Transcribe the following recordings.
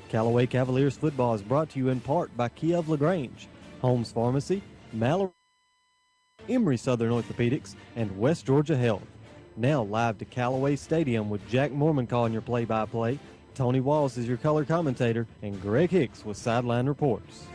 Callaway Cavaliers football is brought to you in part by Kia of LaGrange, Holmes Pharmacy, Mallory, Emory Southern Orthopedics, and West Georgia Health. Now live to Callaway Stadium with Jack Mormon calling your play-by-play, Tony Walls is your color commentator, and Greg Hicks with sideline reports.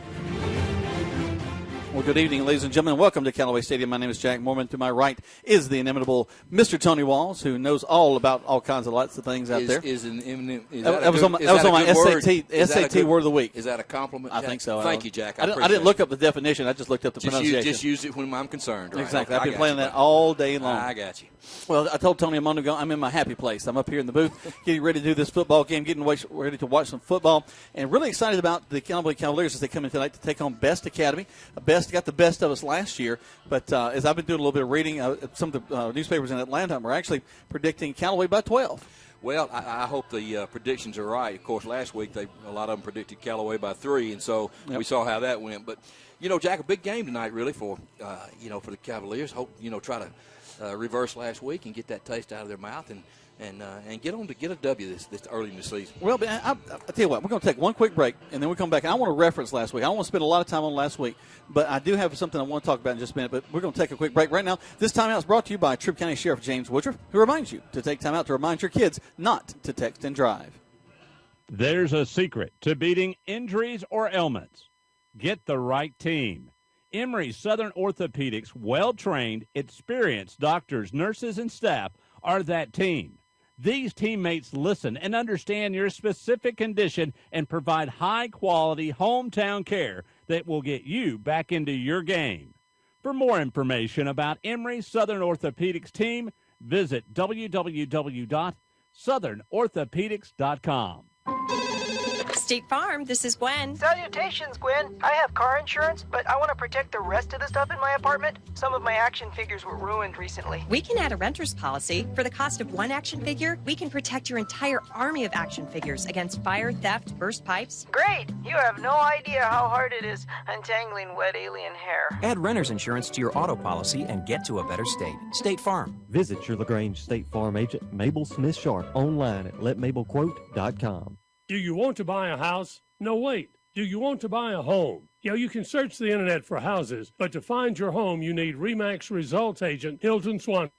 Well, good evening, ladies and gentlemen. Welcome to Callaway Stadium. My name is Jack Mormon. To my right is the inimitable Mr. Tony Walls, who knows all about all kinds of lots of things out there. That was on my SAT word of the week. Is that a compliment, I Jack? think so. Thank you, Jack. I didn't look up the definition. I just looked up the pronunciation. Just use it when I'm concerned. Right? Exactly. Okay, I've been playing that all day long. I got you. Well, I told Tony a moment ago I'm in my happy place. I'm up here in the booth getting ready to do this football game, getting ready to watch some football, and really excited about the Callaway Cavaliers as they come in tonight to take on B.E.S.T Academy. B.E.S.T got the best of us last year, but as I've been doing a little bit of reading, some of the newspapers in Atlanta are actually predicting Callaway by 12. Well, I hope the predictions are right. Of course, last week a lot of them predicted Callaway by 3, and so we saw how that went. But, Jack, a big game tonight really for the Cavaliers. Hope, try to reverse last week and get that taste out of their mouth and get a W this early in the season. Well, I'll tell you what, we're going to take one quick break, and then we'll come back. And I want to reference last week. I don't want to spend a lot of time on last week, but I do have something I want to talk about in just a minute. But we're going to take a quick break right now. This timeout is brought to you by Troup County Sheriff James Woodruff, who reminds you to take time out to remind your kids not to text and drive. There's a secret to beating injuries or ailments. Get the right team. Emory Southern Orthopedics, well-trained, experienced doctors, nurses, and staff are that team. These teammates listen and understand your specific condition and provide high-quality hometown care that will get you back into your game. For more information about Emory Southern Orthopedics team, visit www.southernorthopedics.com. State Farm, this is Gwen. Salutations, Gwen. I have car insurance, but I want to protect the rest of the stuff in my apartment. Some of my action figures were ruined recently. We can add a renter's policy. For the cost of one action figure, we can protect your entire army of action figures against fire, theft, burst pipes. Great! You have no idea how hard it is untangling wet alien hair. Add renter's insurance to your auto policy and get to a better state. State Farm. Visit your LaGrange State Farm agent, Mabel Smith Sharp, online at letmabelquote.com. Do you want to buy a house? No, wait. Do you want to buy a home? You can search the internet for houses, but to find your home, you need RE/MAX results agent Hilton Swanson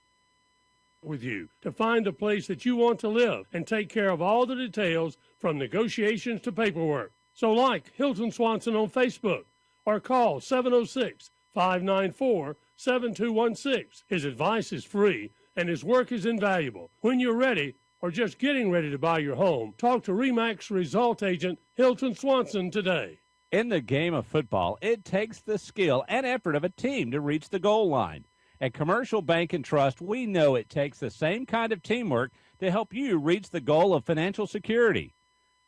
with you to find the place that you want to live and take care of all the details from negotiations to paperwork. So like Hilton Swanson on Facebook or call 706-594-7216. His advice is free and his work is invaluable. When you're ready, or just getting ready to buy your home, talk to RE/MAX result agent Hilton Swanson today. In the game of football, it takes the skill and effort of a team to reach the goal line. At Commercial Bank and Trust, we know it takes the same kind of teamwork to help you reach the goal of financial security.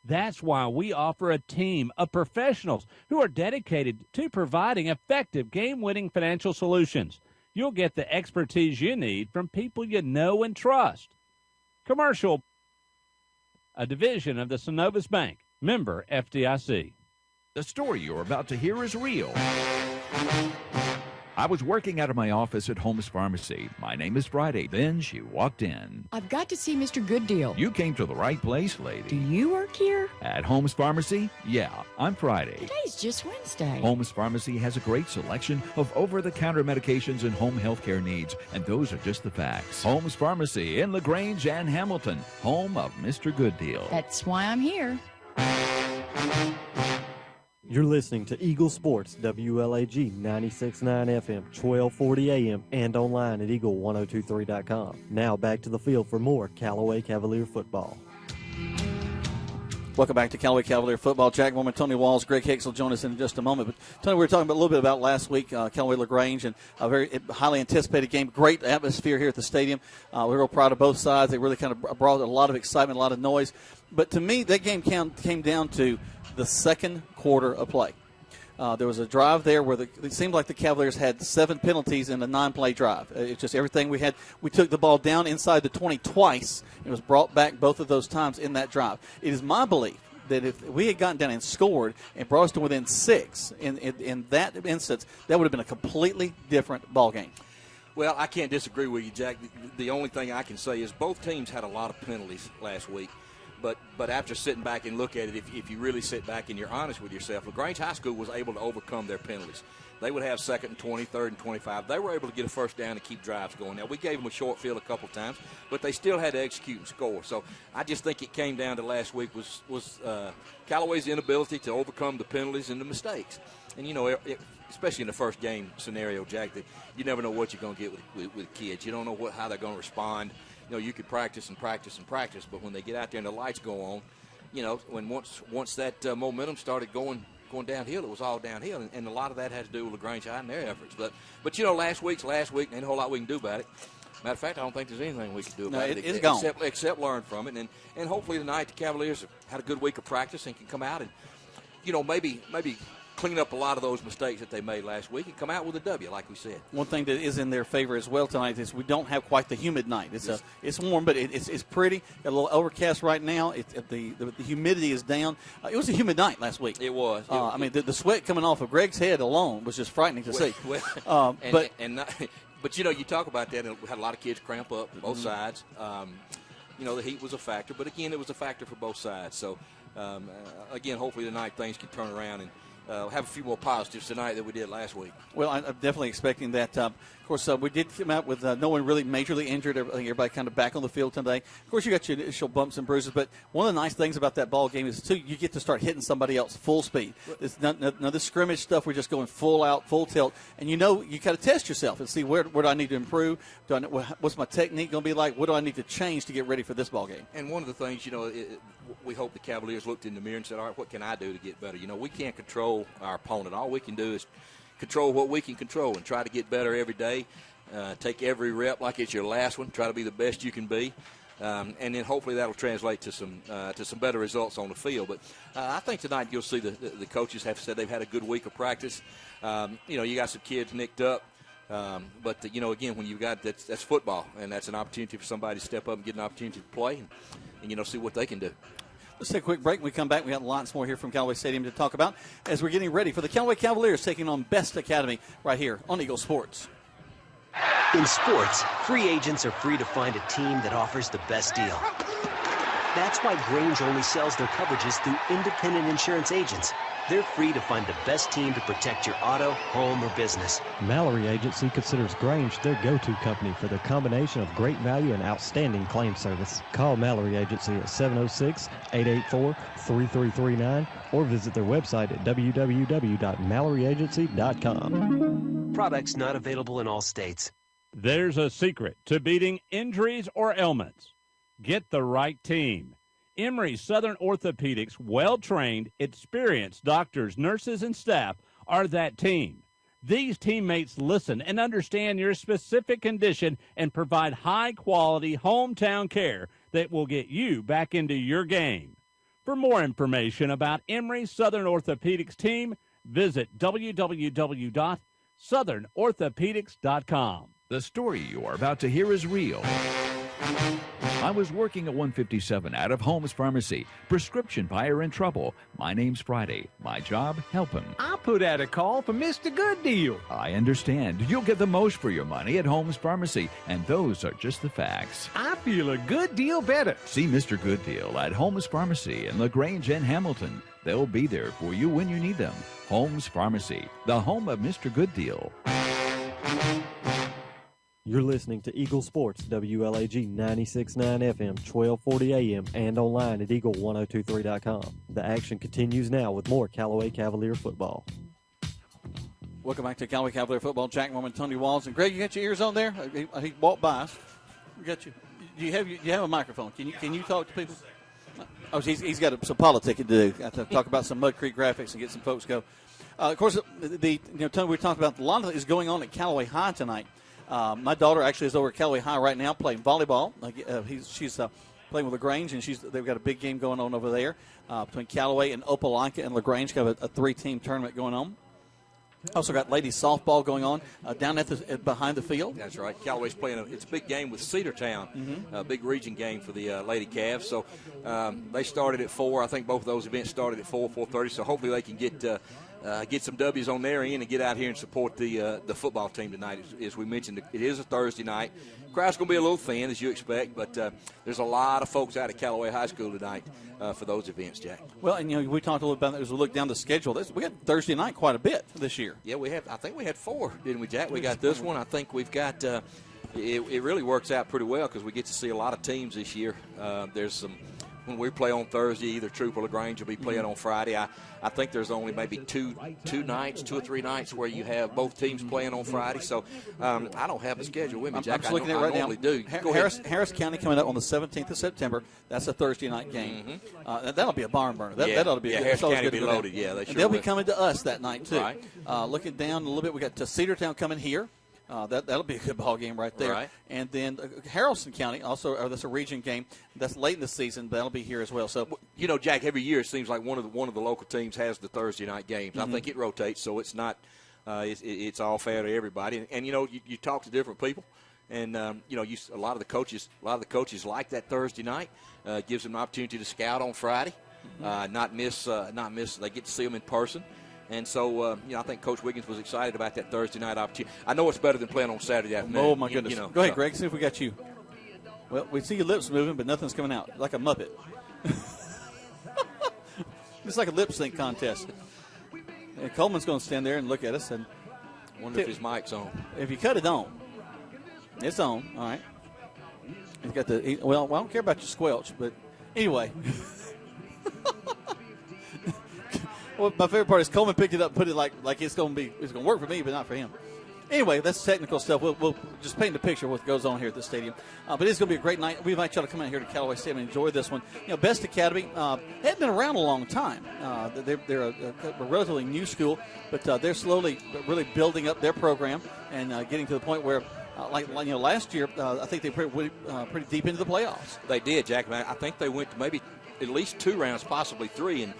That's why we offer a team of professionals who are dedicated to providing effective game-winning financial solutions. You'll get the expertise you need from people you know and trust. Commercial, a division of the Synovus Bank, member FDIC. The story you're about to hear is real. I was working out of my office at Holmes Pharmacy. My name is Friday. Then she walked in. I've got to see Mr. Gooddeal. You came to the right place, lady. Do you work here? At Holmes Pharmacy? Yeah, I'm Friday. Today's just Wednesday. Holmes Pharmacy has a great selection of over-the-counter medications and home health care needs, and those are just the facts. Holmes Pharmacy in LaGrange and Hamilton, home of Mr. Gooddeal. That's why I'm here. You're listening to Eagle Sports, WLAG 96.9 FM, 1240 AM, and online at eagle1023.com. Now back to the field for more Callaway Cavalier football. Welcome back to Callaway Cavalier football. Jack Mormon, Tony Walls, Greg Hicks will join us in just a moment. But Tony, we were talking a little bit about last week, Callaway LaGrange, and a very highly anticipated game. Great atmosphere here at the stadium. We're real proud of both sides. They really kind of brought a lot of excitement, a lot of noise. But to me, that game came down to the second quarter of play. There was a drive there where it seemed like the Cavaliers had 7 penalties in a 9-play drive. It's just everything we had. We took the ball down inside the 20 twice. It was brought back both of those times in that drive. It is my belief that if we had gotten down and scored and brought us to within 6 in that instance, that would have been a completely different ball game. Well, I can't disagree with you, Jack. The only thing I can say is both teams had a lot of penalties last week. But after sitting back and look at it, if you really sit back and you're honest with yourself, LaGrange High School was able to overcome their penalties. They would have 2nd and 20, 3rd and 25. They were able to get a first down and keep drives going. Now, we gave them a short field a couple times, but they still had to execute and score. So I just think it came down to last week was Callaway's inability to overcome the penalties and the mistakes. And, especially in the first game scenario, Jack, that you never know what you're going to get with kids. You don't know how they're going to respond. You could practice and practice and practice, but when they get out there and the lights go on, when once that momentum started going downhill, it was all downhill, and a lot of that had to do with LaGrange High and their efforts. But last week, and ain't a whole lot we can do about it. Matter of fact, I don't think there's anything we can do about it. It's gone. Except learn from it, and hopefully tonight the Cavaliers have had a good week of practice and can come out and, maybe clean up a lot of those mistakes that they made last week and come out with a W, like we said. One thing that is in their favor as well tonight is we don't have quite the humid night. It's warm, but it's pretty. Got a little overcast right now. The humidity is down. It was a humid night last week. It was. The sweat coming off of Greg's head alone was just frightening to see. But you talk about that, and we had a lot of kids cramp up both sides. The heat was a factor, but again, it was a factor for both sides. So again, hopefully tonight things can turn around and have a few more positives tonight than we did last week. Well, I'm definitely expecting that. Of course, we did come out with no one really majorly injured. I think everybody kind of back on the field today. Of course, you got your initial bumps and bruises, but one of the nice things about that ball game is, too, you get to start hitting somebody else full speed. It's none of the scrimmage stuff. We're just going full out, full tilt. And you got to test yourself and see where do I need to improve? What's my technique going to be like? What do I need to change to get ready for this ball game? And one of the things, we hope the Cavaliers looked in the mirror and said, all right, what can I do to get better? We can't control our opponent. All we can do is control what we can control and try to get better every day. Take every rep like it's your last one. Try to be the best you can be. And then hopefully that will translate to some better results on the field. But I think tonight you'll see the coaches have said they've had a good week of practice. You got some kids nicked up. But again, when you got that's football, and that's an opportunity for somebody to step up and get an opportunity to play and see what they can do. Let's take a quick break. When we come back, we got lots more here from Callaway Stadium to talk about as we're getting ready for the Callaway Cavaliers taking on B.E.S.T Academy right here on Eagle Sports. In sports, free agents are free to find a team that offers the best deal. That's why Grange only sells their coverages through independent insurance agents. They're free to find the best team to protect your auto, home, or business. Mallory Agency considers Grange their go-to company for their combination of great value and outstanding claim service. Call Mallory Agency at 706-884-3339 or visit their website at www.MalloryAgency.com. Products not available in all states. There's a secret to beating injuries or ailments. Get the right team. Emory Southern Orthopedics' well-trained, experienced doctors, nurses, and staff are that team. These teammates listen and understand your specific condition and provide high-quality hometown care that will get you back into your game. For more information about Emory Southern Orthopedics team, visit www.southernorthopedics.com. The story you are about to hear is real. I was working at 157 out of Holmes Pharmacy. Prescription buyer in trouble. My name's Friday. My job, help him. I put out a call for Mr. Good Deal. I understand. You'll get the most for your money at Holmes Pharmacy, and those are just the facts. I feel a good deal better. See Mr. Good Deal at Holmes Pharmacy in LaGrange and Hamilton. They'll be there for you when you need them. Holmes Pharmacy, the home of Mr. Good Deal. You're listening to Eagle Sports, WLAG 96.9 FM, 1240 AM, and online at eagle1023.com. The action continues now with more Callaway Cavalier football. Welcome back to Callaway Cavalier football. Jack Mormon, Tony Walls, and Greg. You got your ears on there? He walked by us. We got you. You have a microphone. Can you talk to people? Oh, he's got some politicking to do. Got to talk about some Mud Creek graphics and get some folks go. Of course, Tony, we talked about a lot of is going on at Callaway High tonight. My daughter actually is over at Callaway High right now playing volleyball. She's playing with LaGrange, and they've got a big game going on over there between Callaway and Opelika and LaGrange. Got a 3-team tournament going on. Also got ladies softball going on down at behind the field. That's right. Callaway's playing it's a big game with Cedartown, a big region game for the Lady Cavs. So they started at 4. I think both of those events started at 4:30. So hopefully they can get get some W's on their end and get out here and support the football team tonight. As we mentioned, it is a Thursday night. Crowd's going to be a little thin, as you expect, but there's a lot of folks out at Callaway High School tonight for those events, Jack. Well, and we talked a little about that as we look down the schedule. We got Thursday night quite a bit this year. Yeah, I think we had 4, didn't we, Jack? We got this one. I think we've got it really works out pretty well because we get to see a lot of teams this year. There's some. When we play on Thursday, either Troop or LaGrange will be playing on Friday. I think there's only maybe two or three nights where you have both teams playing on Friday. So I don't have the schedule with me, Jack. I'm just looking at it right now. Do. Harris County coming up on the 17th of September. That's a Thursday night game. That'll be a barn burner. That ought to be a Harris County will be loaded. Yeah, they'll be coming to us that night too. Right. Looking down a little bit, we got Cedartown coming here. That'll be a good ball game right there. Right. And then Haralson County, also, that's a region game. That's late in the season, but that'll be here as well. So, Jack, every year it seems like one of the local teams has the Thursday night games. I think it rotates, so it's not it's all fair to everybody. And you talk to different people, and a lot of the coaches like that Thursday night. Gives them an opportunity to scout on Friday, not miss. They get to see them in person. And so, I think Coach Wiggins was excited about that Thursday night opportunity. I know it's better than playing on Saturday afternoon. Oh, my goodness. Go ahead, Greg, see if we got you. Well, we see your lips moving, but nothing's coming out, like a Muppet. It's like a lip sync contest. And Coleman's going to stand there and look at us. And wonder if his mic's on. If you cut it on, it's on. All right. He's got I don't care about your squelch, but anyway. Well, my favorite part is Coleman picked it up and put it like it's going to work for me, but not for him. Anyway, that's technical stuff. We'll just paint the picture of what goes on here at the stadium. But it's going to be a great night. We invite y'all to come out here to Callaway Stadium and enjoy this one. B.E.S.T Academy hadn't been around a long time. They're a relatively new school, but they're slowly really building up their program and getting to the point where, last year, I think they pretty deep into the playoffs. They did, Jack. I think they went to maybe at least 2 rounds, possibly 3, and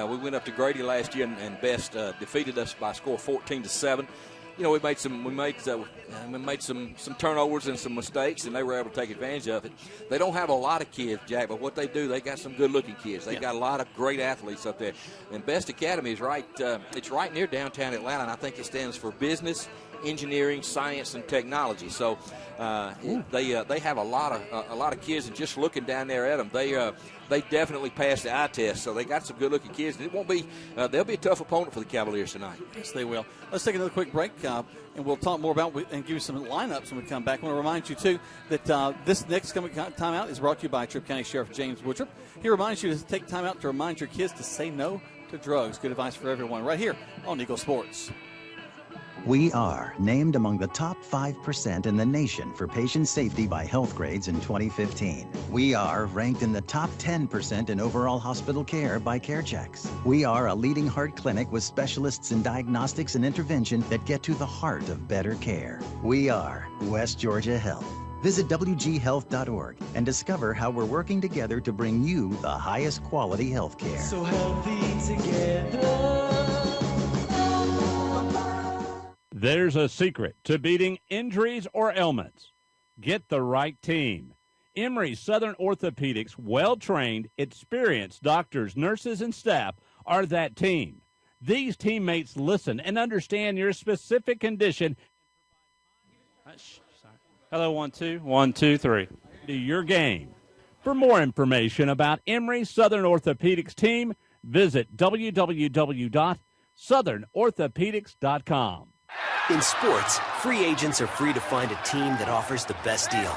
we went up to Grady last year, and B.E.S.T defeated us by a score of 14-7. We made some turnovers and some mistakes, and they were able to take advantage of it. They don't have a lot of kids, Jack, but what they do, they got some good-looking kids. They got a lot of great athletes up there. And B.E.S.T Academy is right. It's right near downtown Atlanta, and I think it stands for Business, Engineering, Science, and Technology. So they have a lot of kids, and just looking down there at them, they definitely passed the eye test. So they got some good-looking kids. And it won't be they'll be a tough opponent for the Cavaliers tonight. Yes, they will. Let's take another quick break, and we'll talk more about and give you some lineups when we come back. I want to remind you too that this next coming timeout is brought to you by Tripp County Sheriff James Woodruff. He reminds you to take time out to remind your kids to say no to drugs. Good advice for everyone right here on Eagle Sports. We are named among the top 5% in the nation for patient safety by Health Grades in 2015. We are ranked in the top 10% in overall hospital care by CareChecks. We are a leading heart clinic with specialists in diagnostics and intervention that get to the heart of better care. We are West Georgia Health. Visit WGHealth.org and discover how we're working together to bring you the highest quality health care. So healthy together. There's a secret to beating injuries or ailments. Get the right team. Emory Southern Orthopedics' well-trained, experienced doctors, nurses, and staff are that team. These teammates listen and understand your specific condition. Hello, 1 2 1 2 3. To your game. For more information about Emory Southern Orthopedics team, visit www.southernorthopedics.com. In sports, free agents are free to find a team that offers the best deal.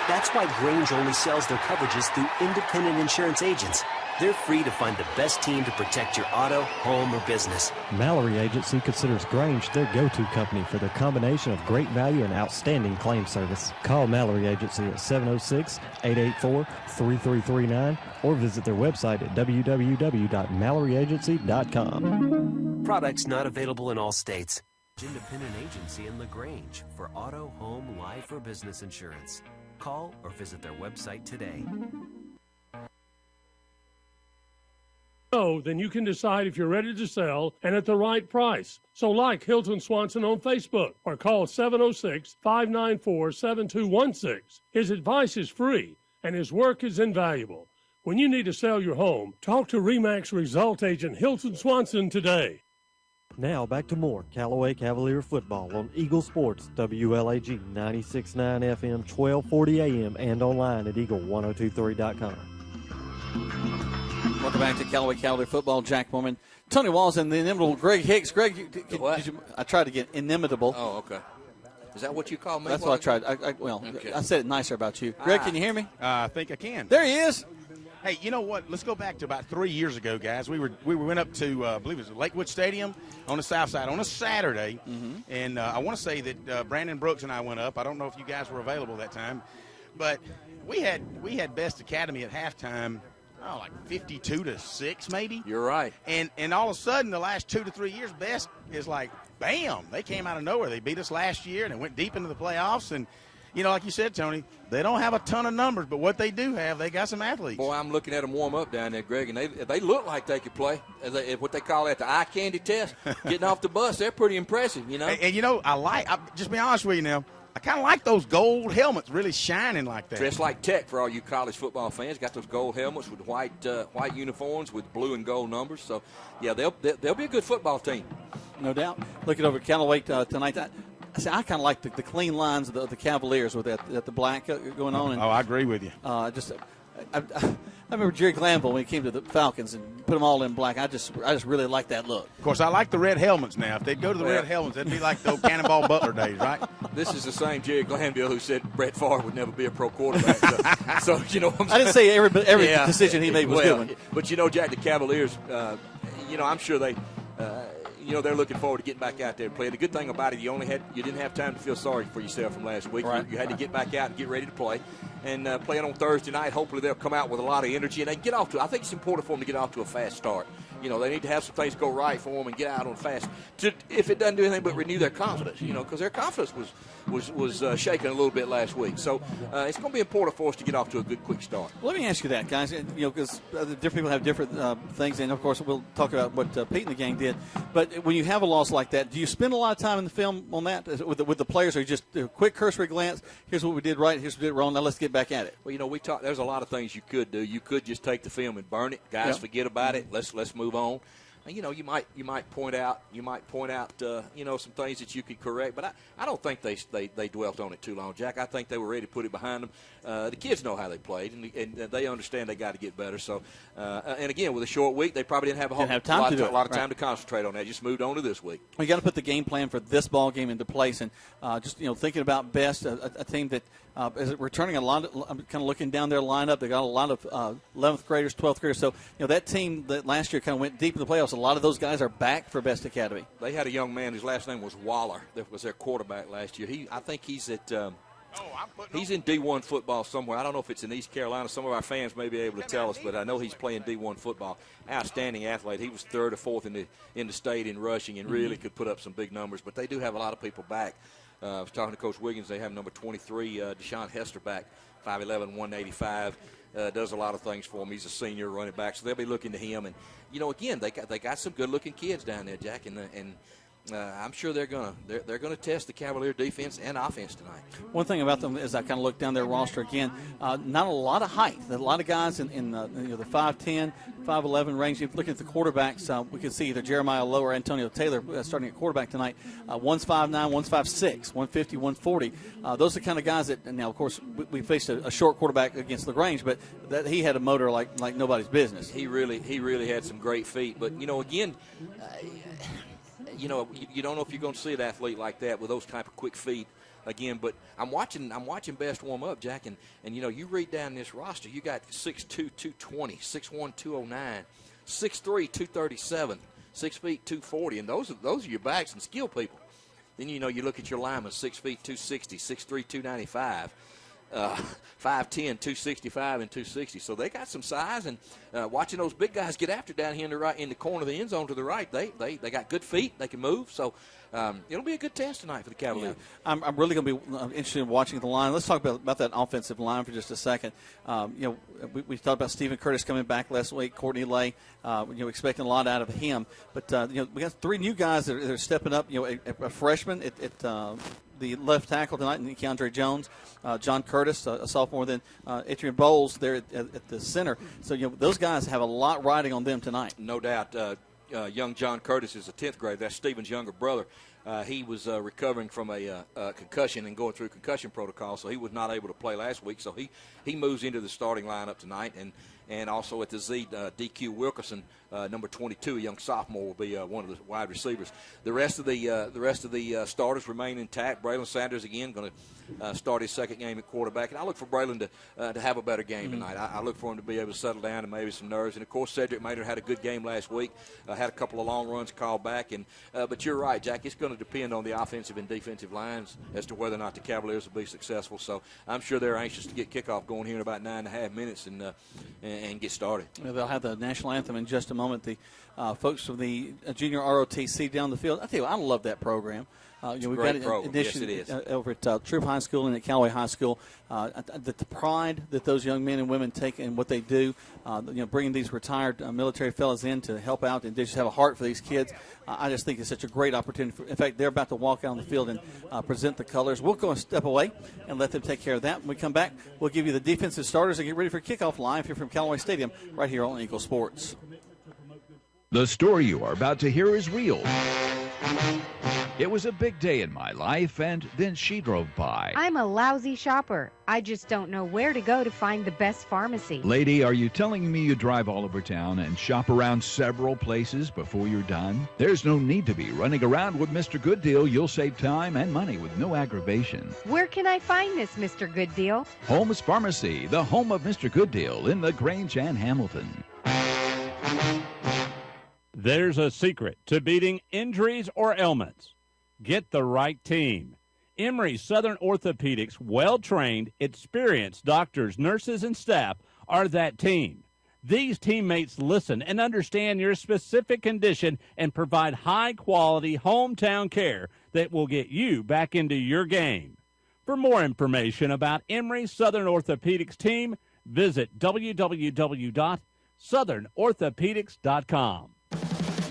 That's why Grange only sells their coverages through independent insurance agents. They're free to find the best team to protect your auto, home, or business. Mallory Agency considers Grange their go-to company for their combination of great value and outstanding claim service. Call Mallory Agency at 706-884-3339 or visit their website at www.MalloryAgency.com. Products not available in all states. Independent agency in LaGrange for auto, home, life, or business insurance. Call or visit their website today. Then you can decide if you're ready to sell and at the right price. So like Hilton Swanson on Facebook or call 706-594-7216. His advice is free and his work is invaluable. When you need to sell your home, talk to RE/MAX Result Agent Hilton Swanson today. Now back to more Callaway Cavalier football on Eagle Sports, WLAG 96.9 FM, 1240 AM, and online at eagle1023.com. Welcome back to Callaway Cavalier football. Jack Mormon, Tony Walls, and the inimitable Greg Hicks. Greg, I tried to get inimitable. Oh, okay. Is that what you call me? That's what I tried. Okay. I said it nicer about you. Greg, can you hear me? I think I can. There he is. Hey, you know what? Let's go back to about 3 years ago, guys. We went up to, I believe it was Lakewood Stadium on the south side on a Saturday. And I want to say that Brandon Brooks and I went up. I don't know if you guys were available that time. But we had B.E.S.T Academy at halftime, like 52-6 maybe. You're right. And all of a sudden, the last 2 to 3 years, B.E.S.T is like, bam, they came out of nowhere. They beat us last year and they went deep into the playoffs. And, you know, like you said, Tony, they don't have a ton of numbers, but what they do have, they got some athletes. Boy, I'm looking at them warm up down there, Greg, and they look like they could play. What they call that, the eye candy test. Getting off the bus, they're pretty impressive, you know. And you know, just be honest with you now, I kind of like those gold helmets really shining like that. Dressed like Tech for all you college football fans. Got those gold helmets with white uniforms with blue and gold numbers. So, yeah, they'll be a good football team. No doubt. Looking over at Callaway tonight, I kind of like the clean lines of the Cavaliers with the black going on. And, I agree with you. I remember Jerry Glanville when he came to the Falcons and put them all in black. I just really like that look. Of course, I like the red helmets now. If they'd go to the red helmets, that'd be like the old Cannonball Butler days, right? This is the same Jerry Glanville who said Brett Favre would never be a pro quarterback. So you know what I'm saying? I didn't say every decision he made was good. But, you know, Jack, the Cavaliers, I'm sure they they're looking forward to getting back out there and playing. The good thing about it, you didn't have time to feel sorry for yourself from last week. Right. You had to get back out and get ready to play. And playing on Thursday night, hopefully they'll come out with a lot of energy. And they get off to, I think it's important for them to get off to a fast start. You know, they need to have some things go right for them and get out on fast. If it doesn't do anything but renew their confidence, because their confidence was shaken a little bit last week. So it's going to be important for us to get off to a good, quick start. Well, let me ask you that, guys. Because different people have different things, and of course we'll talk about what Pete and the gang did. But when you have a loss like that, do you spend a lot of time in the film on that with the players, or just a quick cursory glance? Here's what we did right. Here's what we did wrong. Now let's get back at it. Well, we talked. There's a lot of things you could do. You could just take the film and burn it. Guys, forget about it. Let's move on. You might point out some things that you could correct, but I don't think they dwelt on it too long, Jack. I think they were ready to put it behind them. The kids know how they played, and they understand they got to get better. So, and again, with a short week, they probably didn't have a lot of time to concentrate on that. Just moved on to this week. We got to put the game plan for this ball game into place, and thinking about B.E.S.T, a team that is returning a lot. I'm kind of looking down their lineup. They got a lot of 11th graders, 12th graders. So that team that last year kind of went deep in the playoffs. A lot of those guys are back for B.E.S.T Academy. They had a young man whose last name was Waller. That was their quarterback last year. I think he's at. He's in D1 football somewhere. I don't know if it's in East Carolina. Some of our fans may be able to tell us, but I know he's playing D1 football. Outstanding athlete. He was third or fourth in the state in rushing and really could put up some big numbers. But they do have a lot of people back. I was talking to Coach Wiggins. They have number 23, Deshaun Hester, back, 5'11", 185. Does a lot of things for him. He's a senior running back, so they'll be looking to him. And again, they got some good-looking kids down there, Jack, and I'm sure they're gonna test the Cavalier defense and offense tonight. One thing about them is I kind of look down their roster again. Not a lot of height. A lot of guys in the 5'10", 5'11" range. If you look at the quarterbacks, we can see either Jeremiah Lowe or Antonio Taylor starting at quarterback tonight. One's 5'9", one's 5'6", 150, 140. Those are the kind of guys that. And now, of course, we faced a short quarterback against LaGrange, but that he had a motor like nobody's business. He really had some great feet. But again. You don't know if you're going to see an athlete like that with those type of quick feet again. But I'm watching B.E.S.T warm up, Jack, and you read down this roster. You got 6'2", 220, 6'1", 209, 6'3", 237, 6 feet, 240, and those are your backs and skill people. Then you look at your linemen, 6 feet, 260, 6'3", 295. 5'10", 265, and 260. So they got some size, and watching those big guys get after down here in the corner of the end zone to the right, they got good feet. They can move. So it'll be a good test tonight for the Cavaliers. Yeah. I'm really going to be interested in watching the line. Let's talk about that offensive line for just a second. We talked about Stephen Curtis coming back last week, Courtney Lay, expecting a lot out of him. But we got 3 new guys that are stepping up. A freshman at the left tackle tonight, Keandre Jones, John Curtis, a sophomore, then Adrian Bowles there at the center. So those guys have a lot riding on them tonight. No doubt. young John Curtis is a 10th grader. That's Stephen's younger brother. He was recovering from a concussion and going through concussion protocol, so he was not able to play last week. So he moves into the starting lineup tonight, and also at the Z, DQ Wilkerson, number 22, a young sophomore, will be one of the wide receivers. The rest of the starters remain intact. Braylon Sanders again going to start his second game at quarterback, and I look for Braylon to have a better game tonight. I look for him to be able to settle down and maybe some nerves. And of course, Cedric Maynard had a good game last week. Had a couple of long runs called back, and but you're right, Jack. It's going to depend on the offensive and defensive lines as to whether or not the Cavaliers will be successful. So I'm sure they're anxious to get kickoff going here in about 9.5 minutes and get started. Well, they'll have the national anthem in just a moment. The folks from the junior ROTC down the field. I tell you, I love that program. We've got an addition over at Troop High School and at Callaway High School. The pride that those young men and women take in what they do, bringing these retired military fellas in to help out and just have a heart for these kids. I just think it's such a great opportunity. In fact, they're about to walk out on the field and present the colors. We'll go a step away and let them take care of that. When we come back, we'll give you the defensive starters and get ready for kickoff live here from Callaway Stadium right here on Eagle Sports. The story you are about to hear is real. It was a big day in my life, and then she drove by. I'm a lousy shopper. I just don't know where to go to find the best pharmacy. Lady, are you telling me you drive all over town and shop around several places before you're done? There's no need to be running around with Mr. Good Deal. You'll save time and money with no aggravation. Where can I find this Mr. Good Deal? Holmes Pharmacy, the home of Mr. Good Deal in LaGrange and Hamilton. There's a secret to beating injuries or ailments. Get the right team. Emory Southern Orthopedics' well-trained, experienced doctors, nurses, and staff are that team. These teammates listen and understand your specific condition and provide high-quality hometown care that will get you back into your game. For more information about Emory Southern Orthopedics team, visit www.southernorthopedics.com.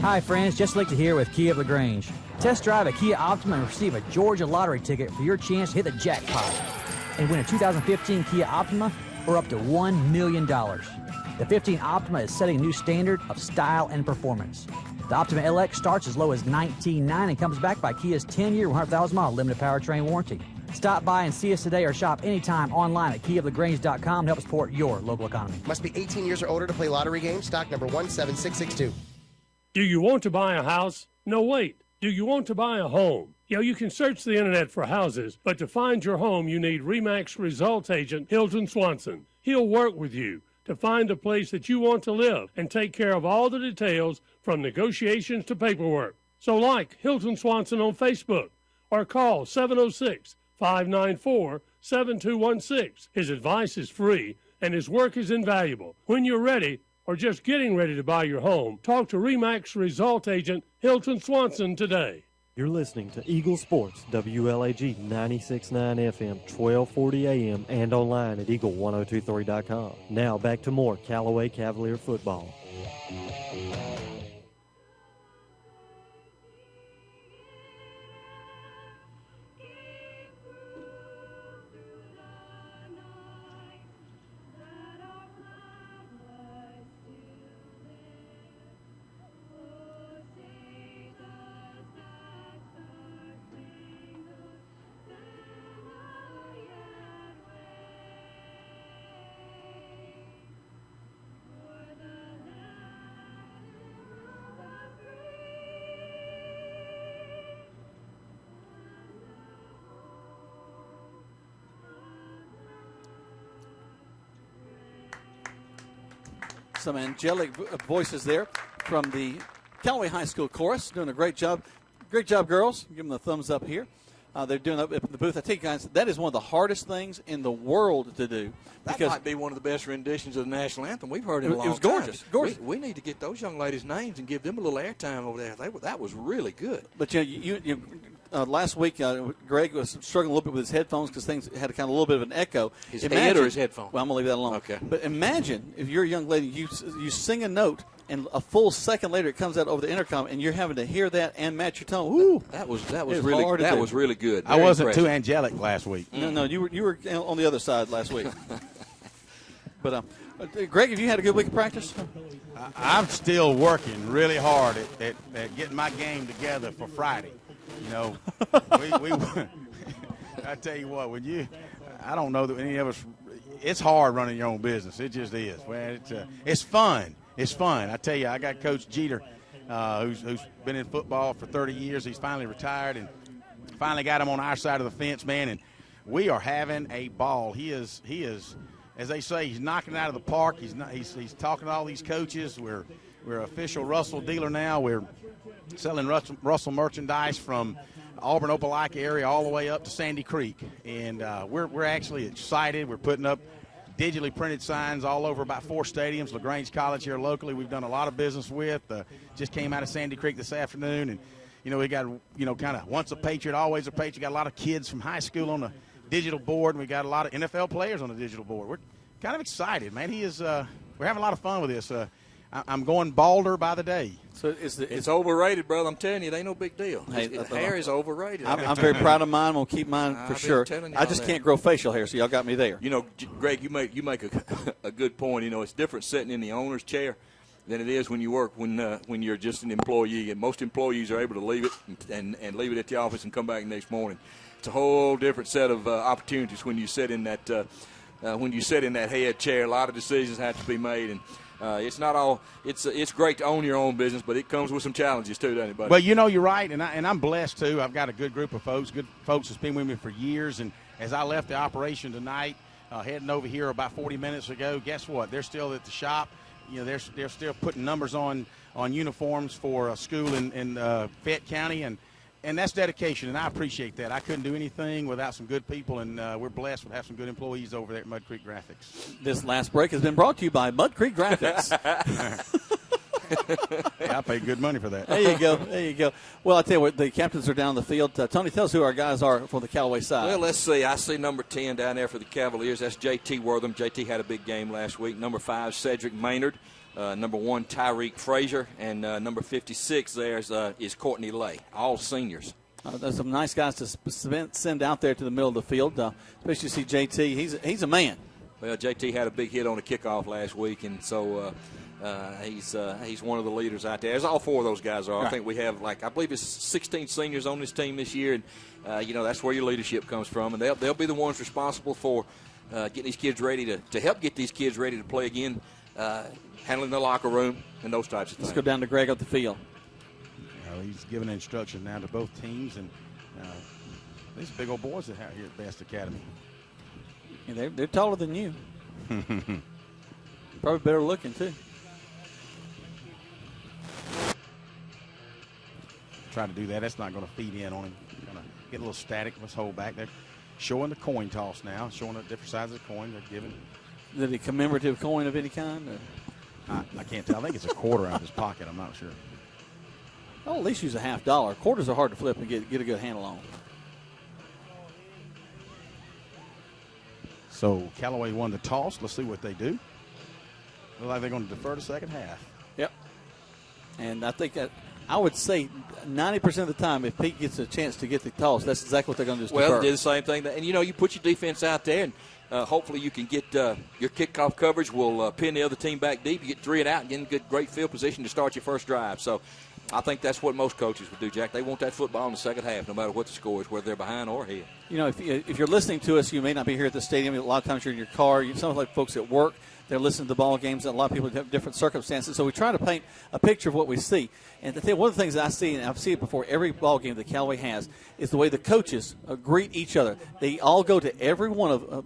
Hi friends, Jess Lichter here with Kia of LaGrange. Test drive a Kia Optima and receive a Georgia lottery ticket for your chance to hit the jackpot and win a 2015 Kia Optima or up to $1 million. The 15 Optima is setting a new standard of style and performance. The Optima LX starts as low as $19,900 and comes backed by Kia's 10-year, 100,000-mile limited powertrain warranty. Stop by and see us today or shop anytime online at KiaofLaGrange.com to help support your local economy. Must be 18 years or older to play lottery games. Stock number 17662. Do you want to buy a house? No, wait. Do you want to buy a home? You can search the internet for houses, but to find your home, you need RE/MAX results agent Hilton Swanson. He'll work with you to find a place that you want to live and take care of all the details from negotiations to paperwork. So like Hilton Swanson on Facebook or call 706-594-7216. His advice is free and his work is invaluable. When you're ready, or just getting ready to buy your home, talk to RE/MAX result agent Hilton Swanson today. You're listening to Eagle Sports, WLAG 96.9 FM, 1240 AM, and online at eagle1023.com. Now back to more Callaway Cavalier football. Some angelic voices there from the Callaway High School chorus, doing a great job. Great job, girls. Give them the thumbs up here. They're doing up in the booth. I tell you guys, that is one of the hardest things in the world to do. That might be one of the best renditions of the national anthem we've heard in a long time. It was gorgeous. Gorgeous. We need to get those young ladies' names and give them a little airtime over there. That was really good. But last week, Greg was struggling a little bit with his headphones because things had kind of a little bit of an echo. His head or his headphone? Well, I'm going to leave that alone. Okay. But imagine if you're a young lady, you sing a note, and a full second later it comes out over the intercom, and you're having to hear that and match your tone. Woo! That was really good. I wasn't too angelic last week. No, you were on the other side last week. But, Greg, have you had a good week of practice? I'm still working really hard at getting my game together for Friday. You know, I tell you what, I don't know that any of us, it's hard running your own business. It just is. Well, it's fun. It's fun. I tell you, I got Coach Jeter, who's been in football for 30 years. He's finally retired and finally got him on our side of the fence, man, and we are having a ball. He is, as they say, he's knocking it out of the park. He's talking to all these coaches. We're an official Russell dealer now. We're selling Russell merchandise from Auburn, Opelika area all the way up to Sandy Creek, and we're actually excited. We're putting up digitally printed signs all over about 4 stadiums. LaGrange College here locally we've done a lot of business with. Just came out of Sandy Creek this afternoon, and we got kind of once a Patriot, always a Patriot. Got a lot of kids from high school on the digital board, and we got a lot of NFL players on the digital board. We're kind of excited, man. We're having a lot of fun with this. I'm going balder by the day. So it's overrated, brother. I'm telling you, it ain't no big deal. Hey, hair is overrated. I'm very proud of mine. We'll keep mine for sure. I just can't grow facial hair, so y'all got me there. Greg, you make a good point. It's different sitting in the owner's chair than it is when you work when you're just an employee. And most employees are able to leave it and leave it at the office and come back next morning. It's a whole different set of opportunities when you sit in that head chair. A lot of decisions have to be made, and it's not all. It's great to own your own business, but it comes with some challenges too, doesn't it, buddy? But you're right, and I'm blessed too. I've got a good group of folks, good folks that's been with me for years. And as I left the operation tonight, heading over here about 40 minutes ago, guess what? They're still at the shop. They're still putting numbers on uniforms for a school in Fayette County, and that's dedication, and I appreciate that. I couldn't do anything without some good people, and we're blessed to have some good employees over there at Mud Creek Graphics. This last break has been brought to you by Mud Creek Graphics. Yeah, I paid good money for that. There you go. Well, I tell you what, the captains are down the field. Tony, tell us who our guys are for the Callaway side. Well, let's see. I see number 10 down there for the Cavaliers. That's J.T. Wortham. J.T. had a big game last week. Number 5, Cedric Maynard. Number 1, Tyreek Frazier. And number 56 there is Courtney Lay, all seniors. There's some nice guys to send out there to the middle of the field, especially see JT. He's a man. Well, JT had a big hit on the kickoff last week, and so he's one of the leaders out there. As all 4 of those guys are. Right. I think we have, I believe it's 16 seniors on this team this year, and that's where your leadership comes from, and they'll be the ones responsible for getting these kids ready to help get these kids ready to play again, handling the locker room and those types of things. Let's go down to Greg up the field. He's giving instruction now to both teams, and these big old boys that are here at B.E.S.T Academy. Yeah, they're taller than you. Probably better looking, too. Try to do that. That's not going to feed in on him. Going to get a little static. Let's hold back. They're showing the coin toss now, showing the different sides of the coin. They're giving. Is it a commemorative coin of any kind? I can't tell. I think it's a quarter out of his pocket. I'm not sure. I'll at least use a $50. Quarters are hard to flip and get a good handle on. So Callaway won the toss. Let's see what they do. Looks like they're going to defer the second half. Yep. And I think I would say 90% of the time, if Pete gets a chance to get the toss, that's exactly what they're going to do. Well, they did the same thing. And, you put your defense out there, and hopefully you can get your kickoff coverage will pin the other team back deep. You get 3 and out and get in good, great field position to start your first drive. So I think that's what most coaches would do, Jack. They want that football in the second half, no matter what the score is, whether they're behind or ahead. If you're listening to us, you may not be here at the stadium. A lot of times you're in your car. Some like folks at work. They're listening to the ball games, and a lot of people have different circumstances. So we try to paint a picture of what we see. And to tell you, one of the things that I see, and I've seen it before every ball game that Callaway has, is the way the coaches greet each other. They all go to every one of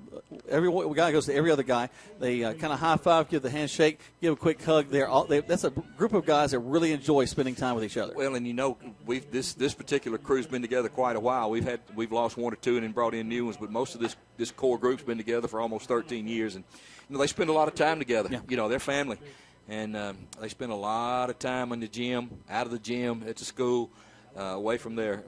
every guy goes to every other guy. They kind of high five, give the handshake, give a quick hug. That's a group of guys that really enjoy spending time with each other. Well, and this particular crew's been together quite a while. We've lost 1 or 2 and then brought in new ones, but most of this core group's been together for almost 13 years, and they spend a lot of time together. Yeah. They're family, and they spend a lot of time in the gym, out of the gym, at the school, away from their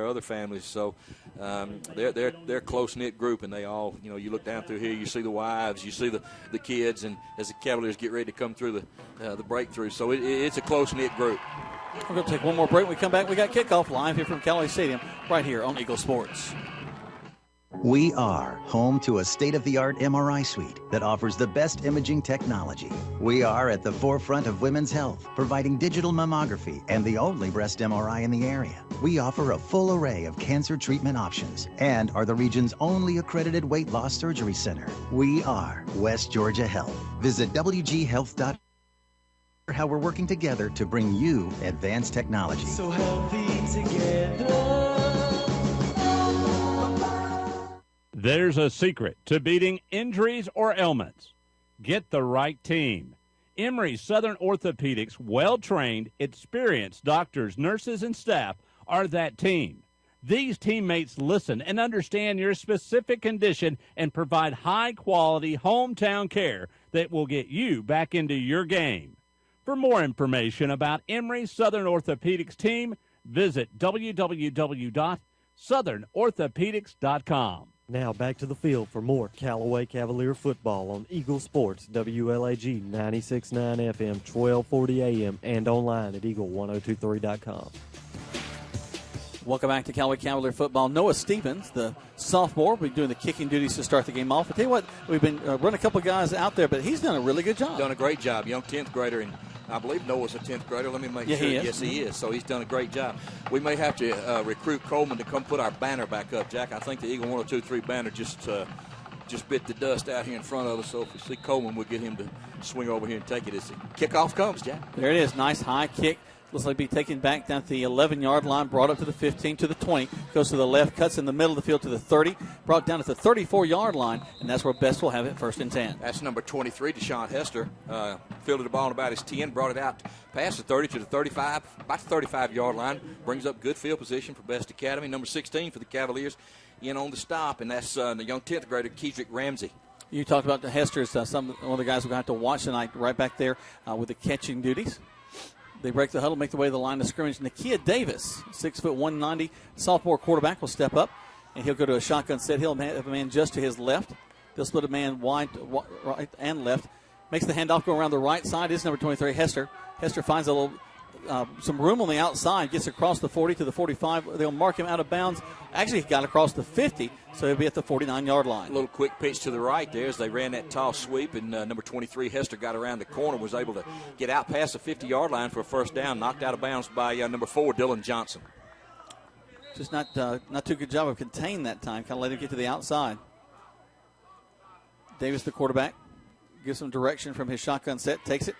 other families. So they're a close-knit group, and they all, you look down through here, you see the wives, you see the kids, and as the Cavaliers get ready to come through the breakthrough. So it's a close-knit group. We're going to take one more break. When we come back, we got kickoff live here from Callaway Stadium right here on Eagle Sports. We are home to a state-of-the-art MRI suite that offers the best imaging technology. We are at the forefront of women's health, providing digital mammography and the only breast MRI in the area. We offer a full array of cancer treatment options and are the region's only accredited weight loss surgery center. We are West Georgia Health. Visit wghealth.com. How we're working together to bring you advanced technology. So healthy together. There's a secret to beating injuries or ailments. Get the right team. Emory Southern Orthopedics' well-trained, experienced doctors, nurses, and staff are that team. These teammates listen and understand your specific condition and provide high-quality hometown care that will get you back into your game. For more information about Emory Southern Orthopedics team, visit www.southernorthopedics.com. Now back to the field for more Callaway Cavalier football on Eagle Sports, WLAG 96.9 FM, 1240 AM, and online at eagle1023.com. Welcome back to Callaway Cavalier football. Noah Stevens, the sophomore, will be doing the kicking duties to start the game off. I'll tell you what, we've been running a couple of guys out there, but he's done a really good job. Done a great job. Young 10th grader, and I believe Noah's a 10th grader. Let me make sure. Yes, he is. So he's done a great job. We may have to recruit Coleman to come put our banner back up, Jack. I think the Eagle 1023 banner just bit the dust out here in front of us. So if we see Coleman, we'll get him to swing over here and take it as the kickoff comes, Jack. There it is. Nice high kick. Looks like be taken back down to the 11-yard line, brought up to the 15, to the 20, goes to the left, cuts in the middle of the field to the 30, brought down to the 34-yard line, and that's where B.E.S.T will have it, 1st and 10. That's number 23, Deshaun Hester. Fielded the ball on about his 10, brought it out past the 30 to the 35, about the 35-yard line, brings up good field position for B.E.S.T Academy. Number 16 for the Cavaliers in on the stop, and that's the young 10th grader, Kedrick Ramsey. You talked about the Hester's, one of the guys we're going to have to watch tonight right back there with the catching duties. They break the huddle, make their way to the line of scrimmage. Nakia Davis, 6'1", 190, sophomore quarterback, will step up, and he'll go to a shotgun set. He'll have a man just to his left. They'll split a man wide, right and left. Makes the handoff go around the right side. Is number 23, Hester. Hester finds a little some room on the outside, gets across the 40 to the 45. They'll mark him out of bounds. Actually, he got across the 50, so he'll be at the 49-yard line. A little quick pitch to the right there as they ran that toss sweep, and number 23, Hester, got around the corner, was able to get out past the 50-yard line for a first down, knocked out of bounds by number 4, Dylan Johnson. Just not too good job of containing that time. Kind of let him get to the outside. Davis, the quarterback, gives him direction from his shotgun set, takes it,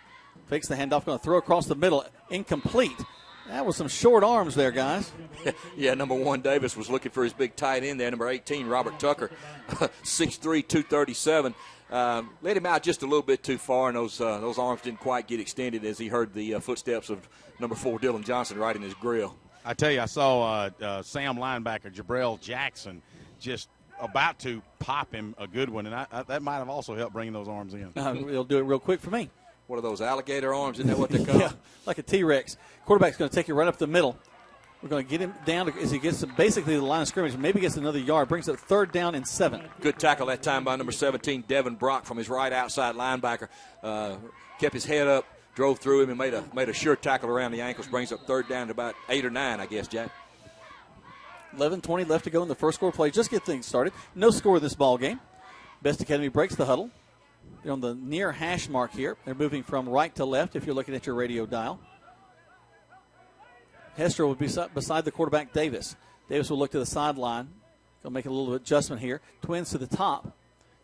fakes the handoff, going to throw across the middle, incomplete. That was some short arms there, guys. Yeah, number 1, Davis, was looking for his big tight end there. Number 18, Robert Tucker, 6'3", 237. Let him out just a little bit too far, and those arms didn't quite get extended as he heard the footsteps of number 4, Dylan Johnson, right in his grill. I tell you, I saw Sam linebacker Jabrell Jackson just about to pop him a good one, and that might have also helped bringing those arms in. He'll do it real quick for me. What are those, alligator arms? Isn't that what they're called? Yeah, like a T-Rex. Quarterback's going to take it right up the middle. We're going to get him down as he gets to basically the line of scrimmage, maybe gets another yard, brings it 3rd down and 7. Good tackle that time by number 17, Devin Brock, from his right outside linebacker. Kept his head up, drove through him, and made a sure tackle around the ankles, brings up 3rd down to about 8 or 9, I guess, Jack. 11:20 left to go in the first quarter play. Just get things started. No score in this ball game. B.E.S.T Academy breaks the huddle. They're on the near hash mark here. They're moving from right to left if you're looking at your radio dial. Hester will be beside the quarterback, Davis. Davis will look to the sideline. He'll make a little adjustment here. Twins to the top.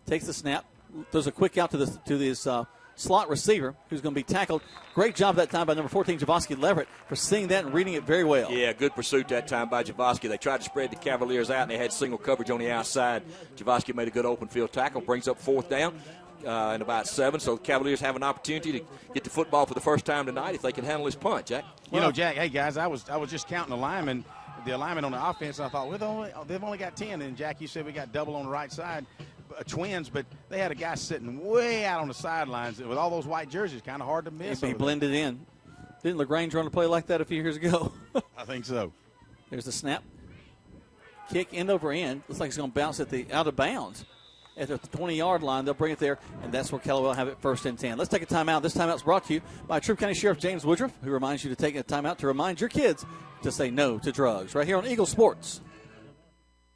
Takes the snap. Throws a quick out to this slot receiver who's going to be tackled. Great job that time by number 14, Javoski Leverett, for seeing that and reading it very well. Yeah, good pursuit that time by Javoski. They tried to spread the Cavaliers out, and they had single coverage on the outside. Javoski made a good open field tackle, brings up 4th down. In about 7, so the Cavaliers have an opportunity to get the football for the first time tonight if they can handle this punt, Jack. You know, Jack, hey, guys, I was just counting the alignment on the offense, and I thought, they've only got 10, and, Jack, you said we got double on the right side, Twins, but they had a guy sitting way out on the sidelines with all those white jerseys, kind of hard to miss. He blended in. Didn't LaGrange run a play like that a few years ago? I think so. There's the snap. Kick end over end. Looks like it's going to bounce at the out of bounds. At the 20-yard line, they'll bring it there, and that's where Callaway will have it 1st and 10. Let's take a timeout. This timeout's brought to you by Troup County Sheriff James Woodruff, who reminds you to take a timeout to remind your kids to say no to drugs. Right here on Eagle Sports.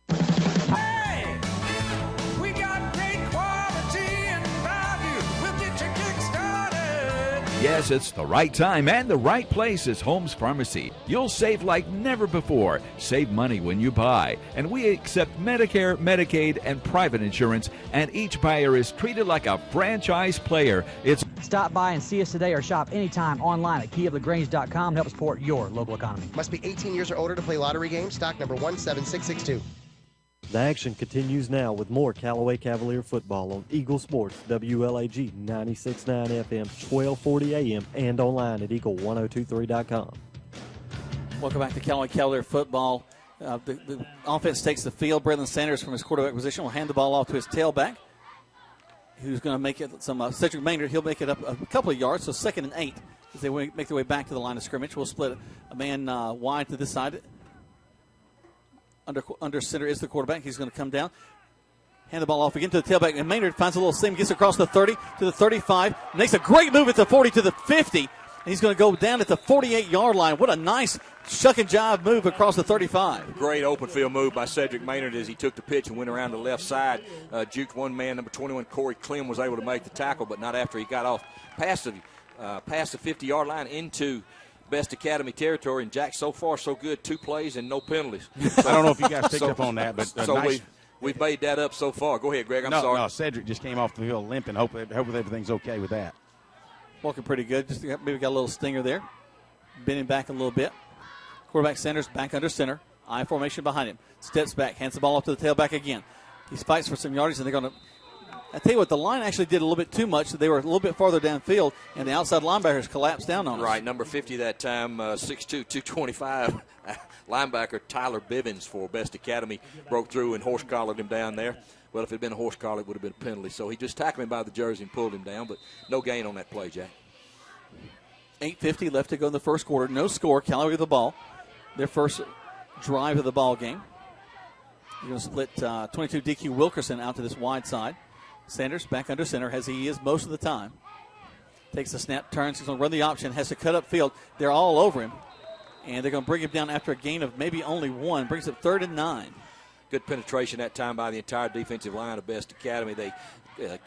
Hey, Yes, it's the right time and the right place is Holmes Pharmacy. You'll save like never before. Save money when you buy. And we accept Medicare, Medicaid, and private insurance, and each buyer is treated like a franchise player. Stop by and see us today or shop anytime online at keyoflagrange.com to help support your local economy. Must be 18 years or older to play lottery games. Stock number 17662. The action continues now with more Callaway Cavalier football on Eagle Sports, WLAG 96.9 FM, 1240 AM, and online at eagle1023.com. Welcome back to Callaway Cavalier football. The offense takes the field. Braylon Sanders from his quarterback position will hand the ball off to his tailback, who's going to make it Cedric Maynard. He'll make it up a couple of yards, so 2nd and 8 as they make their way back to the line of scrimmage. We'll split a man wide to this side. Under center is the quarterback. He's going to come down, hand the ball off again to the tailback, and Maynard finds a little seam, gets across the 30 to the 35, makes a great move at the 40 to the 50, and he's going to go down at the 48-yard line. What a nice shuck and jive move across the 35. Great open field move by Cedric Maynard as he took the pitch and went around the left side. Juked one man, number 21, Corey Clem, was able to make the tackle, but not after he got off past the 50-yard line into B.E.S.T Academy territory. And Jack, so far so good, 2 plays and no penalties. I don't know if you guys picked up on that, but nice. we've made that up so far. Go ahead, Greg. I'm sorry. No, Cedric just came off the field limping. Hope everything's okay with that. Walking pretty good. Just maybe got a little stinger there. Bending back a little bit. Quarterback Sanders back under center. I formation behind him. Steps back, hands the ball off to the tailback again. He fights for some yardage, and they're going to. I tell you what, the line actually did a little bit too much. So they were a little bit farther downfield, and the outside linebackers collapsed down on us. Right, number 50 that time, 6'2", 225, linebacker Tyler Bivens for B.E.S.T Academy broke through and horse-collared him down there. Well, if it had been a horse collar, it would have been a penalty. So he just tackled him by the jersey and pulled him down, but no gain on that play, Jack. 8:50 left to go in the first quarter. No score. Callaway with the ball. Their first drive of the ball game. You're going to split 22 DQ Wilkerson out to this wide side. Sanders back under center as he is most of the time. Takes the snap, turns, he's going to run the option, has to cut up field. They're all over him. And they're going to bring him down after a gain of maybe only 1. Brings up 3rd and 9. Good penetration that time by the entire defensive line of B.E.S.T Academy. They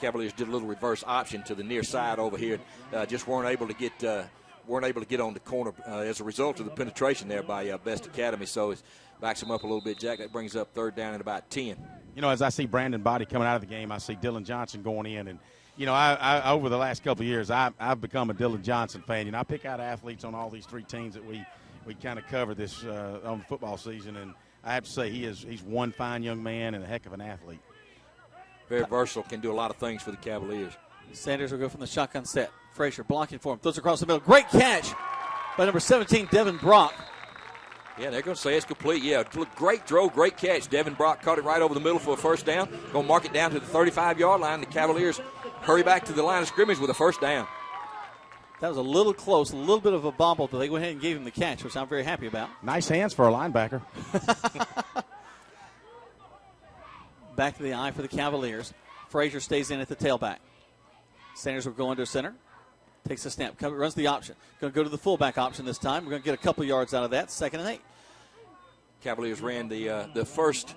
Cavaliers did a little reverse option to the near side over here. Just weren't able to get on the corner as a result of the penetration there by B.E.S.T Academy. So it backs him up a little bit, Jack. That brings up 3rd down and about 10. You know, as I see Brandon Body coming out of the game, I see Dylan Johnson going in. And, you know, I over the last couple of years, I've become a Dylan Johnson fan. You know, I pick out athletes on all these 3 teams that we kind of cover this on the football season. And I have to say he's one fine young man and a heck of an athlete. Very versatile, can do a lot of things for the Cavaliers. Sanders will go from the shotgun set. Frazier blocking for him. Throws across the middle. Great catch by number 17, Devin Brock. Yeah, they're going to say it's complete. Yeah, great throw, great catch. Devin Brock caught it right over the middle for a first down. Going to mark it down to the 35-yard line. The Cavaliers hurry back to the line of scrimmage with a first down. That was a little close, a little bit of a bobble, but they went ahead and gave him the catch, which I'm very happy about. Nice hands for a linebacker. Back to the eye for the Cavaliers. Frazier stays in at the tailback. Sanders will go under center. Takes a snap. Runs the option. Going to go to the fullback option this time. We're going to get a couple yards out of that. 2nd and 8. Cavaliers ran the first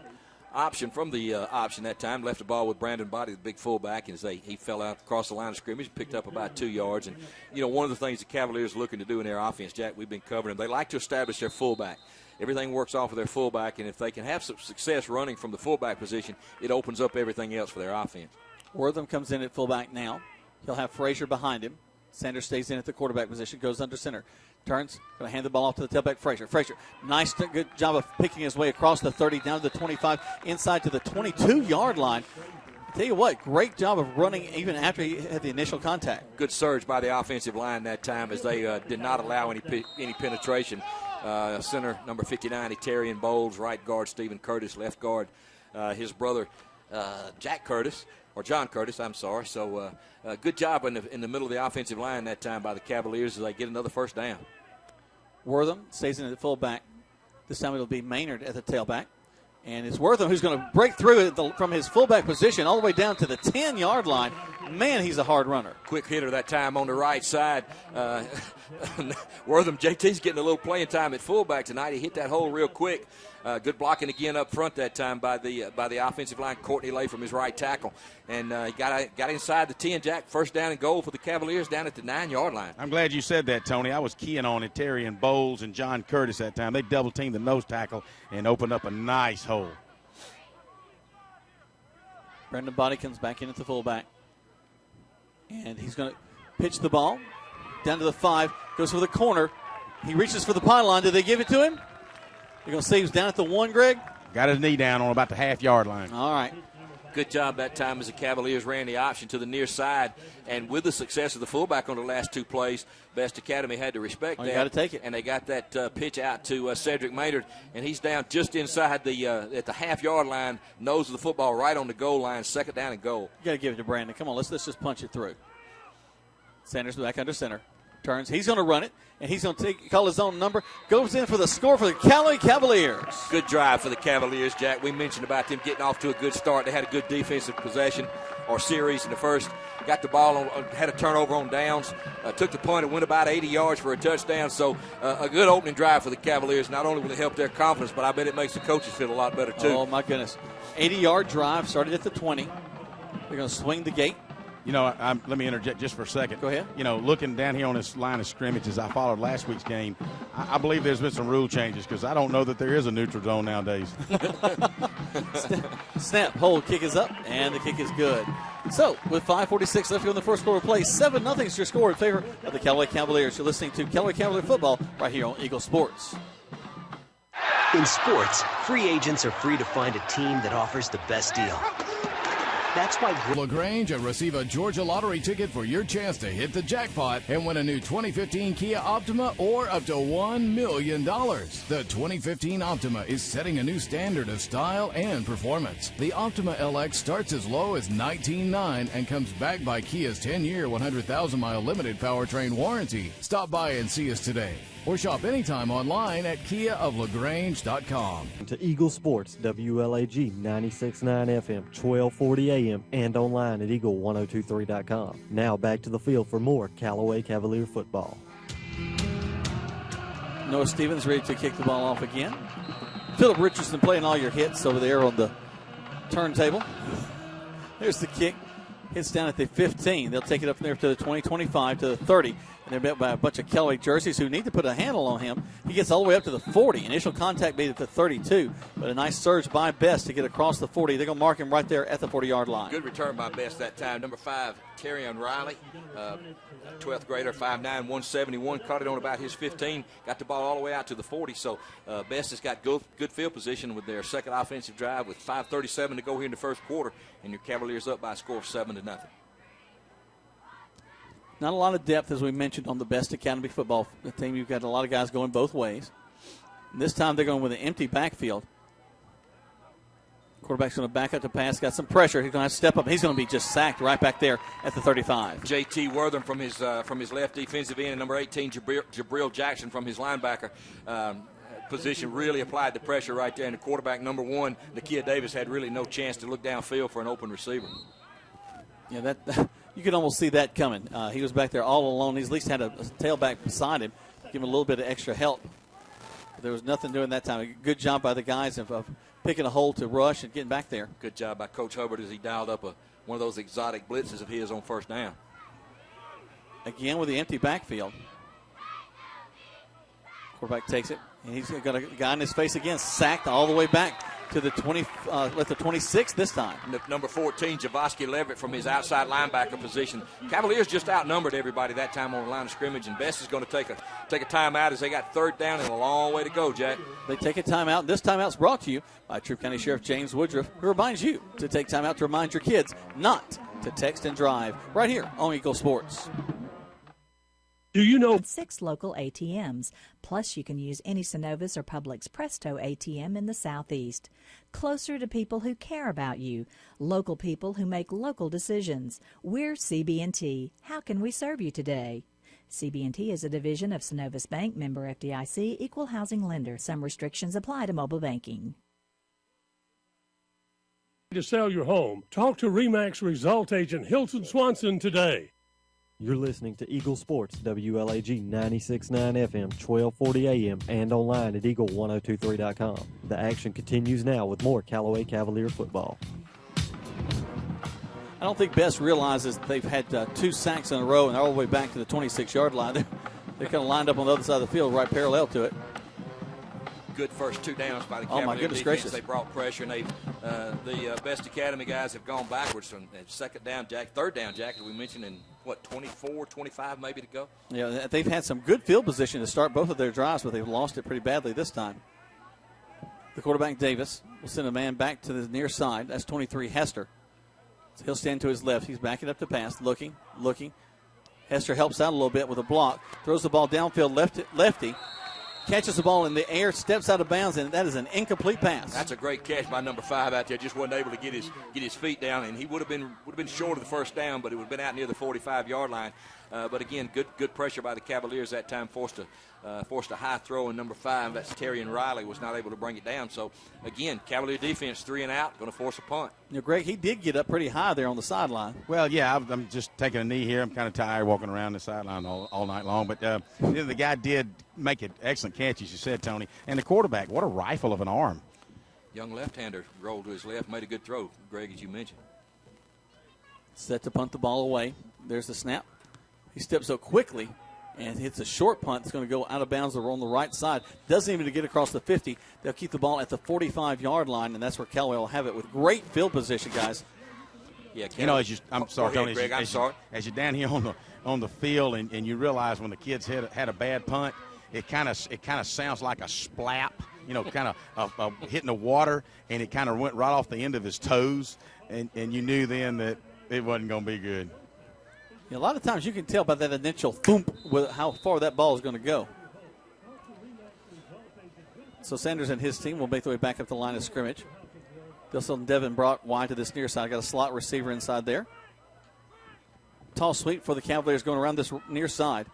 option from the option that time. Left the ball with Brandon Body, the big fullback, and he fell out across the line of scrimmage, picked up about 2 yards. And, you know, one of the things the Cavaliers are looking to do in their offense, Jack, we've been covering them. They like to establish their fullback. Everything works off of their fullback, and if they can have some success running from the fullback position, it opens up everything else for their offense. Wortham comes in at fullback now. He'll have Frazier behind him. Sanders stays in at the quarterback position, goes under center. Turns, going to hand the ball off to the tailback, Frazier. Frazier, nice, good job of picking his way across the 30, down to the 25, inside to the 22-yard line. I tell you what, great job of running even after he had the initial contact. Good surge by the offensive line that time as they did not allow any penetration. Center number 59, Eterian Bowles. Right guard, Stephen Curtis. Left guard, his brother, Jack Curtis. Or John Curtis, I'm sorry. So good job in the middle of the offensive line that time by the Cavaliers as they get another first down. Wortham stays in at the fullback. This time it'll be Maynard at the tailback. And it's Wortham who's going to break through from his fullback position all the way down to the 10-yard line. Man, he's a hard runner. Quick hitter that time on the right side. Wortham, JT's getting a little playing time at fullback tonight. He hit that hole real quick. Good blocking again up front that time by the offensive line, Courtney Lay from his right tackle. And he got inside the 10, Jack. First down and goal for the Cavaliers down at the 9-yard line. I'm glad you said that, Tony. I was keying on it. Terry and Bowles and John Curtis that time. They double-teamed the nose tackle and opened up a nice hole. Brendan Body comes back in at the fullback. And he's going to pitch the ball down to the 5. Goes for the corner. He reaches for the pylon. Did they give it to him? They're going to say he was down at the 1, Greg? Got his knee down on about the half-yard line. All right. Good job that time as the Cavaliers ran the option to the near side. And with the success of the fullback on the last 2 plays, B.E.S.T Academy had to respect that. You got to take it. And they got that pitch out to Cedric Maynard, and he's down just inside the at the half-yard line, nose of the football right on the goal line, 2nd down and goal. You got to give it to Brandon. Come on, let's just punch it through. Sanders back under center. Turns. He's going to run it, and he's going to call his own number. Goes in for the score for the Callaway Cavaliers. Good drive for the Cavaliers, Jack. We mentioned about them getting off to a good start. They had a good defensive possession or series in the first. Got the ball, had a turnover on downs, took the punt and went about 80 yards for a touchdown. So a good opening drive for the Cavaliers. Not only will it help their confidence, but I bet it makes the coaches feel a lot better, too. Oh, my goodness. 80-yard drive started at the 20. They're going to swing the gate. You know, let me interject just for a second. Go ahead. You know, looking down here on this line of scrimmage as I followed last week's game, I believe there's been some rule changes because I don't know that there is a neutral zone nowadays. Snap, hold, kick is up, and the kick is good. So, with 5:46 left in the first quarter of play, 7-0 is your score in favor of the Callaway Cavaliers. You're listening to Callaway Cavalier Football right here on Eagle Sports. In sports, free agents are free to find a team that offers the best deal. That's why LaGrange and receive a Georgia lottery ticket for your chance to hit the jackpot and win a new 2015 Kia Optima or up to $1 million. The 2015 Optima is setting a new standard of style and performance. The Optima LX starts as low as $19,900 and comes backed by Kia's 10-year, 100,000-mile limited powertrain warranty. Stop by and see us today, or shop anytime online at KiaofLaGrange.com. To Eagle Sports, WLAG 96.9 FM, 1240 AM, and online at Eagle1023.com. Now back to the field for more Callaway Cavalier football. Noah Stevens ready to kick the ball off again. Philip Richardson playing all your hits over there on the turntable. Here's the kick. Hits down at the 15. They'll take it up there to the 20, 25, to the 30. And they're met by a bunch of Callaway jerseys who need to put a handle on him. He gets all the way up to the 40. Initial contact made at the 32. But a nice surge by B.E.S.T to get across the 40. They're going to mark him right there at the 40-yard line. Good return by B.E.S.T that time. Number 5, Terrion Riley, 12th grader, 5'9", 171. Caught it on about his 15. Got the ball all the way out to the 40. So B.E.S.T has got good field position with their second offensive drive with 5:37 to go here in the first quarter. And your Cavaliers up by a score of 7-0. Not a lot of depth, as we mentioned, on the B.E.S.T Academy football team. You've got a lot of guys going both ways. And this time they're going with an empty backfield. Quarterback's going to back up to pass. Got some pressure. He's going to have to step up. He's going to be just sacked right back there at the 35. J.T. Wortham from his left defensive end, and number 18, Jabril Jackson from his linebacker position really applied the pressure right there. And the quarterback, number 1, Nakia Davis, had really no chance to look downfield for an open receiver. Yeah, that you could almost see that coming. He was back there all alone. He's at least had a tailback beside him, give him a little bit of extra help. But there was nothing doing that time. Good job by the guys of picking a hole to rush and getting back there. Good job by Coach Hubbard as he dialed up one of those exotic blitzes of his on first down. Again with the empty backfield. Quarterback takes it, and he's got a guy in his face again, sacked all the way back to the 26 this time. Number 14, Javoski Levitt from his outside linebacker position. Cavaliers just outnumbered everybody that time on the line of scrimmage, and B.E.S.T is going to take a timeout as they got third down and a long way to go, Jack. They take a timeout. This timeout's brought to you by Troup County Sheriff James Woodruff, who reminds you to take time out to remind your kids not to text and drive right here on Eagle Sports. Do you know 6 local ATMs? Plus, you can use any Synovus or Publix Presto ATM in the Southeast. Closer to people who care about you. Local people who make local decisions. We're CB&T. How can we serve you today? CB&T is a division of Synovus Bank, member FDIC, equal housing lender. Some restrictions apply to mobile banking. To sell your home? Talk to RE/MAX Result Agent Hilton Swanson today. You're listening to Eagle Sports, WLAG 96.9 FM, 1240 AM, and online at eagle1023.com. The action continues now with more Callaway Cavalier football. I don't think B.E.S.T realizes they've had 2 sacks in a row and they're all the way back to the 26-yard line. They're kind of lined up on the other side of the field, right parallel to it. Good first 2 downs by the Cavalier Cavalier my goodness defense. Gracious. They brought pressure, and the B.E.S.T Academy guys have gone backwards from second down, Jack, third down, Jack, as we mentioned, in, 24, 25 maybe to go? Yeah, they've had some good field position to start both of their drives, but they've lost it pretty badly this time. The quarterback, Davis, will send a man back to the near side. That's 23, Hester. So he'll stand to his left. He's backing up to pass, looking. Hester helps out a little bit with a block, throws the ball downfield, lefty. Catches the ball in the air, steps out of bounds, and that is an incomplete pass. That's a great catch by number 5 out there. Just wasn't able to get his feet down, and he would have been short of the first down, but it would have been out near the 45-yard line. But again, good pressure by the Cavaliers that time. Forced a high throw, and number 5, that's Terry and Riley, was not able to bring it down. So again, Cavalier defense 3 and out, going to force a punt. Greg, he did get up pretty high there on the sideline. Well, yeah, I'm just taking a knee here. I'm kind of tired walking around the sideline all night long. But the guy did make an excellent catch, as you said, Tony. And the quarterback, what a rifle of an arm. Young left-hander rolled to his left, made a good throw, Greg, as you mentioned. Set to punt the ball away. There's the snap. He steps up quickly and hits a short punt. It's going to go out of bounds on the right side. Doesn't even get across the 50. They'll keep the ball at the 45-yard line, and that's where Callaway will have it with great field position, guys. Yeah, I'm sorry, Tony. Greg, I'm sorry. As you're down here on the field, and you realize when the kids had a bad punt, it kind of sounds like a splap. Kind of hitting the water, and it kind of went right off the end of his toes, and you knew then that it wasn't going to be good. A lot of times you can tell by that initial thump with how far that ball is going to go. So Sanders and his team will make their way back up the line of scrimmage. They'll send Devin brought wide to this near side. Got a slot receiver inside there. Tall sweep for the Cavaliers going around this near side.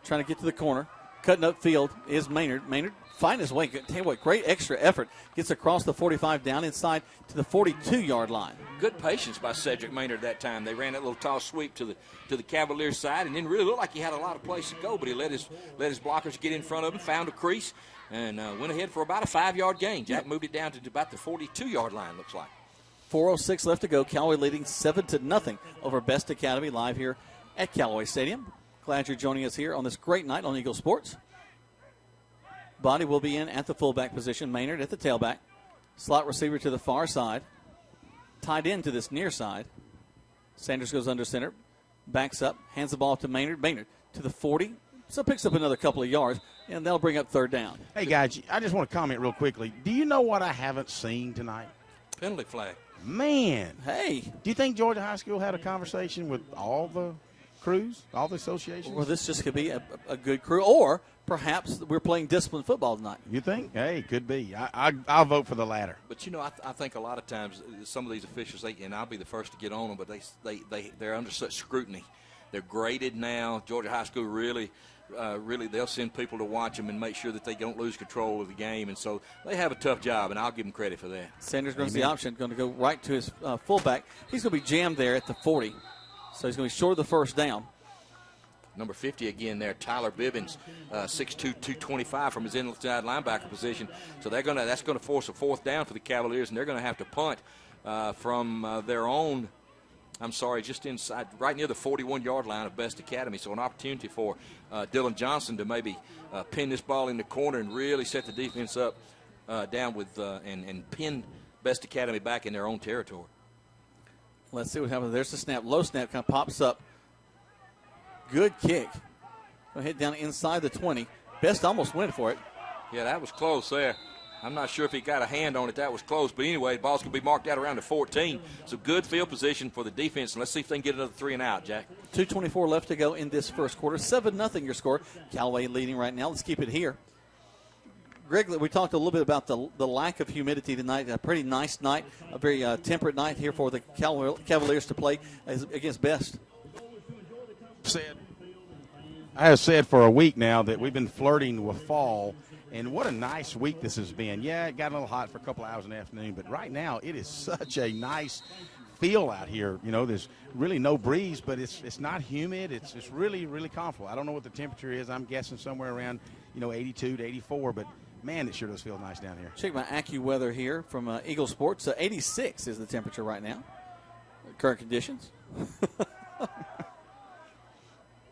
Trying to get to the corner. Cutting up field is Maynard. Maynard finding his way. Tell you what, great extra effort. Gets across the 45 down inside to the 42-yard line. Good patience by Cedric Maynard that time. They ran that little tall sweep to the Cavaliers side, and didn't really look like he had a lot of place to go, but he let his blockers get in front of him, found a crease, and went ahead for about a 5-yard gain. Jack moved it down to about the 42-yard line, looks like. 4:06 left to go. Callaway leading 7-0 over B.E.S.T Academy live here at Callaway Stadium. Glad you're joining us here on this great night on Eagle Sports. Body will be in at the fullback position. Maynard at the tailback. Slot receiver to the far side. Tied in to this near side. Sanders goes under center. Backs up. Hands the ball to Maynard. Maynard to the 40. So picks up another couple of yards, and that'll bring up third down. Hey, guys, I just want to comment real quickly. Do you know what I haven't seen tonight? Penalty flag. Man. Hey. Do you think Georgia High School had a conversation with all the crews, all the associations? Well, this just could be a good crew, or perhaps we're playing disciplined football tonight. You think? Hey, could be. I'll vote for the latter. But, I think a lot of times some of these officials, and I'll be the first to get on them, but they're under such scrutiny. They're graded now. Georgia High School really, they'll send people to watch them and make sure that they don't lose control of the game. And so they have a tough job, and I'll give them credit for that. Sanders goes the option, going to go right to his fullback. He's going to be jammed there at the 40. So he's going to be short of the first down. Number 50 again there, Tyler Bibbins, 6'2", 225 from his inside linebacker position. So that's going to force a fourth down for the Cavaliers, and they're going to have to punt from their own. Just inside, right near the 41-yard line of B.E.S.T Academy. So an opportunity for Dylan Johnson to maybe pin this ball in the corner and really set the defense up down with and pin B.E.S.T Academy back in their own territory. Let's see what happens. There's the snap. Low snap kind of pops up. Good kick. Going to hit down inside the 20. B.E.S.T almost went for it. Yeah, that was close there. I'm not sure if he got a hand on it. That was close. But anyway, the ball's going to be marked out around the 14. So good field position for the defense. And let's see if they can get another 3 and out, Jack. 2:24 left to go in this first quarter. 7-0 your score. Callaway leading right now. Let's keep it here. Greg, we talked a little bit about the lack of humidity tonight. A pretty nice night, a very temperate night here for the Cavaliers to play against B.E.S.T. I have said for a week now that we've been flirting with fall, and what a nice week this has been. Yeah, it got a little hot for a couple hours in the afternoon, but right now it is such a nice feel out here. You know, there's really no breeze, but it's not humid. It's really, really comfortable. I don't know what the temperature is. I'm guessing somewhere around, 82 to 84, but man, it sure does feel nice down here. Check my AccuWeather here from Eagle Sports. 86 is the temperature right now. Current conditions. A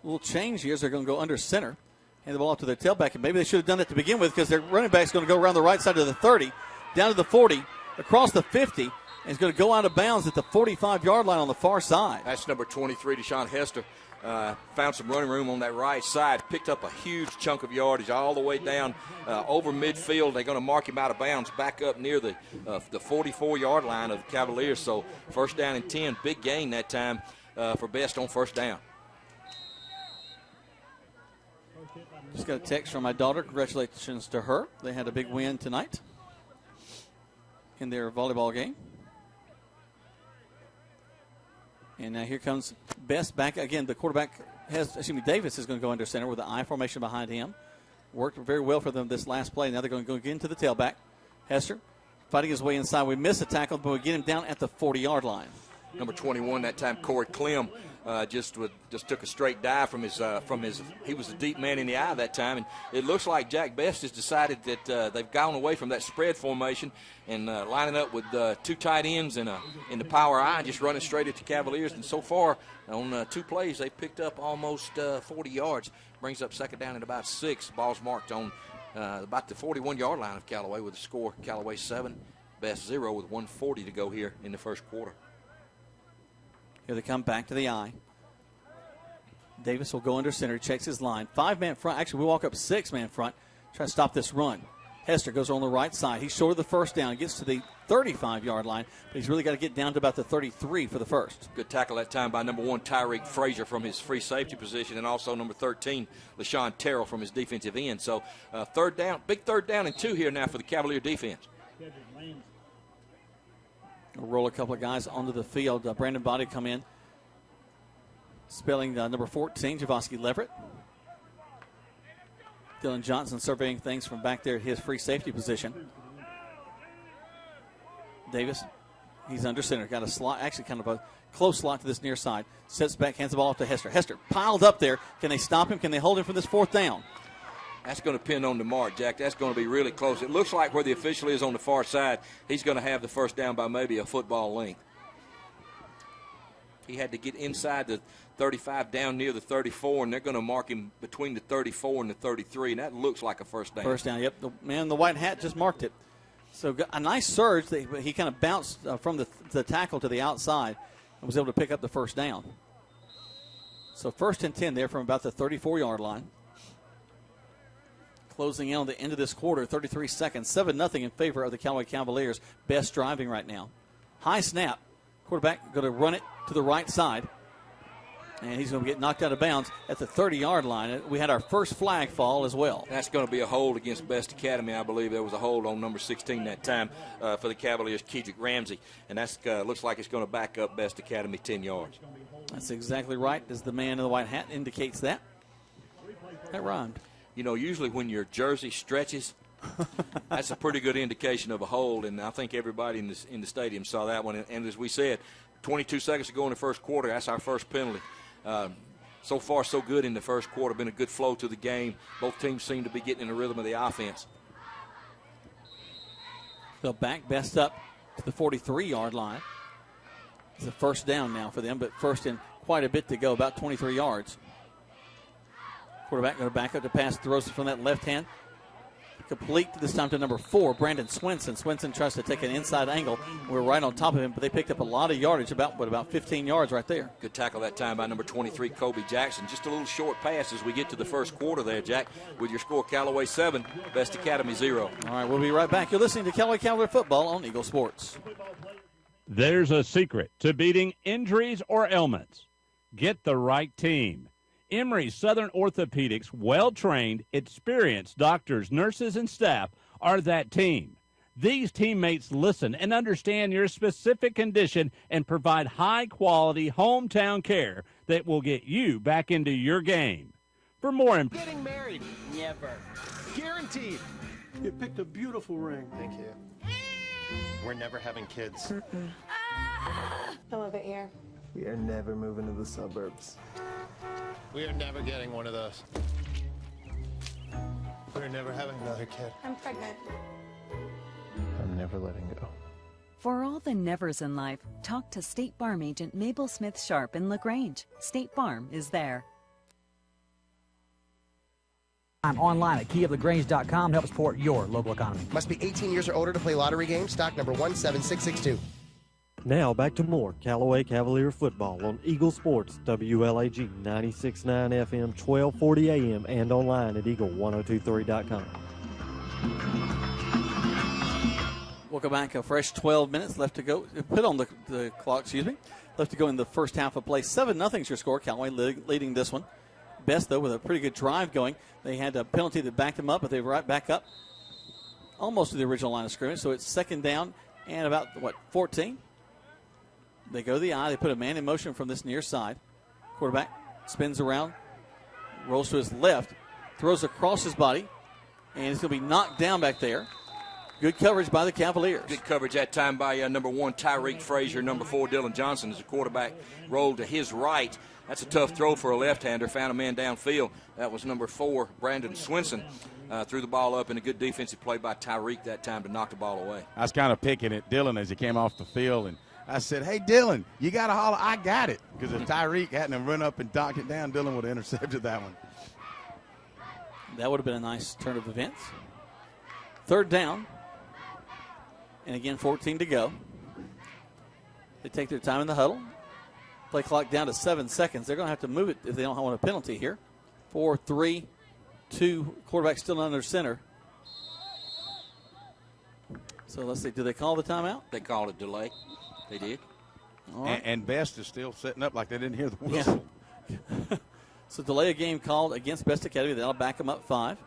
little change here as they're going to go under center. Hand the ball off to their tailback, and maybe they should have done that to begin with because their running back's going to go around the right side of the 30, down to the 40, across the 50, and he's going to go out of bounds at the 45-yard line on the far side. That's number 23, Deshaun Hester. Found some running room on that right side, picked up a huge chunk of yardage all the way down over midfield. They're going to mark him out of bounds back up near the 44-yard line of the Cavaliers. So first down and 10, big gain that time for B.E.S.T on first down. Just got a text from my daughter. Congratulations to her. They had a big win tonight in their volleyball game. And now here comes B.E.S.T back. Again, the quarterback Davis is going to go under center with the I formation behind him. Worked very well for them this last play. Now they're going to go get into the tailback. Hester fighting his way inside. We miss a tackle, but we get him down at the 40-yard line. Number 21 that time, Corey Clem, just took a straight dive from his. He was the deep man in the eye that time, and it looks like Jack B.E.S.T has decided that they've gone away from that spread formation and lining up with two tight ends in the power I, just running straight at the Cavaliers. And so far on 2 plays, they picked up almost 40 yards. Brings up second down at about 6. Ball's marked on about the 41-yard line of Callaway with a score: Callaway 7, B.E.S.T 0 with 1:40 to go here in the first quarter. Here they come back to the I. Davis will go under center, checks his line. 5-man front. Actually, we walk up 6-man front, try to stop this run. Hester goes on the right side. He's short of the first down. He gets to the 35-yard line, but he's really got to get down to about the 33 for the first. Good tackle that time by number 1, Tyreek Frazier from his free safety position, and also number 13, LaShawn Terrell from his defensive end. So third down, big third down and 2 here now for the Cavalier defense. We'll roll a couple of guys onto the field. Brandon Body come in. Spelling number 14, Javosky Leverett. Dylan Johnson surveying things from back there at his free safety position. Davis, he's under center. Got a slot, actually kind of a close slot to this near side. Sets back, hands the ball off to Hester. Hester piled up there. Can they stop him? Can they hold him for this 4th down? That's going to depend on the mark, Jack. That's going to be really close. It looks like where the official is on the far side, he's going to have the first down by maybe a football length. He had to get inside the 35 down near the 34, and they're going to mark him between the 34 and the 33, and that looks like a first down. First down, yep. The man in the white hat just marked it. So a nice surge. He kind of bounced from the tackle to the outside and was able to pick up the first down. So 1st and 10 there from about the 34-yard line. Closing in on the end of this quarter, 33 seconds, 7-0 in favor of the Callaway Cavaliers. B.E.S.T driving right now. High snap. Quarterback going to run it to the right side. And he's going to get knocked out of bounds at the 30-yard line. We had our first flag fall as well. That's going to be a hold against B.E.S.T Academy. I believe there was a hold on number 16 that time for the Cavaliers, Kedrick Ramsey. And that looks like it's going to back up B.E.S.T Academy 10 yards. That's exactly right, as the man in the white hat indicates that. That rhymed. You know, usually when your jersey stretches, that's a pretty good indication of a hold, and I think everybody in the stadium saw that one. And as we said, 22 seconds to go in the first quarter, that's our first penalty. So far, so good in the first quarter. Been a good flow to the game. Both teams seem to be getting in the rhythm of the offense. So back B.E.S.T up to the 43-yard line. It's a first down now for them, but first in quite a bit to go, about 23 yards. Quarterback going to back up to pass, throws it from that left hand. Complete this time to number 4, Brandon Swinson. Swinson tries to take an inside angle. We're right on top of him, but they picked up a lot of yardage, about 15 yards right there. Good tackle that time by number 23, Kobe Jackson. Just a little short pass as we get to the first quarter there, Jack, with your score Callaway 7, B.E.S.T Academy 0. All right, we'll be right back. You're listening to Callaway Cavalier Football on Eagle Sports. There's a secret to beating injuries or ailments. Get the right team. Emory Southern Orthopedics' well-trained, experienced doctors, nurses, and staff are that team. These teammates listen and understand your specific condition and provide high-quality hometown care that will get you back into your game. For more information, Getting married? Never. Guaranteed. You picked a beautiful ring. Thank you. We're never having kids. I love it here. We are never moving to the suburbs. We are never getting one of those. We're never having another kid. I'm pregnant. I'm never letting go. For all the nevers in life, talk to State Farm agent Mabel Smith Sharp in LaGrange. State Farm is there. I'm online at keyoflagrange.com to help support your local economy. Must be 18 years or older to play lottery games. Stock number 17662. Now back to more Callaway Cavalier football on Eagle Sports, WLAG 96.9 FM, 1240 AM, and online at eagle1023.com. Welcome back. A fresh 12 minutes left to go. Put on the clock, left to go in the first half of play. 7-0 is your score. Callaway leading this one. B.E.S.T, though, with a pretty good drive going. They had a penalty that backed them up, but they were right back up almost to the original line of scrimmage. So it's second down and about, 14? They go to the eye. They put a man in motion from this near side. Quarterback spins around, rolls to his left, throws across his body, and it's going to be knocked down back there. Good coverage by the Cavaliers. Good coverage that time by number 1, Tyreek Frazier. Number 4, Dylan Johnson, as the quarterback rolled to his right. That's a tough throw for a left-hander. Found a man downfield. That was number 4, Brandon Swinson. Threw the ball up, and a good defensive play by Tyreek that time to knock the ball away. I was kind of picking at Dylan as he came off the field, and I said, hey, Dylan, you got to holler, I got it. Because if Tyreek hadn't run up and knocked it down, Dylan would have intercepted that one. That would have been a nice turn of events. Third down. And again, 14 to go. They take their time in the huddle. Play clock down to 7 seconds. They're going to have to move it if they don't want a penalty here. 4, 3, 2. Quarterback still under center. So let's see. Do they call the timeout? They called a delay. They did. All right. And B.E.S.T is still sitting up like they didn't hear the whistle. Yeah. So delay a game called against B.E.S.T Academy. That'll back them up 5.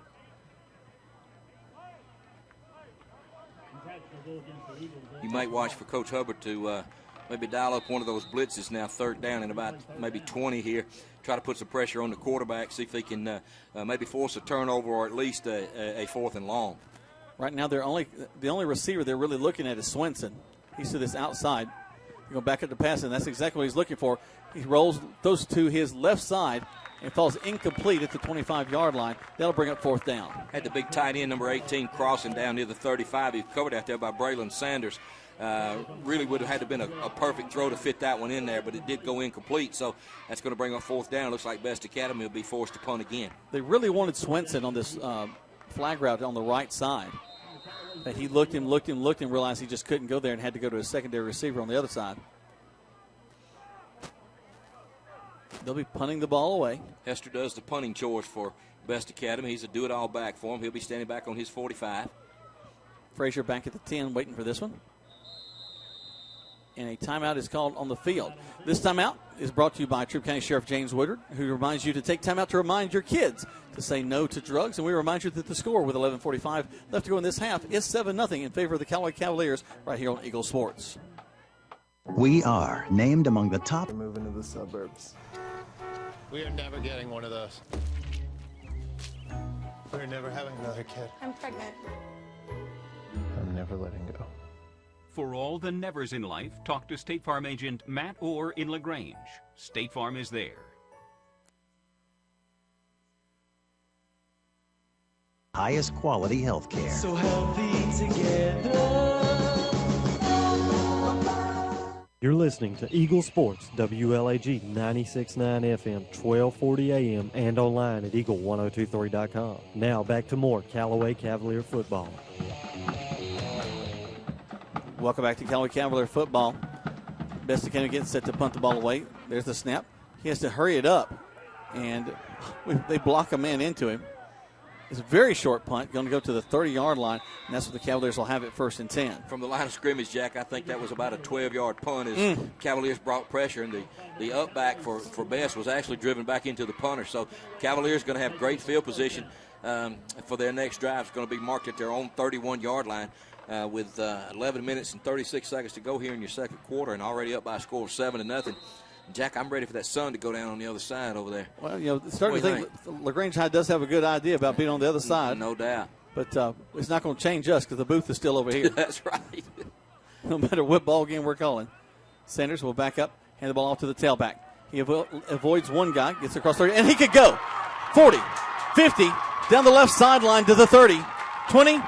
You might watch for Coach Hubbard to maybe dial up one of those blitzes now, third down and about maybe 20 here. Try to put some pressure on the quarterback, see if he can maybe force a turnover or at least a 4th and long. Right now, the only receiver they're really looking at is Swinson. He's to this outside. You go back up to pass, and that's exactly what he's looking for. He rolls those to his left side and falls incomplete at the 25-yard line. That'll bring up 4th down. Had the big tight end, number 18, crossing down near the 35. He was covered out there by Braylon Sanders. Really would have had to have been a perfect throw to fit that one in there, but it did go incomplete. So that's going to bring up 4th down. Looks like B.E.S.T Academy will be forced to punt again. They really wanted Swinson on this flag route on the right side. But he looked and realized he just couldn't go there and had to go to a secondary receiver on the other side. They'll be punting the ball away. Hester does the punting chores for B.E.S.T Academy. He's a do-it-all back for him. He'll be standing back on his 45. Frazier back at the 10 waiting for this one. And a timeout is called on the field. This timeout is brought to you by Troup County Sheriff James Woodard, who reminds you to take time out to remind your kids to say no to drugs. And we remind you that the score with 11:45 left to go in this half is 7-0 in favor of the Callaway Cavaliers right here on Eagle Sports. We are named among the top. Moving to the suburbs. We are never getting one of those. We're never having another kid. I'm pregnant. I'm never letting go. For all the nevers in life, talk to State Farm agent Matt Orr in LaGrange. State Farm is there. Highest quality health care. So healthy together. You're listening to Eagle Sports, WLAG 96.9 FM, 1240 AM, and online at eagle1023.com. Now back to more Callaway Cavalier football. Welcome back to Callaway Cavalier football. B.E.S.T Academy gets set to punt the ball away. There's the snap. He has to hurry it up, and they block a man into him. It's a very short punt, going to go to the 30-yard line, and that's what the Cavaliers will have it 1st and 10. From the line of scrimmage, Jack, I think that was about a 12-yard punt as Cavaliers brought pressure, and the up back for B.E.S.T was actually driven back into the punter. So Cavaliers going to have great field position for their next drive. It's going to be marked at their own 31-yard line with 11 minutes and 36 seconds to go here in your second quarter, and already up by a score of 7-0. Jack, I'm ready for that sun to go down on the other side over there. Well, starting to think LaGrange High does have a good idea about being on the other side. No doubt. But it's not going to change us because the booth is still over here. That's right. No matter what ball game we're calling. Sanders will back up, hand the ball off to the tailback. He avoids one guy, gets across 30, and he could go 40, 50, down the left sideline to the 30, 20,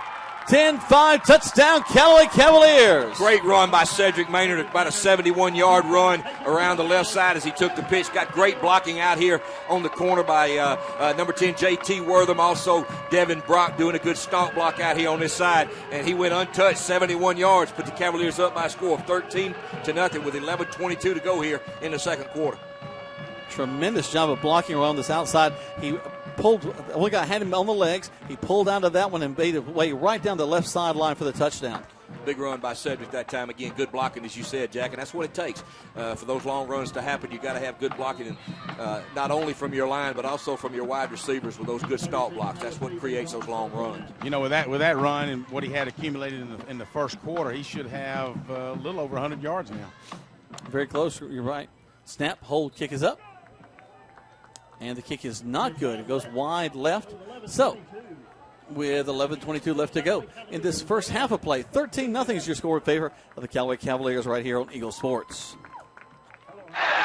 10, 5, touchdown, Callaway Cavaliers. Great run by Cedric Maynard, about a 71-yard run around the left side as he took the pitch. Got great blocking out here on the corner by number 10, J.T. Wortham. Also, Devin Brock doing a good stomp block out here on this side. And he went untouched, 71 yards, put the Cavaliers up by a score of 13-0 with 11:22 to go here in the second quarter. Tremendous job of blocking around this outside. He pulled, one guy had him on the legs. He pulled out of that one and made it way right down the left sideline for the touchdown. Big run by Cedric that time. Again, good blocking, as you said, Jack, and that's what it takes. For those long runs to happen, you got to have good blocking, and not only from your line, but also from your wide receivers with those good stalk blocks. That's what creates those long runs. You know, with that run and what he had accumulated in the first quarter, he should have a little over 100 yards now. Very close, you're right. Snap, hold, kick is up. And the kick is not good. It goes wide left. So, with 11:22 left to go in this first half of play, 13-0 is your score in favor of the Callaway Cavaliers right here on Eagle Sports.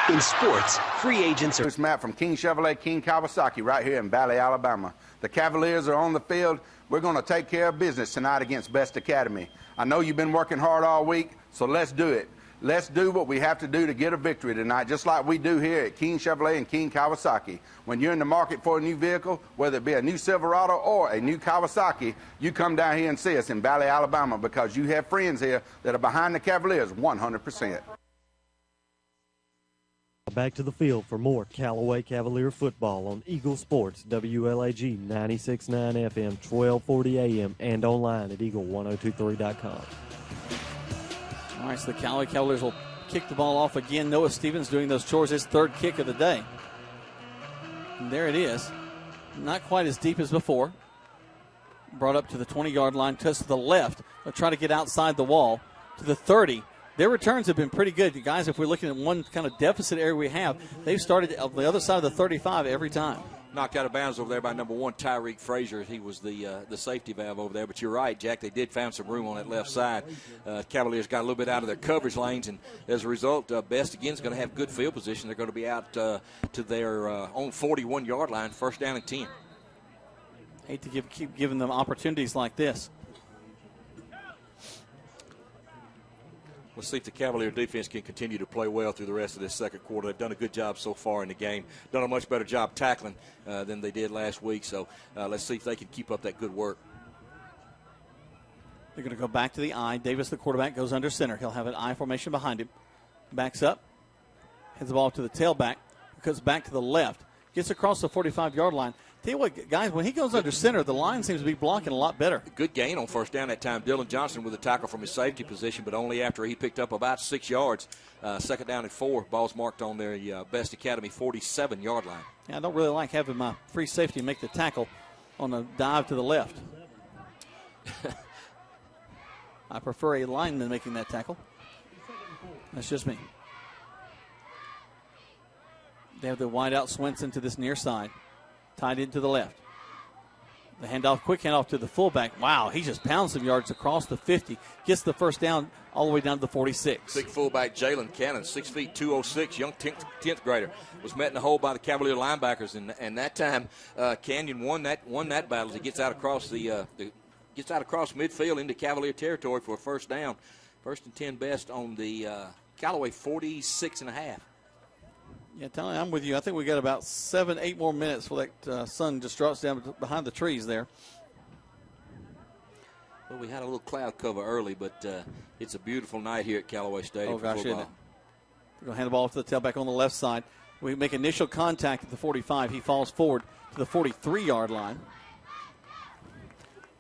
In sports, free agents are... It's Matt from King Chevrolet, King Kawasaki, right here in Valley, Alabama. The Cavaliers are on the field. We're going to take care of business tonight against B.E.S.T Academy. I know you've been working hard all week, so let's do it. Let's do what we have to do to get a victory tonight, just like we do here at King Chevrolet and King Kawasaki. When you're in the market for a new vehicle, whether it be a new Silverado or a new Kawasaki, you come down here and see us in Valley, Alabama, because you have friends here that are behind the Cavaliers 100%. Back to the field for more Callaway Cavalier football on Eagle Sports, WLAG 96.9 FM, 1240 AM, and online at eagle1023.com. All right, so the Callaway Cavaliers will kick the ball off again. Noah Stevens doing those chores, his third kick of the day. And there it is. Not quite as deep as before. Brought up to the 20-yard line, just to the left. They'll try to get outside the wall to the 30. Their returns have been pretty good. You guys, if we're looking at one kind of deficit area we have, they've started on the other side of the 35 every time. Knocked out of bounds over there by number 1, Tyreek Frazier. He was the safety valve over there. But you're right, Jack. They did find some room on that left side. Cavaliers got a little bit out of their coverage lanes, and as a result, B.E.S.T again is going to have good field position. They're going to be out to their own 41-yard line, first down and 10. Hate to keep giving them opportunities like this. Let's see if the Cavalier defense can continue to play well through the rest of this second quarter. They've done a good job so far in the game. Done a much better job tackling than they did last week. So let's see if they can keep up that good work. They're going to go back to the I. Davis, the quarterback, goes under center. He'll have an I formation behind him. Backs up. Heads the ball to the tailback. Cuts back to the left. Gets across the 45-yard line. Tell you what, guys, when he goes under center, the line seems to be blocking a lot better. Good gain on first down that time. Dylan Johnson with a tackle from his safety position, but only after he picked up about 6 yards. Second down and 4. Ball's marked on their B.E.S.T Academy 47-yard line. Yeah, I don't really like having my free safety make the tackle on a dive to the left. I prefer a lineman making that tackle. That's just me. They have the wide out Swenson to this near side. Tied into the left. The handoff, quick handoff to the fullback. Wow, he just pounds some yards across the 50. Gets the first down all the way down to the 46. Big fullback Jalen Cannon, 6 feet 206, young 10th grader, was met in the hole by the Cavalier linebackers, and that time Canyon won that battle as he gets out across gets out across midfield into Cavalier territory for a first down. First and 10 B.E.S.T on the Callaway 46.5. Yeah, Tony, I'm with you. I think we got about 7-8 more minutes before that sun just drops down behind the trees there. Well, we had a little cloud cover early, but it's a beautiful night here at Callaway Stadium for football. Isn't it? We're going to hand the ball to the tailback on the left side. We make initial contact at the 45. He falls forward to the 43-yard line.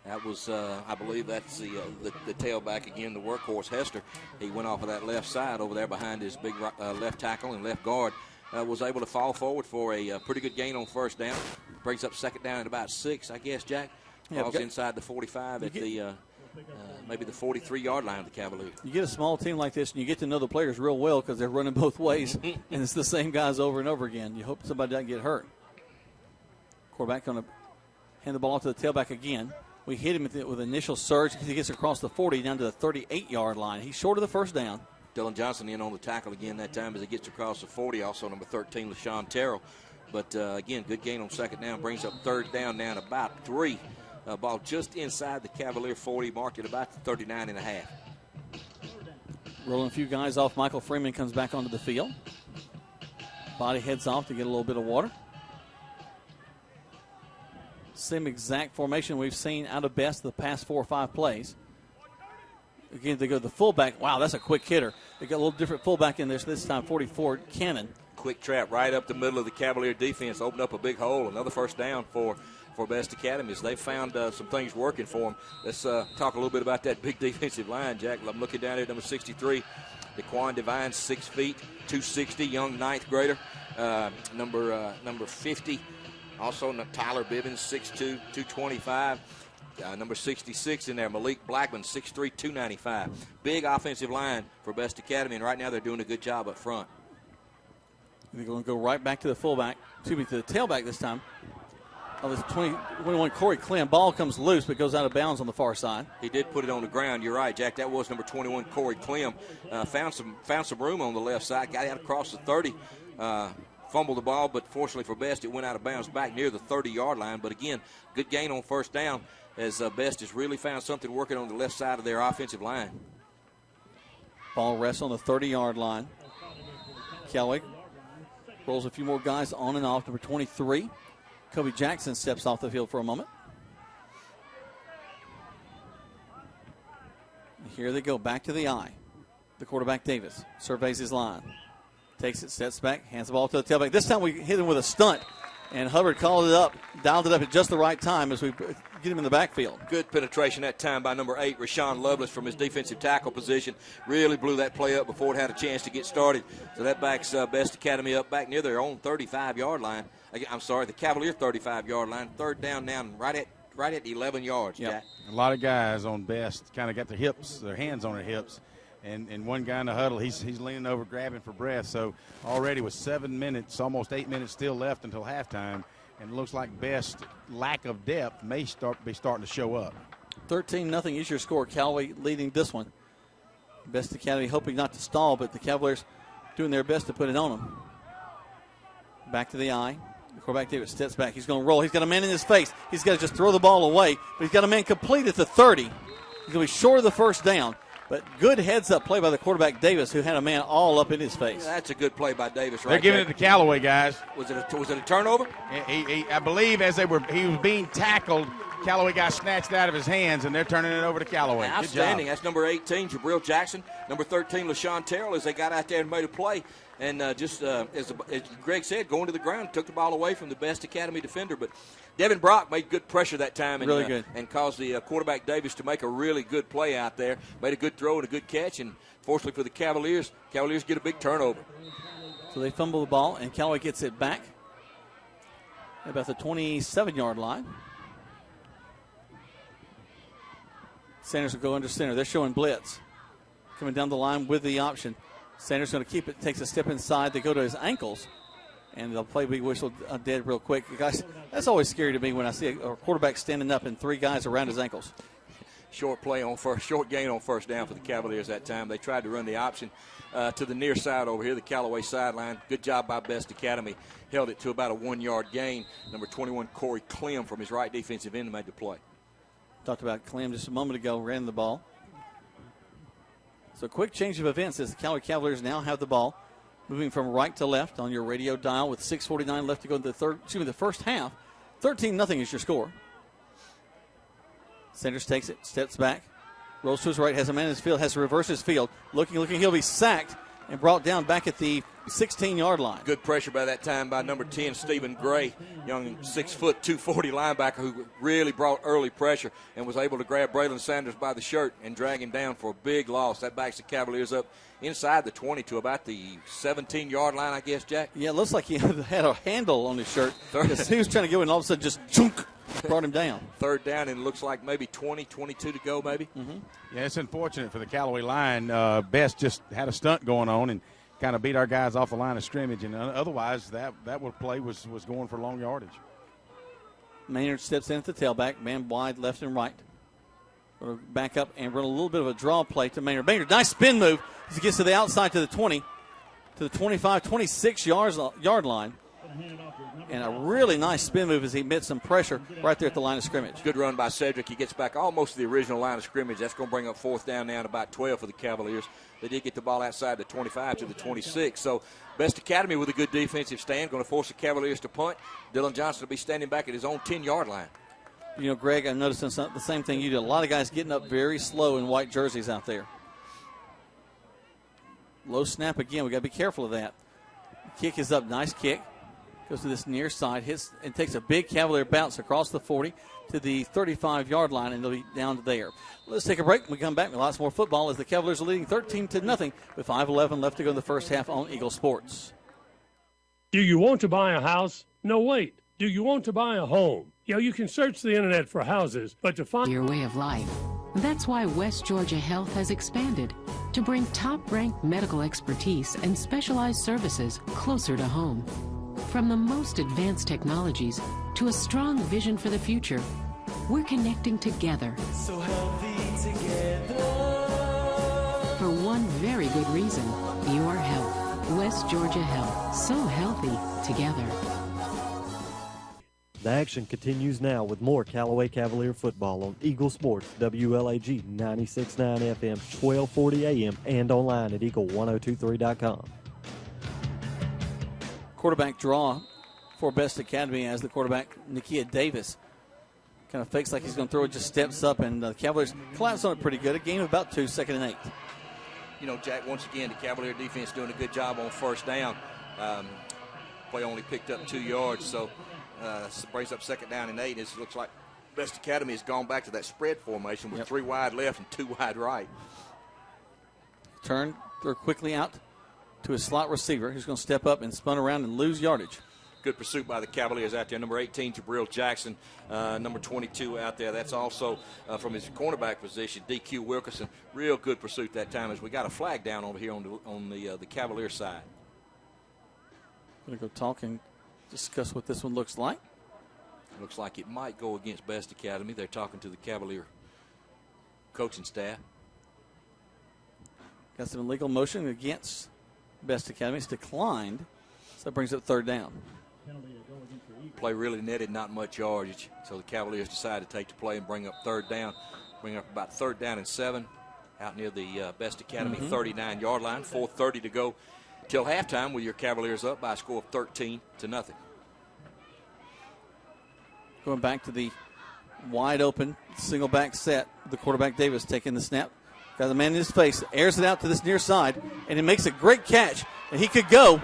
That was, I believe that's the tailback again, the workhorse Hester. He went off of that left side over there behind his big left tackle and left guard. Was able to fall forward for a pretty good gain on first down. Brings up second down at about 6, I guess, Jack. Falls inside the 45 at the maybe the 43-yard line of the Cavaliers. You get a small team like this, and you get to know the players real well because they're running both ways, and it's the same guys over and over again. You hope somebody doesn't get hurt. Quarterback going to hand the ball off to the tailback again. We hit him with initial surge. He gets across the 40 down to the 38-yard line. He's short of the first down. Dylan Johnson in on the tackle again that time as he gets across the 40. Also number 13, LaShawn Terrell. But, again, good gain on second down. Brings up third down now at about 3. Ball just inside the Cavalier 40, marked at about 39.5. Rolling a few guys off. Michael Freeman comes back onto the field. Body heads off to get a little bit of water. Same exact formation we've seen out of B.E.S.T the past 4 or 5 plays. Again, they go to the fullback. Wow, that's a quick hitter. They got a little different fullback in there this time, 44, Cannon. Quick trap right up the middle of the Cavalier defense. Opened up a big hole. Another first down for B.E.S.T Academy as they found some things working for them. Let's talk a little bit about that big defensive line, Jack. I'm looking down here at number 63, Daquan Devine, 6 feet, 260, young 9th grader. Number 50, also Tyler Bibbins, 6'2", 225. Number 66 in there, Malik Blackman, 6'3", 295. Big offensive line for B.E.S.T Academy, and right now they're doing a good job up front. They're going to go right back to the fullback, to the tailback this time. Oh, this 21 Corey Clem. Ball comes loose, but goes out of bounds on the far side. He did put it on the ground. You're right, Jack. That was number 21 Corey Clem. Found some room on the left side. Got out across the 30. Fumbled the ball, but fortunately for B.E.S.T, it went out of bounds back near the 30-yard line. But again, good gain on first down as B.E.S.T has really found something working on the left side of their offensive line. Ball rests on the 30-yard line. Callaway rolls a few more guys on and off. Number 23. Kobe Jackson steps off the field for a moment. Here they go, back to the eye. The quarterback, Davis, surveys his line. Takes it, steps back, hands the ball to the tailback. This time we hit him with a stunt, and Hubbard called it up, dialed it up at just the right time as we get him in the backfield. Good penetration that time by number 8, Rashawn Lovelace, from his defensive tackle position. Really blew that play up before it had a chance to get started. So that backs B.E.S.T Academy up back near their own 35-yard line. I'm sorry, the Cavalier 35-yard line. Third down now, right at 11 yards, yep. Jack. A lot of guys on B.E.S.T kind of got their hands on their hips. And one guy in the huddle, he's leaning over, grabbing for breath. So already with 7 minutes, almost 8 minutes still left until halftime, and it looks like B.E.S.T lack of depth may be starting to show up. 13-0 is your score. Callaway leading this one. B.E.S.T Academy hoping not to stall, but the Cavaliers doing their best to put it on them. Back to the eye. The quarterback Davis steps back. He's going to roll. He's got a man in his face. He's got to just throw the ball away, but he's got a man complete at the 30. He's going to be short of the first down. But good heads-up play by the quarterback, Davis, who had a man all up in his face. That's a good play by Davis, right? They're giving it to Callaway, guys. Was it a turnover? I believe as he was being tackled, Callaway got snatched out of his hands, and they're turning it over to Callaway. Outstanding. That's number 18, Jabril Jackson. Number 13, LaShawn Terrell, as they got out there and made a play. And as Greg said, going to the ground, took the ball away from the B.E.S.T Academy defender. But Devin Brock made good pressure that time and, really good. And caused the quarterback Davis to make a really good play out there. Made a good throw and a good catch. And fortunately for the Cavaliers get a big turnover. So they fumble the ball, and Callaway gets it back at about the 27-yard line. Sanders will go under center. They're showing blitz. Coming down the line with the option. Sanders going to keep it, takes a step inside. They go to his ankles, and they'll play big whistle dead real quick. Guys, that's always scary to me when I see a quarterback standing up and 3 guys around his ankles. Short gain on first down for the Cavaliers that time. They tried to run the option to the near side over here, the Callaway sideline. Good job by B.E.S.T Academy. Held it to about a 1-yard gain. Number 21, Corey Clem, from his right defensive end, made the play. Talked about Clem just a moment ago, ran the ball. So quick change of events as the Callaway Cavaliers now have the ball, moving from right to left on your radio dial with 6:49 left to go in the first half. 13-0 is your score. Sanders takes it, steps back, rolls to his right, has a man in his field, has to reverse his field. Looking, he'll be sacked and brought down back at the 16-yard line. Good pressure by that time by number 10, Stephen Gray, young 6', 240 linebacker who really brought early pressure and was able to grab Braylon Sanders by the shirt and drag him down for a big loss. That backs the Cavaliers up inside the 20 to about the 17-yard line, I guess, Jack. Yeah, it looks like he had a handle on his shirt because he was trying to go and all of a sudden just chunk, brought him down. Third down, and it looks like maybe 20, 22 to go maybe. Mm-hmm. Yeah, it's unfortunate for the Callaway line. B.E.S.T just had a stunt going on and kind of beat our guys off the line of scrimmage, and otherwise that play was going for long yardage. Maynard steps in at the tailback, man wide left and right. Going to back up and run a little bit of a draw play to Maynard. Maynard, nice spin move as he gets to the outside to the 20, to the 25, 26 yard line. And a really nice spin move as he met some pressure right there at the line of scrimmage. Good run by Cedric. He gets back almost to the original line of scrimmage. That's going to bring up 4th down now at about 12 for the Cavaliers. They did get the ball outside the 25 to the 26. So B.E.S.T Academy with a good defensive stand, going to force the Cavaliers to punt. Dylan Johnson will be standing back at his own 10-yard line. You know, Greg, I'm noticing the same thing you did. A lot of guys getting up very slow in white jerseys out there. Low snap again. We got to be careful of that. Kick is up. Nice kick. Goes to this near side, hits and takes a big Cavalier bounce across the 40 to the 35-yard line, and they'll be down there. Let's take a break. When we come back with lots more football as the Cavaliers are leading 13-0 with 5:11 left to go in the first half on Eagle Sports. Do you want to buy a house? No, wait. Do you want to buy a home? You can search the internet for houses, but to find your way of life. That's why West Georgia Health has expanded to bring top-ranked medical expertise and specialized services closer to home. From the most advanced technologies to a strong vision for the future, we're connecting together. So healthy together. For one very good reason, your health. West Georgia Health. So healthy together. The action continues now with more Callaway Cavalier football on Eagle Sports, WLAG 96.9 FM, 1240 AM, and online at eagle1023.com. Quarterback draw for B.E.S.T Academy as the quarterback, Nakia Davis, kind of fakes like he's going to throw it, just steps up, and the Cavaliers collapse on it pretty good. A game of about 2, 2nd and 8. You know, Jack, once again, the Cavalier defense doing a good job on 1st down. Play only picked up 2 yards, so brings up 2nd down and 8. It looks like B.E.S.T Academy has gone back to that spread formation with 3 wide left and 2 wide right. Throw quickly out to his slot receiver, who's going to step up and spun around and lose yardage. Good pursuit by the Cavaliers out there. Number 18, Jabril Jackson. Number 22 out there. That's also from his cornerback position, D.Q. Wilkerson. Real good pursuit that time as we got a flag down over here on the Cavalier side. Going to go talk and discuss what this one looks like. Looks like it might go against B.E.S.T Academy. They're talking to the Cavalier coaching staff. Got some illegal motion against B.E.S.T Academy. It's declined, so that brings up 3rd down. Play really netted not much yardage, so the Cavaliers decided to take the play and bring up 3rd down. Bring up about 3rd down and 7 out near the B.E.S.T Academy 39-yard line. 4:30 to go till halftime with your Cavaliers up by a score of 13-0. Going back to the wide open single back set. The quarterback Davis taking the snap. Got the man in his face, airs it out to this near side, and he makes a great catch. And he could go.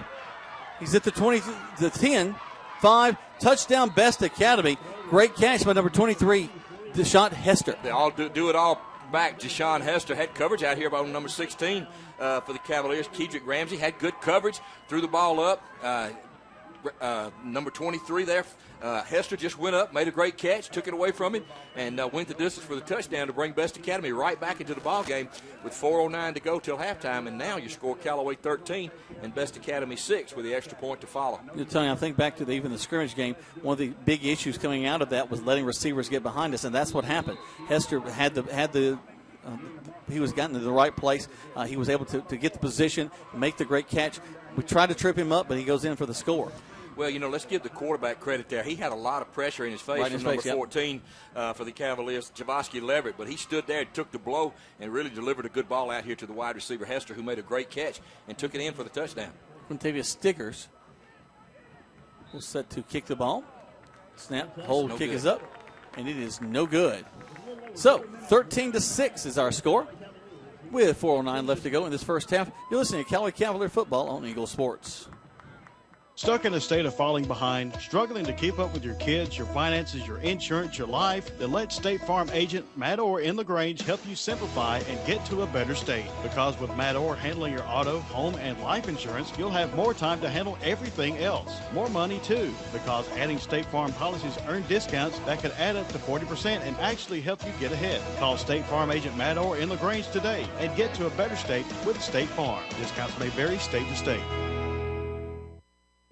He's at the 20, the 10, 5, touchdown B.E.S.T Academy. Great catch by number 23, Deshaun Hester. They all do it all back. Deshaun Hester had coverage out here by number 16 for the Cavaliers. Kedrick Ramsey had good coverage, threw the ball up. Number 23 there, Hester just went up, made a great catch, took it away from him, and went the distance for the touchdown to bring B.E.S.T Academy right back into the ball game with 4:09 to go till halftime. And now you score Callaway 13 and B.E.S.T Academy 6 with the extra point to follow. You're telling me, I think back to even the scrimmage game, one of the big issues coming out of that was letting receivers get behind us, and that's what happened. Hester he was gotten to the right place. He was able to get the position, make the great catch. We tried to trip him up, but he goes in for the score. Well, you know, let's give the quarterback credit there. He had a lot of pressure in his face from number 14 for the Cavaliers, Javosky Leverett, but he stood there and took the blow and really delivered a good ball out here to the wide receiver, Hester, who made a great catch and took it in for the touchdown. Quintavious Stickers will set to kick the ball. Snap, hold, kick is up, and it is no good. So, 13-6 is our score with 4:09 left to go in this first half. You're listening to Callaway Cavalier football on Eagle Sports. Stuck in a state of falling behind, struggling to keep up with your kids, your finances, your insurance, your life? Then let State Farm agent Matt Orr in LaGrange help you simplify and get to a better state. Because with Matt Orr handling your auto, home, and life insurance, you'll have more time to handle everything else. More money, too, because adding State Farm policies earn discounts that could add up to 40% and actually help you get ahead. Call State Farm agent Matt Orr in LaGrange today and get to a better state with State Farm. Discounts may vary state to state.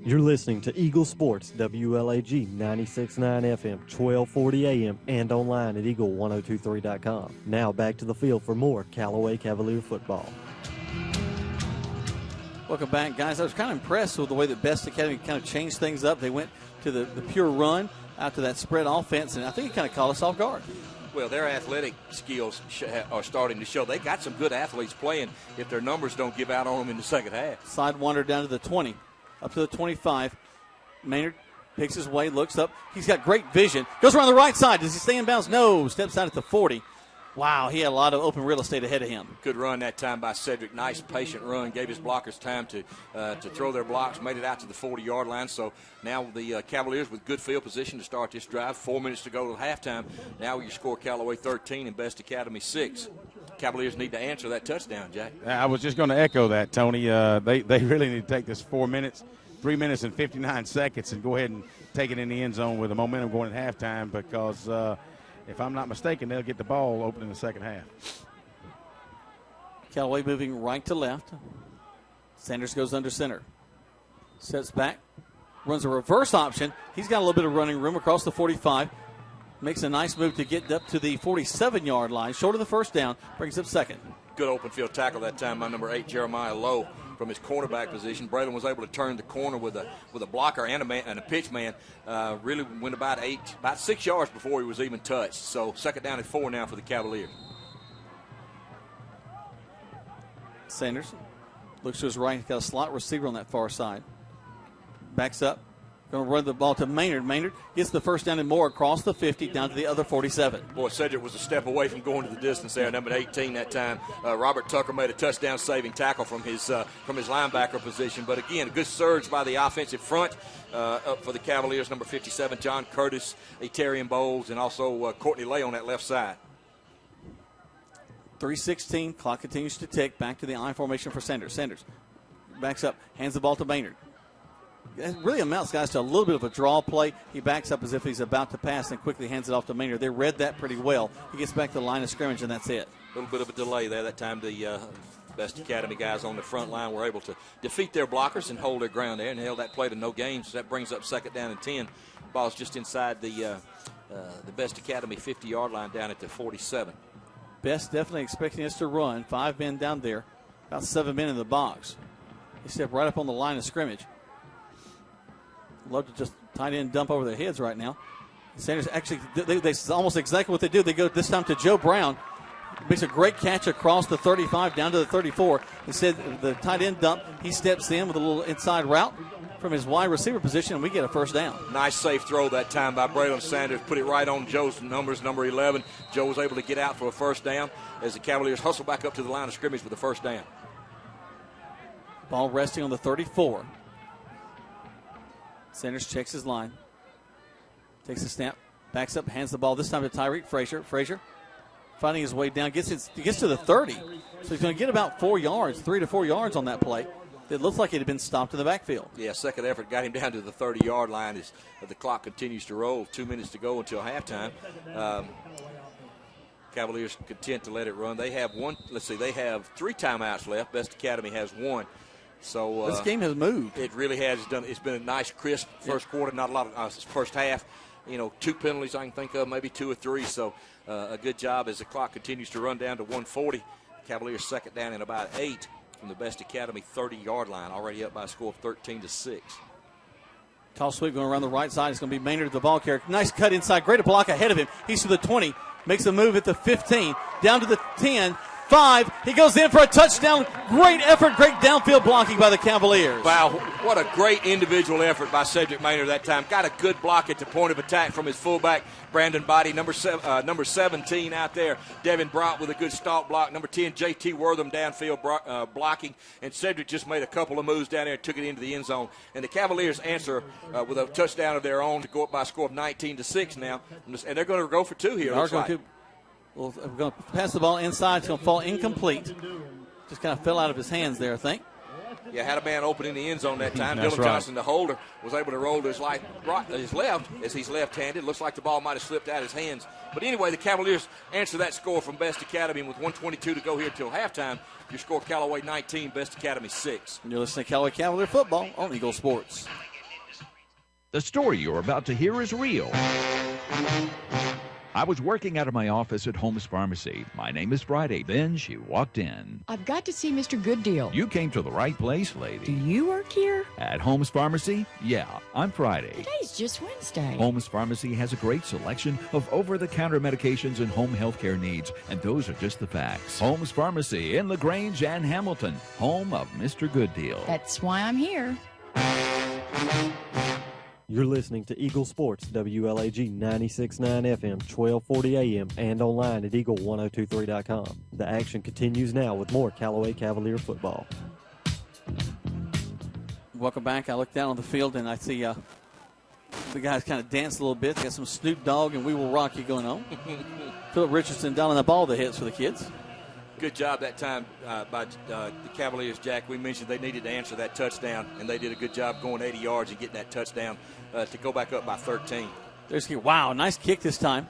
You're listening to Eagle Sports, WLAG 96.9 FM, 1240 AM, and online at eagle1023.com. Now back to the field for more Callaway Cavalier football. Welcome back, guys. I was kind of impressed with the way that B.E.S.T Academy kind of changed things up. They went to the pure run out to that spread offense, and I think it kind of caught us off guard. Well, their athletic skills are starting to show. They got some good athletes playing if their numbers don't give out on them in the second half. Side wander down to the 20, up to the 25. Maynard picks his way, looks up. He's got great vision. Goes around the right side. Does he stay in bounds? No. Steps out at the 40. Wow, he had a lot of open real estate ahead of him. Good run that time by Cedric. Nice, patient run. Gave his blockers time to throw their blocks. Made it out to the 40-yard line. So now the Cavaliers with good field position to start this drive. 4 minutes to go to halftime. Now you score Callaway 13 and B.E.S.T Academy 6. Cavaliers need to answer that touchdown, Jack. I was just going to echo that, Tony. They really need to take this 4 minutes, 3 minutes and 59 seconds, and go ahead and take it in the end zone with the momentum going at halftime because if I'm not mistaken, they'll get the ball open in the second half. Callaway moving right to left. Sanders goes under center. Steps back. Runs a reverse option. He's got a little bit of running room across the 45. Makes a nice move to get up to the 47-yard line. Short of the first down. Brings up second. Good open field tackle that time by number 8, Jeremiah Lowe. From his cornerback position, Braylon was able to turn the corner with a blocker and a pitch man. Really went about 6 yards before he was even touched. So second down and 4 now for the Cavaliers. Sanders looks to his right. He's got a slot receiver on that far side. Backs up. Going to run the ball to Maynard. Maynard gets the first down and more across the 50 down to the other 47. Boy, Cedric was a step away from going to the distance there. Number 18 that time. Robert Tucker made a touchdown-saving tackle from his linebacker position. But again, a good surge by the offensive front up for the Cavaliers. Number 57, John Curtis, Etarian Bowles, and also Courtney Lay on that left side. 3:16. Clock continues to tick. Back to the I formation for Sanders. Sanders backs up, hands the ball to Maynard. It really amounts, guys, to a little bit of a draw play. He backs up as if he's about to pass and quickly hands it off to Maynard. They read that pretty well. He gets back to the line of scrimmage, and that's it. A little bit of a delay there. That time the B.E.S.T Academy guys on the front line were able to defeat their blockers and hold their ground there and held that play to no gain. So that brings up second down and 10. Ball's just inside the B.E.S.T Academy 50-yard line down at the 47. B.E.S.T definitely expecting us to run. 5 men down there, about 7 men in the box. They step right up on the line of scrimmage. Love to just tight end dump over their heads right now. Sanders actually, they almost exactly what they do. They go this time to Joe Brown. Makes a great catch across the 35 down to the 34. Instead, the tight end dump, he steps in with a little inside route from his wide receiver position, and we get a first down. Nice safe throw that time by Braylon Sanders. Put it right on Joe's numbers, number 11. Joe was able to get out for a first down as the Cavaliers hustle back up to the line of scrimmage with a first down. Ball resting on the 34. Sanders checks his line. Takes a snap. Backs up, hands the ball this time to Tyreek Frazier. Frazier finding his way down. Gets to the 30. So he's going to get about 4 yards, 3 to 4 yards on that play. It looks like it had been stopped in the backfield. Yeah, second effort got him down to the 30-yard line as the clock continues to roll. 2 minutes to go until halftime. Cavaliers content to let it run. They have they have 3 timeouts left. B.E.S.T Academy has 1. So this game has moved. It really has done. It's been a nice, crisp first quarter. Not a lot of first half. 2 penalties I can think of, maybe 2 or 3. So a good job as the clock continues to run down to 1:40. Cavaliers second down and about 8 from the B.E.S.T Academy 30-yard line, already up by a score of 13-6. Toss sweep going around the right side. It's going to be Maynard, the ball carrier. Nice cut inside. Great block ahead of him. He's to the 20. Makes a move at the 15. Down to the 10. 5. He goes in for a touchdown. Great effort, great downfield blocking by the Cavaliers. Wow, what a great individual effort by Cedric Maynard that time. Got a good block at the point of attack from his fullback, Brandon Body. Number 17 out there, Devin Brott with a good stalk block. Number 10, J.T. Wortham downfield blocking. And Cedric just made a couple of moves down there and took it into the end zone. And the Cavaliers answer with a touchdown of their own to go up by a score of 19-6 now. And they're going to go for 2 here. We're going to pass the ball inside. It's going to fall incomplete. Just kind of fell out of his hands there, I think. Yeah, had a man open in the end zone that time. That's Dylan right. Johnson, the holder, was able to roll to his left as he's left-handed. Looks like the ball might have slipped out of his hands. But anyway, the Cavaliers answer that score from B.E.S.T Academy. And with 1:22 to go here until halftime, your score Callaway 19, B.E.S.T Academy 6. You're listening to Callaway Cavalier football on Eagle Sports. The story you're about to hear is real. I was working out of my office at Holmes Pharmacy. My name is Friday. Then she walked in. I've got to see Mr. Gooddeal. You came to the right place, lady. Do you work here? At Holmes Pharmacy? Yeah, I'm Friday. Today's just Wednesday. Holmes Pharmacy has a great selection of over-the-counter medications and home health care needs, and those are just the facts. Holmes Pharmacy in LaGrange and Hamilton, home of Mr. Gooddeal. That's why I'm here. You're listening to Eagle Sports, WLAG 96.9 FM, 1240 AM, and online at eagle1023.com. The action continues now with more Callaway Cavalier football. Welcome back. I look down on the field and I see the guys kind of dance a little bit. They got some Snoop Dogg and We Will Rock You going on. Philip Richardson down on the ball that hits for the kids. Good job that time by the Cavaliers, Jack. We mentioned they needed to answer that touchdown, and they did a good job going 80 yards and getting that touchdown to go back up by 13. Wow, nice kick this time.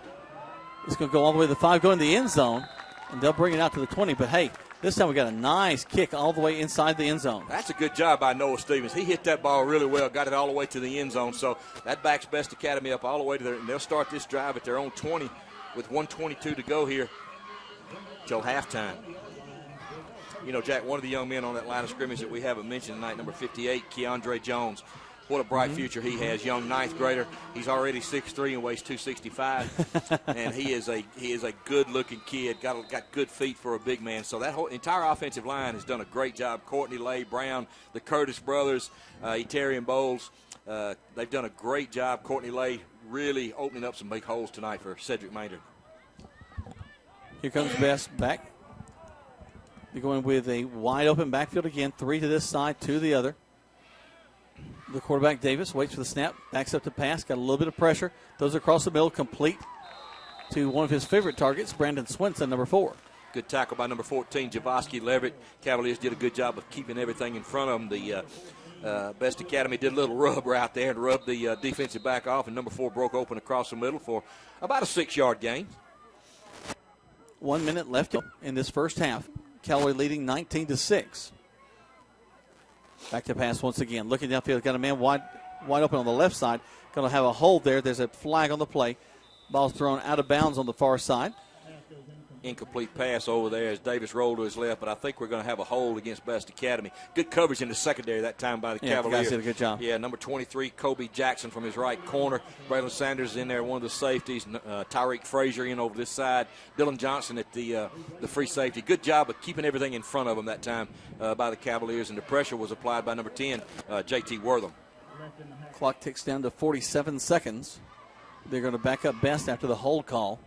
It's going to go all the way to the 5, go in the end zone, and they'll bring it out to the 20. But, hey, this time we got a nice kick all the way inside the end zone. That's a good job by Noah Stevens. He hit that ball really well, got it all the way to the end zone. So that backs B.E.S.T Academy up all the way to there, and they'll start this drive at their own 20 with 1:22 to go here till halftime. You know, Jack, one of the young men on that line of scrimmage that we haven't mentioned tonight, number 58, Keandre Jones. What a bright future he has. Young ninth grader. He's already 6'3" and weighs 265. And he is a good-looking kid. Got good feet for a big man. So that whole entire offensive line has done a great job. Courtney Lay, Brown, the Curtis brothers, Etarian Bowles. They've done a great job. Courtney Lay really opening up some big holes tonight for Cedric Maynard. Here comes B.E.S.T back. They're going with a wide-open backfield again. 3 to this side, 2 to the other. The quarterback, Davis, waits for the snap, backs up to pass, got a little bit of pressure. Throws across the middle, complete to one of his favorite targets, Brandon Swinson, number 4. Good tackle by number 14, Javoski Leverett. Cavaliers did a good job of keeping everything in front of them. The B.E.S.T Academy did a little rub right there and rubbed the defensive back off, and number 4 broke open across the middle for about a 6-yard gain. 1 minute left in this first half. Callaway leading 19-6. Back to pass once again. Looking downfield, got a man wide open on the left side. Going to have a hold there. There's a flag on the play. Ball's thrown out of bounds on the far side. Incomplete pass over there as Davis rolled to his left, but I think we're going to have a hold against B.E.S.T Academy. Good coverage in the secondary that time by the Cavaliers. The guys did a good job. Yeah, number 23, Kobe Jackson from his right corner. Braylon Sanders in there, one of the safeties. Tyreek Frazier in over this side. Dylan Johnson at the free safety. Good job of keeping everything in front of them that time by the Cavaliers, and the pressure was applied by number 10, J.T. Wortham. Clock ticks down to 47 seconds. They're going to back up B.E.S.T after the hold call.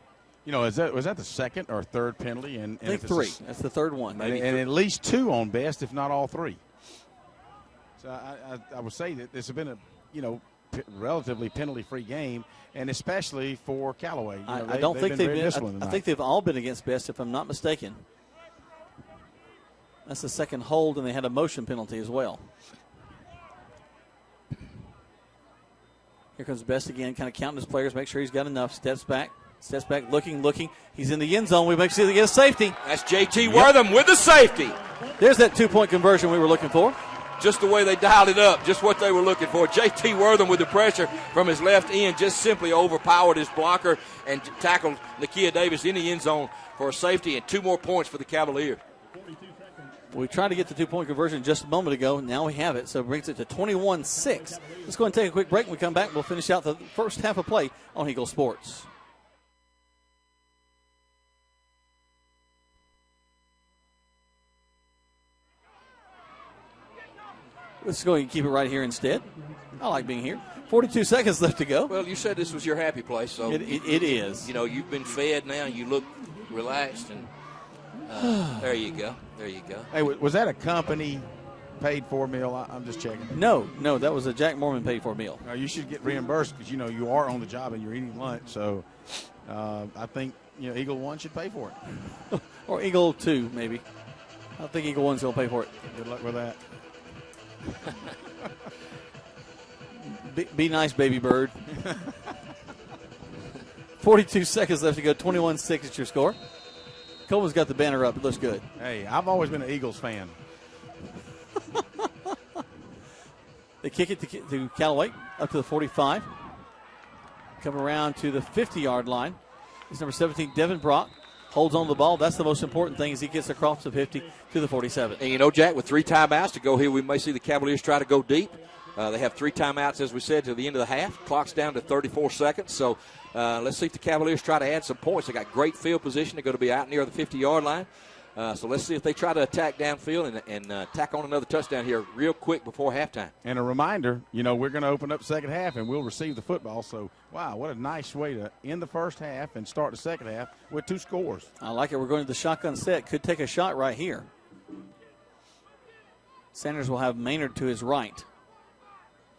You know, was that the second or third penalty? And I think 3. That's the third one. Maybe and at least 2 on B.E.S.T, if not all 3. So I would say that this has been a, relatively penalty-free game, and especially for Callaway. I don't think they've been. I think they've all been against B.E.S.T, if I'm not mistaken. That's the second hold, and they had a motion penalty as well. Here comes B.E.S.T again, kind of counting his players, make sure he's got enough. Steps back, looking. He's in the end zone. We make sure they get a safety. That's J.T. Wortham with the safety. There's that 2-point conversion we were looking for. Just the way they dialed it up, just what they were looking for. J.T. Wortham with the pressure from his left end just simply overpowered his blocker and tackled Nakia Davis in the end zone for a safety and 2 more points for the Cavaliers. We tried to get the 2-point conversion just a moment ago. Now we have it, so it brings it to 21-6. Let's go and take a quick break. When we come back, we'll finish out the first half of play on Eagle Sports. Let's go and keep it right here instead. I like being here. 42 seconds left to go. Well, you said this was your happy place, so it is. You know, you've been fed now. You look relaxed, and there you go. There you go. Hey, was that a company paid for meal? I'm just checking. No, that was a Jack Mormon paid for meal. You should get reimbursed because you are on the job and you're eating lunch. So I think Eagle 1 should pay for it, or Eagle 2 maybe. I think Eagle 1's going to pay for it. Good luck with that. Be nice, baby bird. 42 seconds left to go. 21-6 is your score. Coleman's got the banner up. It looks good. Hey, I've always been an Eagles fan. They kick it to Callaway. up to the 45. Coming around to the 50-yard line. He's number 17, Devin Brock. Holds on to the ball. That's the most important thing, as he gets across the 50 to the 47. And, you know, Jack, with 3 timeouts to go here, we may see the Cavaliers try to go deep. They have 3 timeouts, as we said, to the end of the half. Clock's down to 34 seconds. So let's see if the Cavaliers try to add some points. They got great field position. They're going to be out near the 50-yard line. So let's see if they try to attack downfield and tack on another touchdown here real quick before halftime. And a reminder, you know, we're going to open up second half and we'll receive the football. So, wow, what a nice way to end the first half and start the second half with 2 scores. I like it. We're going to the shotgun set. Could take a shot right here. Sanders will have Maynard to his right.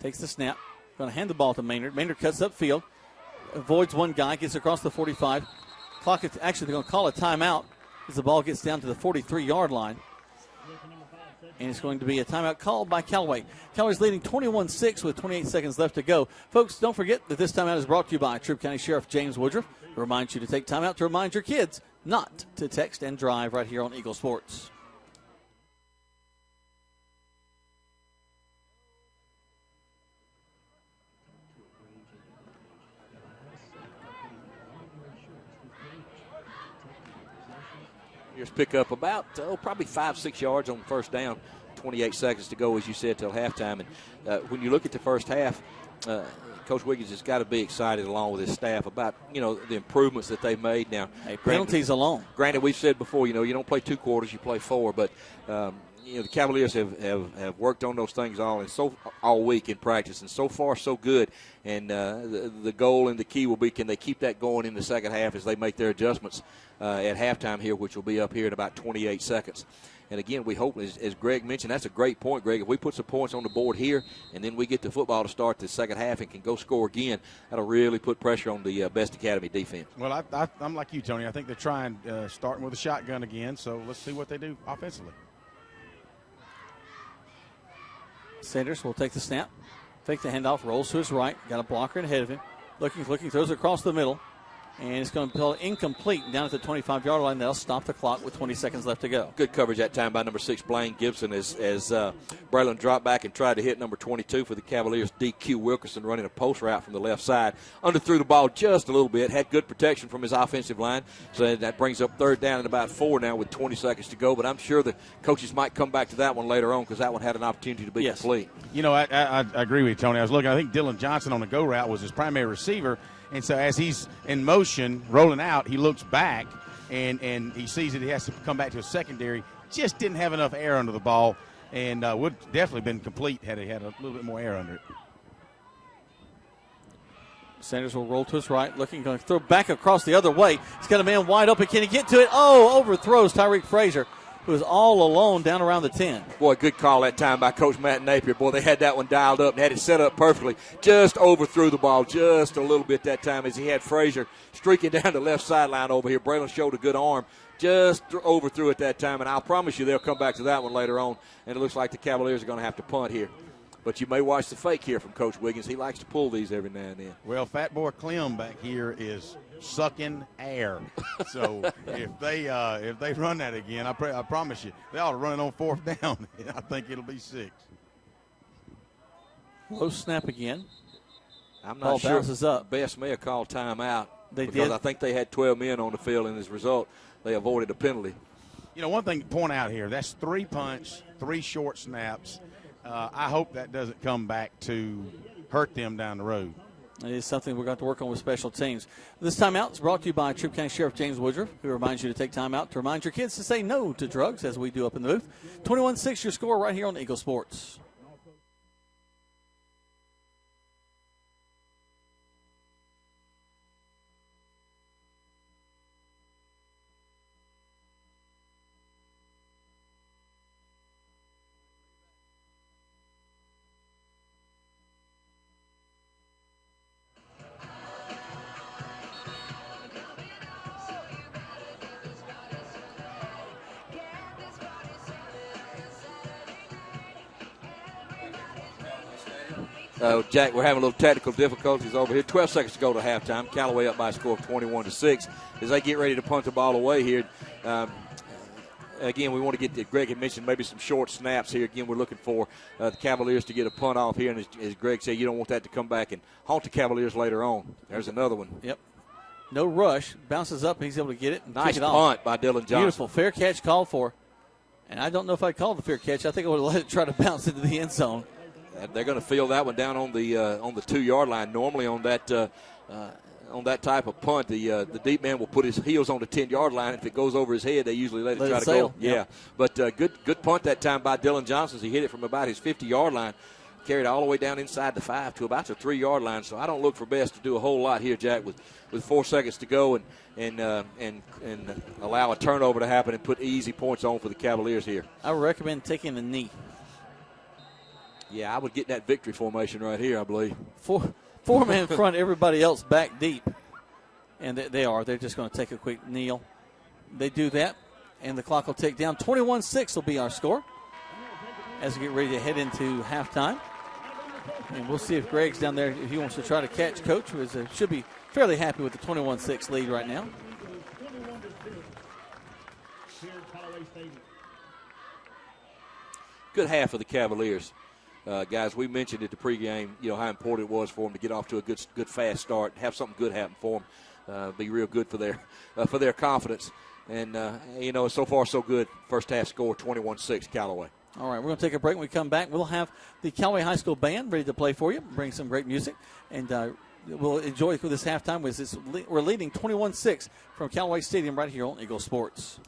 Takes the snap. Going to hand the ball to Maynard. Maynard cuts upfield. Avoids one guy. Gets across the 45. Clock. Actually, they're going to call a timeout as the ball gets down to the 43-yard line. And it's going to be a timeout called by Callaway. Callaway's leading 21-6 with 28 seconds left to go. Folks, don't forget that this timeout is brought to you by Troup County Sheriff James Woodruff, who reminds you to take time out to remind your kids not to text and drive right here on Eagle Sports. Pick up about probably 5-6 yards on the first down. 28 seconds to go, as you said, till halftime. And when you look at the first half, Coach Wiggins has got to be excited along with his staff about, you know, the improvements that they've made. Now, penalties alone. Granted, we've said before, you know, you don't play 2 quarters, you play 4. But you know, the Cavaliers have worked on those things all week in practice, and so far so good. And the goal and the key will be, can they keep that going in the second half as they make their adjustments at halftime here, which will be up here in about 28 seconds. And again, we hope, as Greg mentioned, that's a great point, Greg. If we put some points on the board here, and then we get the football to start the second half and can go score again, that'll really put pressure on the B.E.S.T Academy defense. Well, I'm like you, Tony. I think they're trying, starting with a shotgun again. So let's see what they do offensively. Sanders will take the snap, fake the handoff, rolls to his right, got a blocker ahead of him. Looking, throws it across the middle, and it's going to be incomplete down at the 25-yard line. That'll stop the clock with 20 seconds left to go. Good coverage that time by number 6, Blaine Gibson, as Braylon dropped back and tried to hit number 22 for the Cavaliers, DQ Wilkerson, running a post route from the left side. Underthrew the ball just a little bit, had good protection from his offensive line, so that brings up third down and about 4 now with 20 seconds to go. But I'm sure the coaches might come back to that one later on, because that one had an opportunity to be complete. You know, I agree with you, Tony. I think Dylan Johnson on the go route was his primary receiver. And so as he's in motion, rolling out, he looks back, and he sees that he has to come back to a secondary. Just didn't have enough air under the ball, and would definitely been complete had he had a little bit more air under it. Sanders will roll to his right, going to throw back across the other way. He's got a man wide open. Can he get to it? Oh, overthrows Tyreek Frazier, who was all alone down around the 10. Boy, good call that time by Coach Matt Napier. Boy, they had that one dialed up and had it set up perfectly. Just overthrew the ball just a little bit that time, as he had Frazier streaking down the left sideline over here. Braylon showed a good arm. Just overthrew it that time, and I'll promise you they'll come back to that one later on, and it looks like the Cavaliers are going to have to punt here. But you may watch the fake here from Coach Wiggins. He likes to pull these every now and then. Well, Fat Boy Clem back here is sucking air. So if they run that again, I promise you, they ought to run it on 4th down. I think it'll be 6. Low snap again. I'm not sure. Bounces up. B.E.S.T may have called timeout. They because did. I think they had 12 men on the field, and as a result, they avoided a penalty. You know, one thing to point out here, that's 3 punts, 3 short snaps. I hope that doesn't come back to hurt them down the road. It is something we're going to work on with special teams. This timeout is brought to you by Troup County Sheriff James Woodruff, who reminds you to take time out to remind your kids to say no to drugs, as we do up in the booth. 21-6 your score right here on Eagle Sports. Jack, we're having a little technical difficulties over here. 12 seconds to go to halftime. Callaway up by a score of 21-6 as they get ready to punt the ball away here. again, we want to get Greg had mentioned maybe some short snaps here. Again, we're looking for the Cavaliers to get a punt off here. And as Greg said, you don't want that to come back and haunt the Cavaliers later on. There's another one. Yep. No rush. Bounces up, and he's able to get it. And Nice kick it punt off. by Dylan Johnson. Beautiful. Fair catch called for. And I don't know if I called the fair catch. I think I would have let it try to bounce into the end zone. They're going to field that one down on the 2-yard line. Normally on that type of punt, the deep man will put his heels on the 10-yard line. If it goes over his head, they usually let it try to sail. go. Yeah, but good punt that time by Dylan Johnson. He hit it from about his 50-yard line, carried it all the way down inside the 5 to about the 3-yard line. So I don't look for B.E.S.T to do a whole lot here, Jack, with 4 seconds to go and allow a turnover to happen and put easy points on for the Cavaliers here. I would recommend taking a knee. Yeah, I would get that victory formation right here, I believe. Four-man front, everybody else back deep. And they are. They're just going to take a quick kneel. They do that, and the clock will tick down. 21-6 will be our score as we get ready to head into halftime. And we'll see if Greg's down there, if he wants to try to catch Coach, who should be fairly happy with the 21-6 lead right now. Good half for the Cavaliers. Guys, we mentioned at the pregame, how important it was for them to get off to a good fast start, have something good happen for them, be real good for their confidence. And, so far so good. First half score, 21-6, Callaway. All right, we're going to take a break. When we come back, we'll have the Callaway High School Band ready to play for you, bring some great music, and we'll enjoy this halftime. We're leading 21-6 from Callaway Stadium right here on Eagle Sports.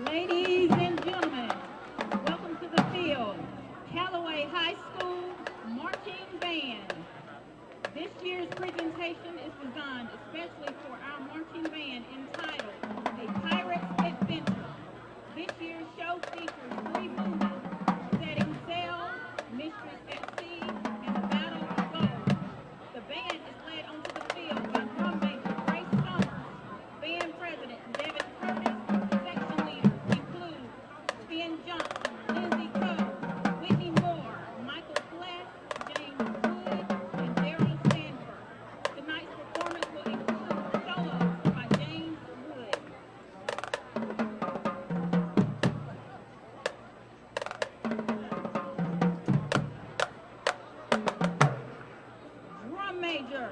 Ladies and gentlemen, welcome to the field, Callaway High School Marching Band. This year's presentation is designed especially for our marching band entitled A Pirate's Adventure. This year's show features 3 movements, Setting Sail, Mistress at Sea, and the Battle of Gold. The band is led onto the field by drum major Grace Summers, band president Devin Curtis. Section leaders include Ben Johnson, Lindsay Coe, Whitney Moore, Michael Fless, James Wood, and Daryl Stanford. Tonight's performance will include solos by James Wood. Drum major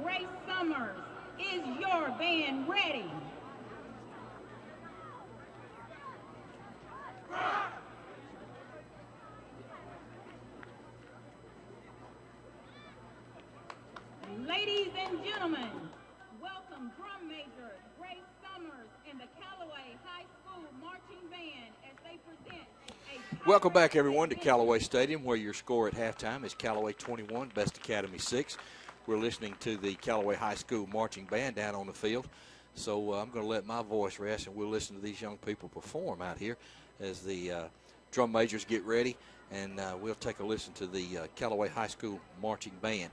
Grace Summers, is your band ready? Ladies and gentlemen, welcome drum major Grace Summers and the Callaway High School Marching Band as they present a Welcome back, everyone, to Callaway Stadium, where your score at halftime is Callaway 21, B.E.S.T Academy 6. We're listening to the Callaway High School Marching Band down on the field. So I'm going to let my voice rest, and we'll listen to these young people perform out here as the drum majors get ready, and we'll take a listen to the Callaway High School Marching Band.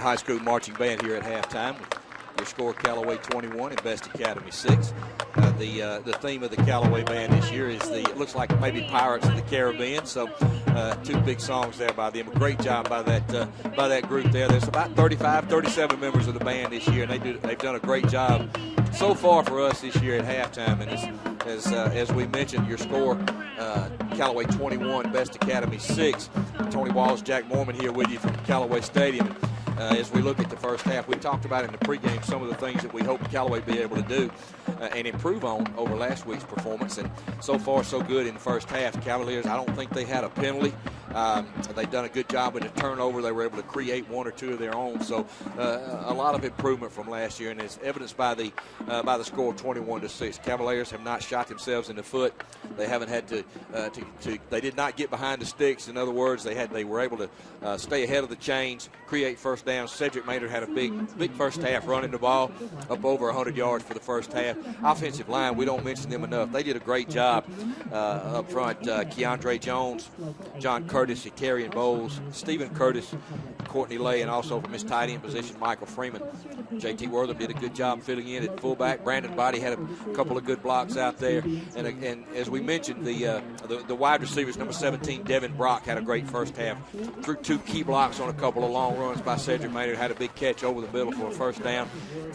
High School marching band here at halftime. Your score, Callaway 21 and Best Academy 6. The theme of the Callaway band this year is it looks like maybe Pirates of the Caribbean. So 2 big songs there by them. A great job by that group there. There's about 35, 37 members of the band this year, and they've done a great job so far for us this year at halftime. And as we mentioned, your score, Callaway 21, Best Academy 6. Tony Walls, Jack Mormon here with you from Callaway Stadium. As we look at the first half, we talked about in the pregame some of the things that we hope Callaway be able to do and improve on over last week's performance. And so far, so good in the first half. Cavaliers, I don't think they had a penalty. They've done a good job with the turnover. They were able to create 1 or 2 of their own. So a lot of improvement from last year, and it's evidenced by the score of 21-6. Cavaliers have not shot themselves in the foot. They haven't had to they did not get behind the sticks. In other words, they were able to stay ahead of the chains, create first downs. Cedric Maynard had a big first half running the ball, up over 100 yards for the first half. Offensive line, we don't mention them enough. They did a great job up front. Keandre Jones, John Curtis, Ikarian Bowles, Stephen Curtis, Courtney Lay, and also from his tight end position, Michael Freeman. J.T. Wortham did a good job filling in at fullback. Brandon Body had a couple of good blocks out there. And as we mentioned, the wide receivers, number 17, Devin Brock, had a great first half. Threw 2 key blocks on a couple of long runs by Cedric Maynard, had a big catch over the middle for a first down.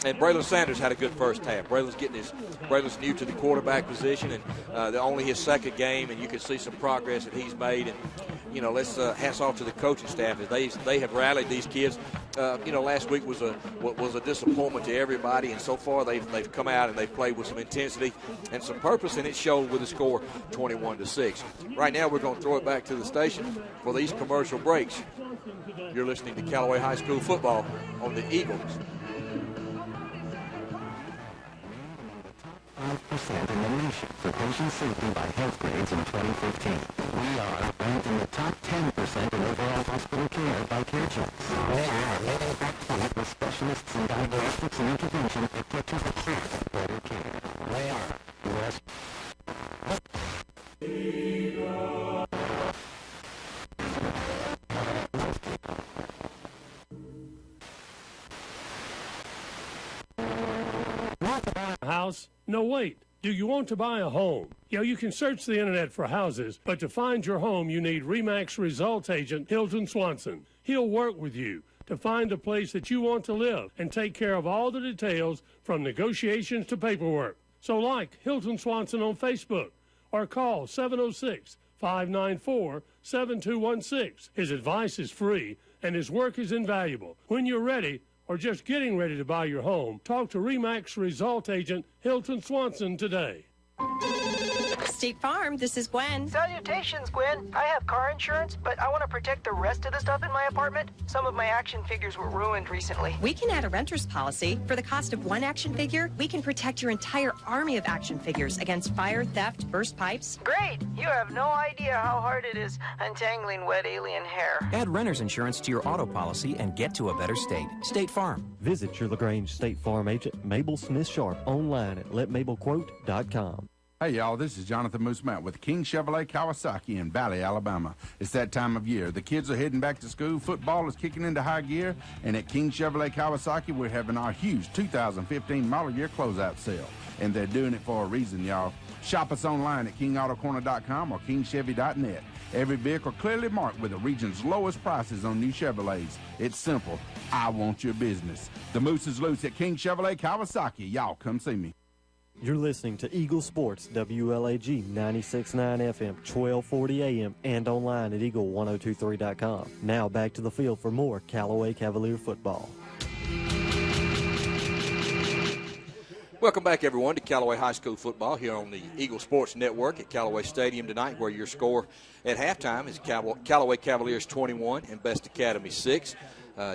And Braylon Sanders had a good first half. Braylon's new to the quarterback position, and only his second game, and you can see some progress that he's made. And let's hats off to the coaching staff as they have rallied these kids. Last week was a disappointment to everybody, and so far they've come out and they've played with some intensity and some purpose, and it showed with the score 21-6. Right now we're going to throw it back to the station for these commercial breaks. You're listening to Callaway High School football on the Eagles. 5% in the nation for patient safety by health grades in 2015. We are ranked in the top 10% in overall hospital care by CareChecks. We are leading back clinic with specialists in diagnostics and intervention equipped to achieve better care. We are U.S. House? No, wait. Do you want to buy a home? You can search the internet for houses, but to find your home, you need RE/MAX results agent Hilton Swanson. He'll work with you to find a place that you want to live and take care of all the details from negotiations to paperwork. So like Hilton Swanson on Facebook or call 706-594-7216. His advice is free and his work is invaluable. When you're ready, or just getting ready to buy your home, talk to RE/MAX result agent Hilton Swanson today. State Farm, this is Gwen. Salutations, Gwen. I have car insurance, but I want to protect the rest of the stuff in my apartment. Some of my action figures were ruined recently. We can add a renter's policy. For the cost of 1 action figure, we can protect your entire army of action figures against fire, theft, burst pipes. Great! You have no idea how hard it is untangling wet alien hair. Add renter's insurance to your auto policy and get to a better state. State Farm. Visit your LaGrange State Farm agent, Mabel Smith Sharp, online at letmabelquote.com. Hey, y'all, this is Jonathan Moose Mount with King Chevrolet Kawasaki in Valley, Alabama. It's that time of year. The kids are heading back to school. Football is kicking into high gear. And at King Chevrolet Kawasaki, we're having our huge 2015 model year closeout sale. And they're doing it for a reason, y'all. Shop us online at kingautocorner.com or kingchevy.net. Every vehicle clearly marked with the region's lowest prices on new Chevrolets. It's simple. I want your business. The moose is loose at King Chevrolet Kawasaki. Y'all come see me. You're listening to Eagle Sports, WLAG 96.9 FM, 1240 AM, and online at eagle1023.com. Now back to the field for more Callaway Cavalier football. Welcome back, everyone, to Callaway High School football here on the Eagle Sports Network at Callaway Stadium tonight, where your score at halftime is Callaway Cavaliers 21 and B.E.S.T Academy 6.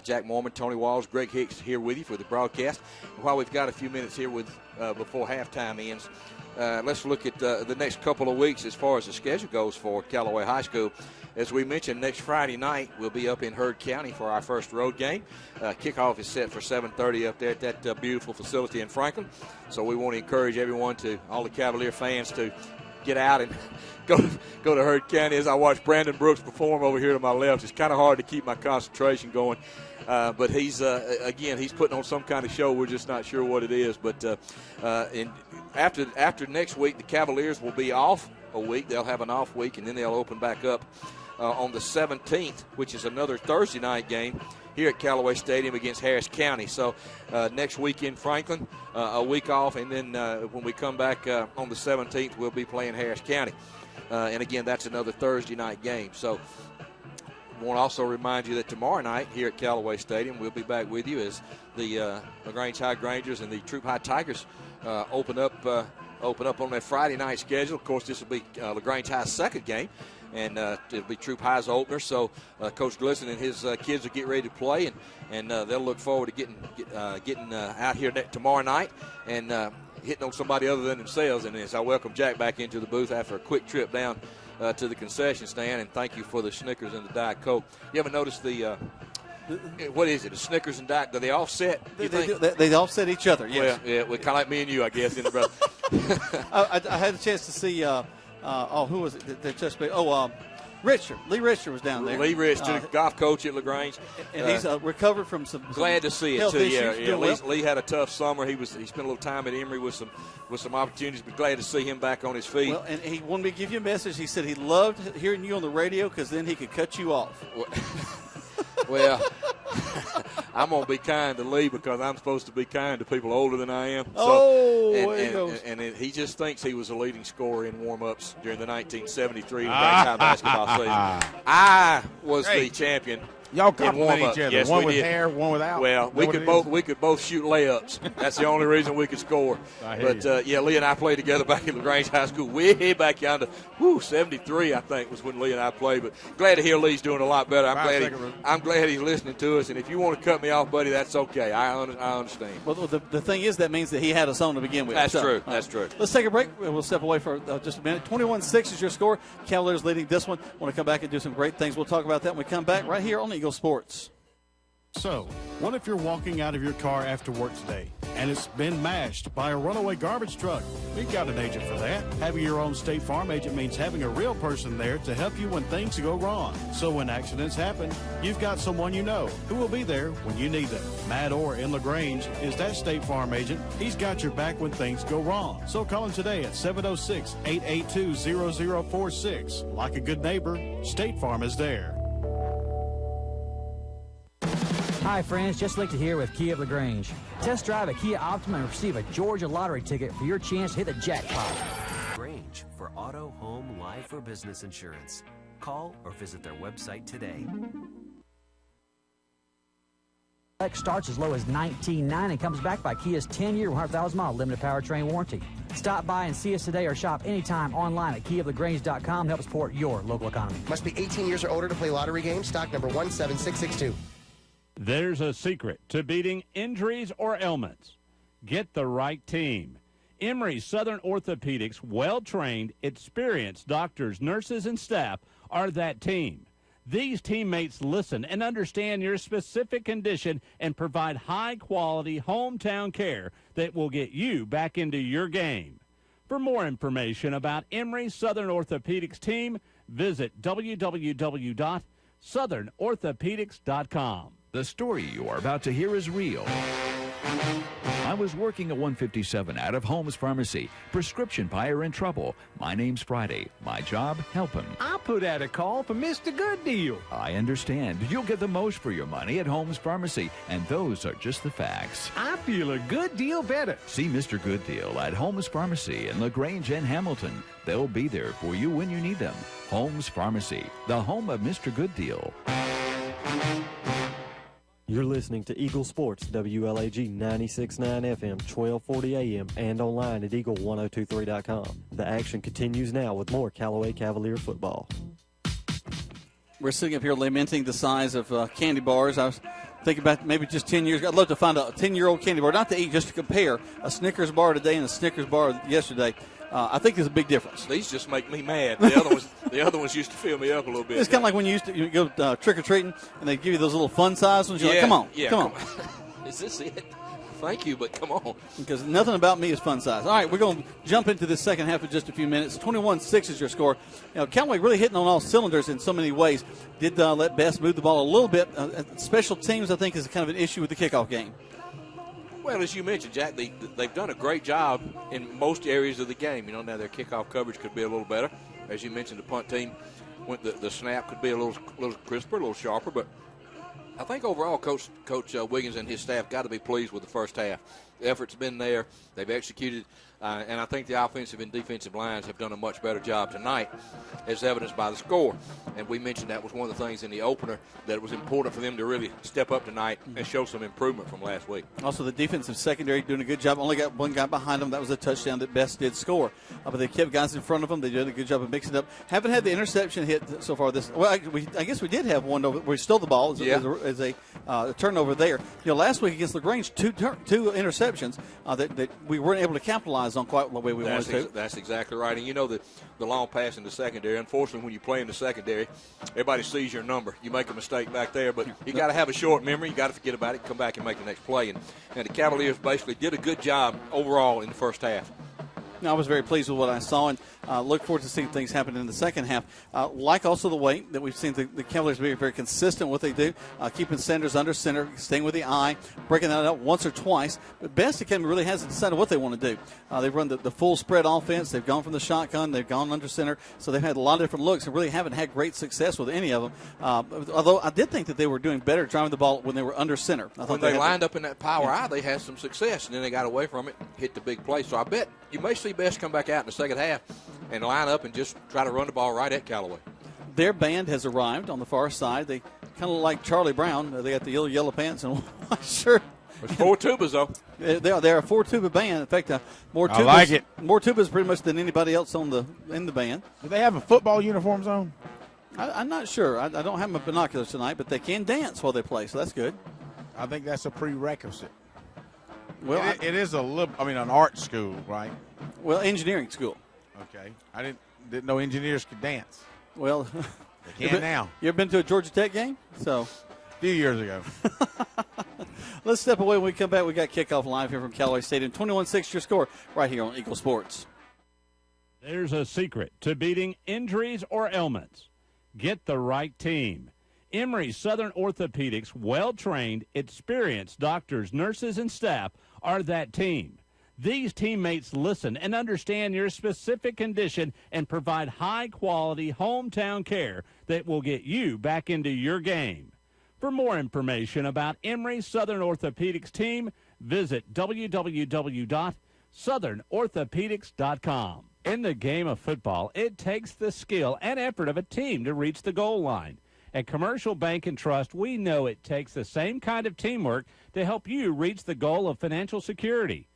Jack Mormon, Tony Walls, Greg Hicks here with you for the broadcast. And while we've got a few minutes here before halftime ends, let's look at the next couple of weeks as far as the schedule goes for Callaway High School. As we mentioned, next Friday night we'll be up in Heard County for our first road game. Kickoff is set for 7:30 up there at that beautiful facility in Franklin. So we want to encourage everyone, all the Cavalier fans, to get out and go to Heard County. As I watch Brandon Brooks perform over here to my left, it's kind of hard to keep my concentration going. But he's again, he's putting on some kind of show. We're just not sure what it is. But after next week, the Cavaliers will be off a week. They'll have an off week, and then they'll open back up on the 17th, which is another Thursday night game here at Callaway Stadium against Harris County. So next week in Franklin, a week off, and then when we come back on the 17th, we'll be playing Harris County. And again, that's another Thursday night game. So I want to also remind you that tomorrow night here at Callaway Stadium, we'll be back with you as the LaGrange High Grangers and the Troop High Tigers open up on that Friday night schedule. Of course, this will be LaGrange High's second game, and it'll be Troop High's opener. So Coach Glisson and his kids will get ready to play, and they'll look forward to getting out here tomorrow night and hitting on somebody other than themselves. And as I welcome Jack back into the booth after a quick trip down to the concession stand, and thank you for the Snickers and the Diet Coke. You ever notice the what is it? The Snickers and Diet? Do they offset? They offset each other. Yes. Well, kind of like me and you, I guess. In the brother. I had a chance to see. Who was it that just played? Richard. Lee Richard was down there. Lee Richard, the golf coach at LaGrange. And he's recovered from some glad to see it, too. Yeah. Well. Lee had a tough summer. He spent a little time at Emory with some opportunities, but glad to see him back on his feet. Well, and he wanted me to give you a message. He said he loved hearing you on the radio because then he could cut you off. Well, I'm going to be kind to Lee because I'm supposed to be kind to people older than I am. So, and he just thinks he was a leading scorer in warm-ups during the 1973 LaGrange High basketball season. I was the champion. Y'all compliment each other. Yes, one with hair, one without. Well, we could both shoot layups. That's the only reason we could score. Lee and I played together back at LaGrange High School, way back yonder. 73, I think, was when Lee and I played. But glad to hear Lee's doing a lot better. I'm glad he's listening to us. And if you want to cut me off, buddy, that's okay. I understand. Well, the thing is, that means that he had us on to begin with. That's true. That's true. Let's take a break. We'll step away for just a minute. 21-6 is your score. Cavaliers leading this one. Want to come back and do some great things. We'll talk about that when we come back right here on Eagle Sports. So, what if you're walking out of your car after work today and it's been mashed by a runaway garbage truck? We've got an agent for that. Having your own State Farm agent means having a real person there to help you when things go wrong. So when accidents happen, you've got someone you know who will be there when you need them. Matt Orr in LaGrange is that State Farm agent. He's got your back when things go wrong. So call him today at 706-882-0046. Like a good neighbor, State Farm is there. Hi friends, Jess Lichter here with Kia of LaGrange. Test drive a Kia Optima and receive a Georgia lottery ticket for your chance to hit the jackpot. LaGrange for auto, home, life, or business insurance. Call or visit their website today. Starts as low as $19.9 and comes back by Kia's 10-year, 100,000-mile limited powertrain warranty. Stop by and see us today or shop anytime online at KiaofLaGrange.com to help support your local economy. Must be 18 years or older to play lottery games. Stock number 17662. There's a secret to beating injuries or ailments. Get the right team. Emory Southern Orthopedics' well-trained, experienced doctors, nurses, and staff are that team. These teammates listen and understand your specific condition and provide high-quality hometown care that will get you back into your game. For more information about Emory Southern Orthopedics team, visit www.southernorthopedics.com. The story you are about to hear is real. I was working at 157 out of Holmes Pharmacy. Prescription buyer in trouble. My name's Friday. My job, help him. I put out a call for Mr. Good Deal. I understand. You'll get the most for your money at Holmes Pharmacy, and those are just the facts. I feel a good deal better. See Mr. Good Deal at Holmes Pharmacy in LaGrange and Hamilton. They'll be there for you when you need them. Holmes Pharmacy, the home of Mr. Good Deal. You're listening to Eagle Sports, WLAG 96.9 FM, 1240 AM, and online at eagle1023.com. The action continues now with more Callaway Cavalier football. We're sitting up here lamenting the size of candy bars. I was thinking about maybe just 10 years ago. I'd love to find a 10-year-old candy bar, not to eat, just to compare a Snickers bar today and a Snickers bar yesterday. I think there's a big difference. These just make me mad. The other ones used to fill me up a little bit. It's kind of like when you used to go trick or treating and they give you those little fun size ones. You're like, come on. Is this it? Thank you, but come on. Because nothing about me is fun size. All right, we're going to jump into the second half in just a few minutes. 21-6 is your score. Callaway really hitting on all cylinders in so many ways. Did let B.E.S.T move the ball a little bit. Special teams, I think, is kind of an issue with the kickoff game. Well, as you mentioned, Jack, they've done a great job in most areas of the game. Now their kickoff coverage could be a little better. As you mentioned, the punt team, the snap could be a little crisper, a little sharper. But I think overall, Coach Wiggins and his staff got to be pleased with the first half. The effort's been there. They've executed. And I think the offensive and defensive lines have done a much better job tonight, as evidenced by the score. And we mentioned that was one of the things in the opener that it was important for them to really step up tonight and show some improvement from last week. Also, the defensive secondary doing a good job. Only got one guy behind them. That was a touchdown that B.E.S.T did score. But they kept guys in front of them. They did a good job of mixing it up. Haven't had the interception hit so far. I guess we did have one where we stole the ball as a turnover there. Last week against LaGrange, two interceptions that we weren't able to capitalize on quite the way we wanted to. That's exactly right. And the long pass in the secondary, unfortunately, when you play in the secondary, everybody sees your number. You make a mistake back there, but you got to have a short memory. You got to forget about it, come back and make the next play. And the Cavaliers basically did a good job overall in the first half. I was very pleased with what I saw, and look forward to seeing things happen in the second half. Like also the way that we've seen the Cavaliers be very consistent in what they do, keeping Sanders under center, staying with the eye, breaking that out once or twice. But B.E.S.T Academy really hasn't decided what they want to do. They've run the full spread offense. They've gone from the shotgun. They've gone under center. So they've had a lot of different looks and really haven't had great success with any of them. Although I did think that they were doing better driving the ball when they were under center. When they lined up in that power eye, they had some success, and then they got away from it, hit the big play. So I bet you may see B.E.S.T come back out in the second half and line up and just try to run the ball right at Callaway. Their band has arrived on the far side. They kind of like Charlie Brown. They got the yellow pants and white shirt. There's 4 tubas, though. They're a 4-tuba band. In fact, more tubas, I like it. More tubas pretty much than anybody else in the band. Do they have a football uniforms on? I'm not sure. I don't have my binoculars tonight, but they can dance while they play, so that's good. I think that's a prerequisite. Well, it is an art school, right? Well, engineering school. Okay. I didn't know engineers could dance. Well, they can now. You ever been to a Georgia Tech game? A few years ago. Let's step away. When we come back, we got kickoff live here from Callaway Stadium. 21-6 your score right here on Eagle Sports. There's a secret to beating injuries or ailments. Get the right team. Emory Southern Orthopedics, well-trained, experienced doctors, nurses, and staff are that team. These teammates listen and understand your specific condition and provide high-quality hometown care that will get you back into your game. For more information about Emory Southern Orthopedics team, visit www.southernorthopedics.com. In the game of football, it takes the skill and effort of a team to reach the goal line. At Commercial Bank and Trust, we know it takes the same kind of teamwork to help you reach the goal of financial security.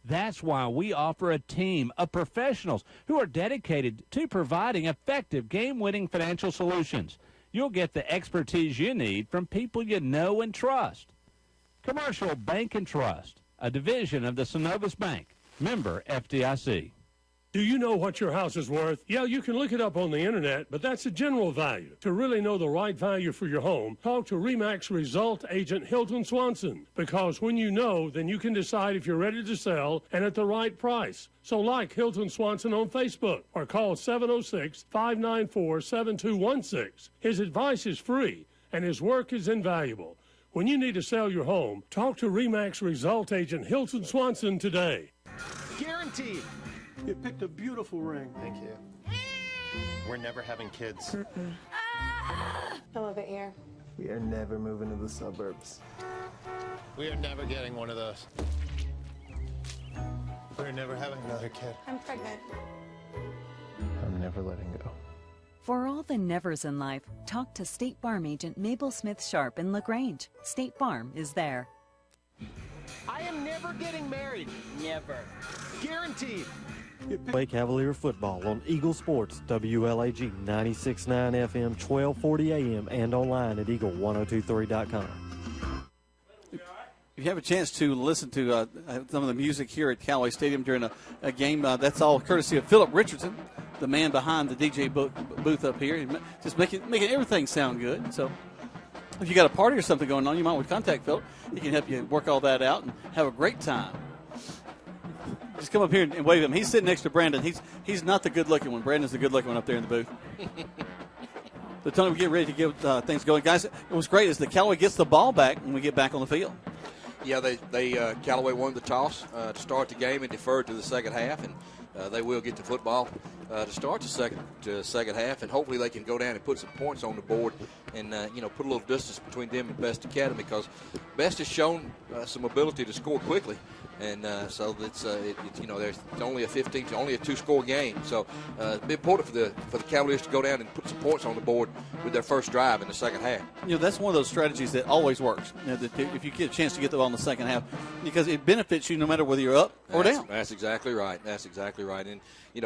That's why we offer a team of professionals who are dedicated to providing effective game-winning financial solutions. You'll get the expertise you need from people you know and trust. Commercial Bank and Trust, a division of the Synovus Bank, member FDIC. Do you know what your house is worth? Yeah, you can look it up on the internet, but that's a general value. To really know the right value for your home, talk to RE/MAX Result Agent Hilton Swanson. Because when you know, then you can decide if you're ready to sell and at the right price. So like Hilton Swanson on Facebook or call 706-594-7216. His advice is free and his work is invaluable. When you need to sell your home, talk to RE/MAX Result Agent Hilton Swanson today. Guaranteed. You picked a beautiful ring. Thank you. We're never having kids. I love it here. We are never moving to the suburbs. We are never getting one of those. We're never having another kid. I'm pregnant. I'm never letting go. For all the nevers in life, talk to State Farm agent Mabel Smith-Sharp in LaGrange. State Farm is there. I am never getting married. Never. Guaranteed. Play Cavalier football on Eagle Sports, WLAG 96.9 FM, 1240 AM, and online at eagle1023.com. If you have a chance to listen to some of the music here at Callaway Stadium during a game, that's all courtesy of Philip Richardson, the man behind the DJ booth up here, just making everything sound good. So If you got a party or something going on, you might want to contact Phil. He can help you work all that out and have a great time. Just come up here and wave him. He's sitting next to Brandon. He's not the good-looking one. Brandon's the good-looking one up there in the booth. So, Tony, we're getting ready to get things going. Guys, what was great is that Callaway gets the ball back when we get back on the field. Yeah, Callaway won the toss to start the game and deferred to the second half, and they will get the football to start the second half, and hopefully they can go down and put some points on the board and put a little distance between them and B.E.S.T Academy, because B.E.S.T has shown some ability to score quickly. And so there's only a 2-score game. So it'd be important for the Cavaliers to go down and put some points on the board with their first drive in the second half. That's one of those strategies that always works. If you get a chance to get the ball in the second half, because it benefits you no matter whether you're up or down. That's exactly right. And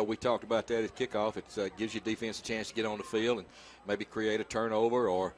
we talked about that at kickoff. It gives your defense a chance to get on the field and maybe create a turnover or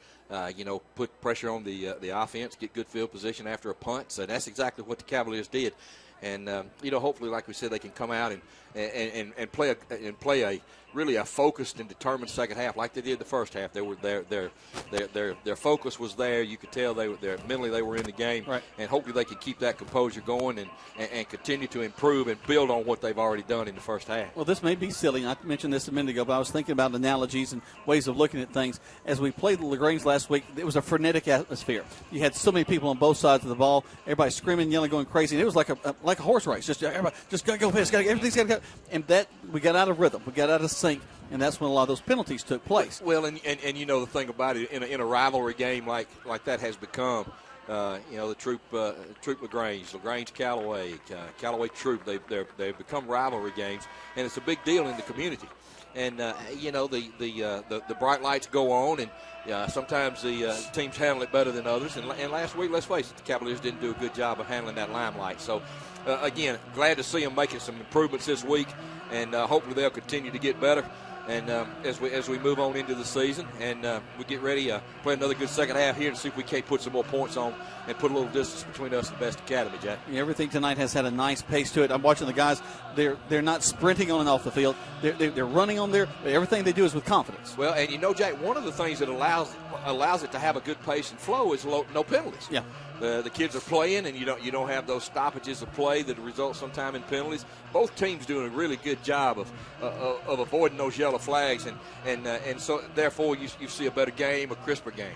put pressure on the offense, get good field position after a punt. So that's exactly what the Cavaliers did. And hopefully, like we said, they can come out and play a really a focused and determined second half, like they did the first half. They were their focus was there. You could tell they mentally they were in the game, right. And hopefully they can keep that composure going and continue to improve and build on what they've already done in the first half. Well, this may be silly. I mentioned this a minute ago, but I was thinking about analogies and ways of looking at things. As we played the LaGrange last week, it was a frenetic atmosphere. You had so many people on both sides of the ball, everybody screaming, yelling, going crazy. And it was like a horse race. Just everybody just got to go fast. Everything's got to go. And that we got out of rhythm. We got out of sync. And that's when a lot of those penalties took place. Well, and the thing about it, in a rivalry game like that has become, the Troop LaGrange Callaway, Callaway Troop, they've become rivalry games, and it's a big deal in the community. And the bright lights go on, and sometimes the teams handle it better than others. And last week, let's face it, the Cavaliers didn't do a good job of handling that limelight. So again, glad to see them making some improvements this week, and hopefully they'll continue to get better. And as we move on into the season, and we get ready to play another good second half here and see if we can't put some more points on and put a little distance between us and B.E.S.T Academy, Jack. Everything tonight has had a nice pace to it. I'm watching the guys; they're not sprinting on and off the field. They're running on there. Everything they do is with confidence. Well, and Jack, one of the things that allows it to have a good pace and flow is no penalties. Yeah. The kids are playing, and you don't have those stoppages of play that result sometime in penalties. Both teams doing a really good job of avoiding those yellow flags, and so therefore you see a better game, a crisper game.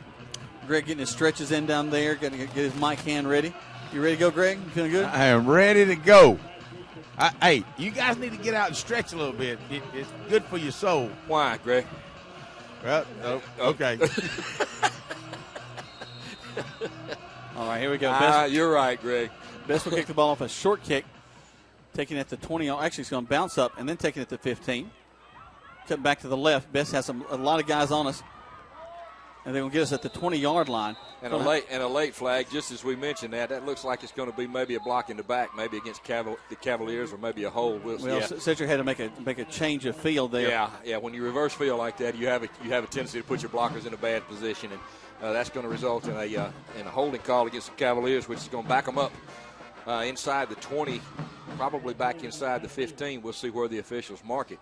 Greg getting his stretches in down there, going to get his mic hand ready. You ready to go, Greg? You feeling good? I am ready to go. Hey, you guys need to get out and stretch a little bit. It's good for your soul. Why, Greg? Well, okay. All right, here we go. You're right, Greg. B.E.S.T will kick the ball off a short kick, taking it to 20. Actually, it's going to bounce up and then taking it to 15. Cut back to the left. B.E.S.T has a lot of guys on us, and they're going to get us at the 20-yard line. And a late flag, just as we mentioned that looks like it's going to be maybe a block in the back, maybe against the Cavaliers, or maybe a hold. Cedric had to make a change of field there. Yeah. When you reverse field like that, you have a tendency to put your blockers in a bad position, and that's going to result in a holding call against the Cavaliers, which is going to back them up inside the 20, probably back inside the 15. We'll see where the officials mark it.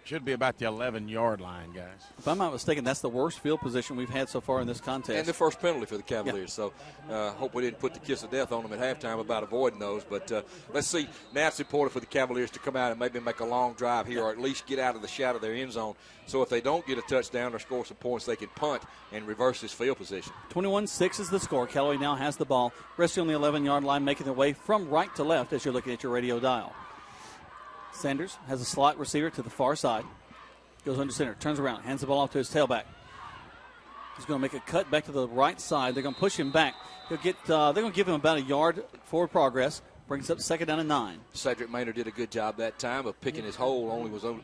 Should be about the 11-yard line, guys. If I'm not mistaken, that's the worst field position we've had so far in this contest. And the first penalty for the Cavaliers. Yeah. So hope we didn't put the kiss of death on them at halftime about avoiding those. But let's see. Now it's important for the Cavaliers to come out and maybe make a long drive here, or at least get out of the shadow of their end zone. So if they don't get a touchdown or score some points, they can punt and reverse this field position. 21-6 is the score. Callaway now has the ball, resting on the 11-yard line, making their way from right to left as you're looking at your radio dial. Sanders has a slot receiver to the far side. Goes under center, turns around, hands the ball off to his tailback. He's going to make a cut back to the right side. They're going to push him back. They're going to give him about a yard forward progress. Brings up 2nd down and 9. Cedric Maynard did a good job that time of picking his hole.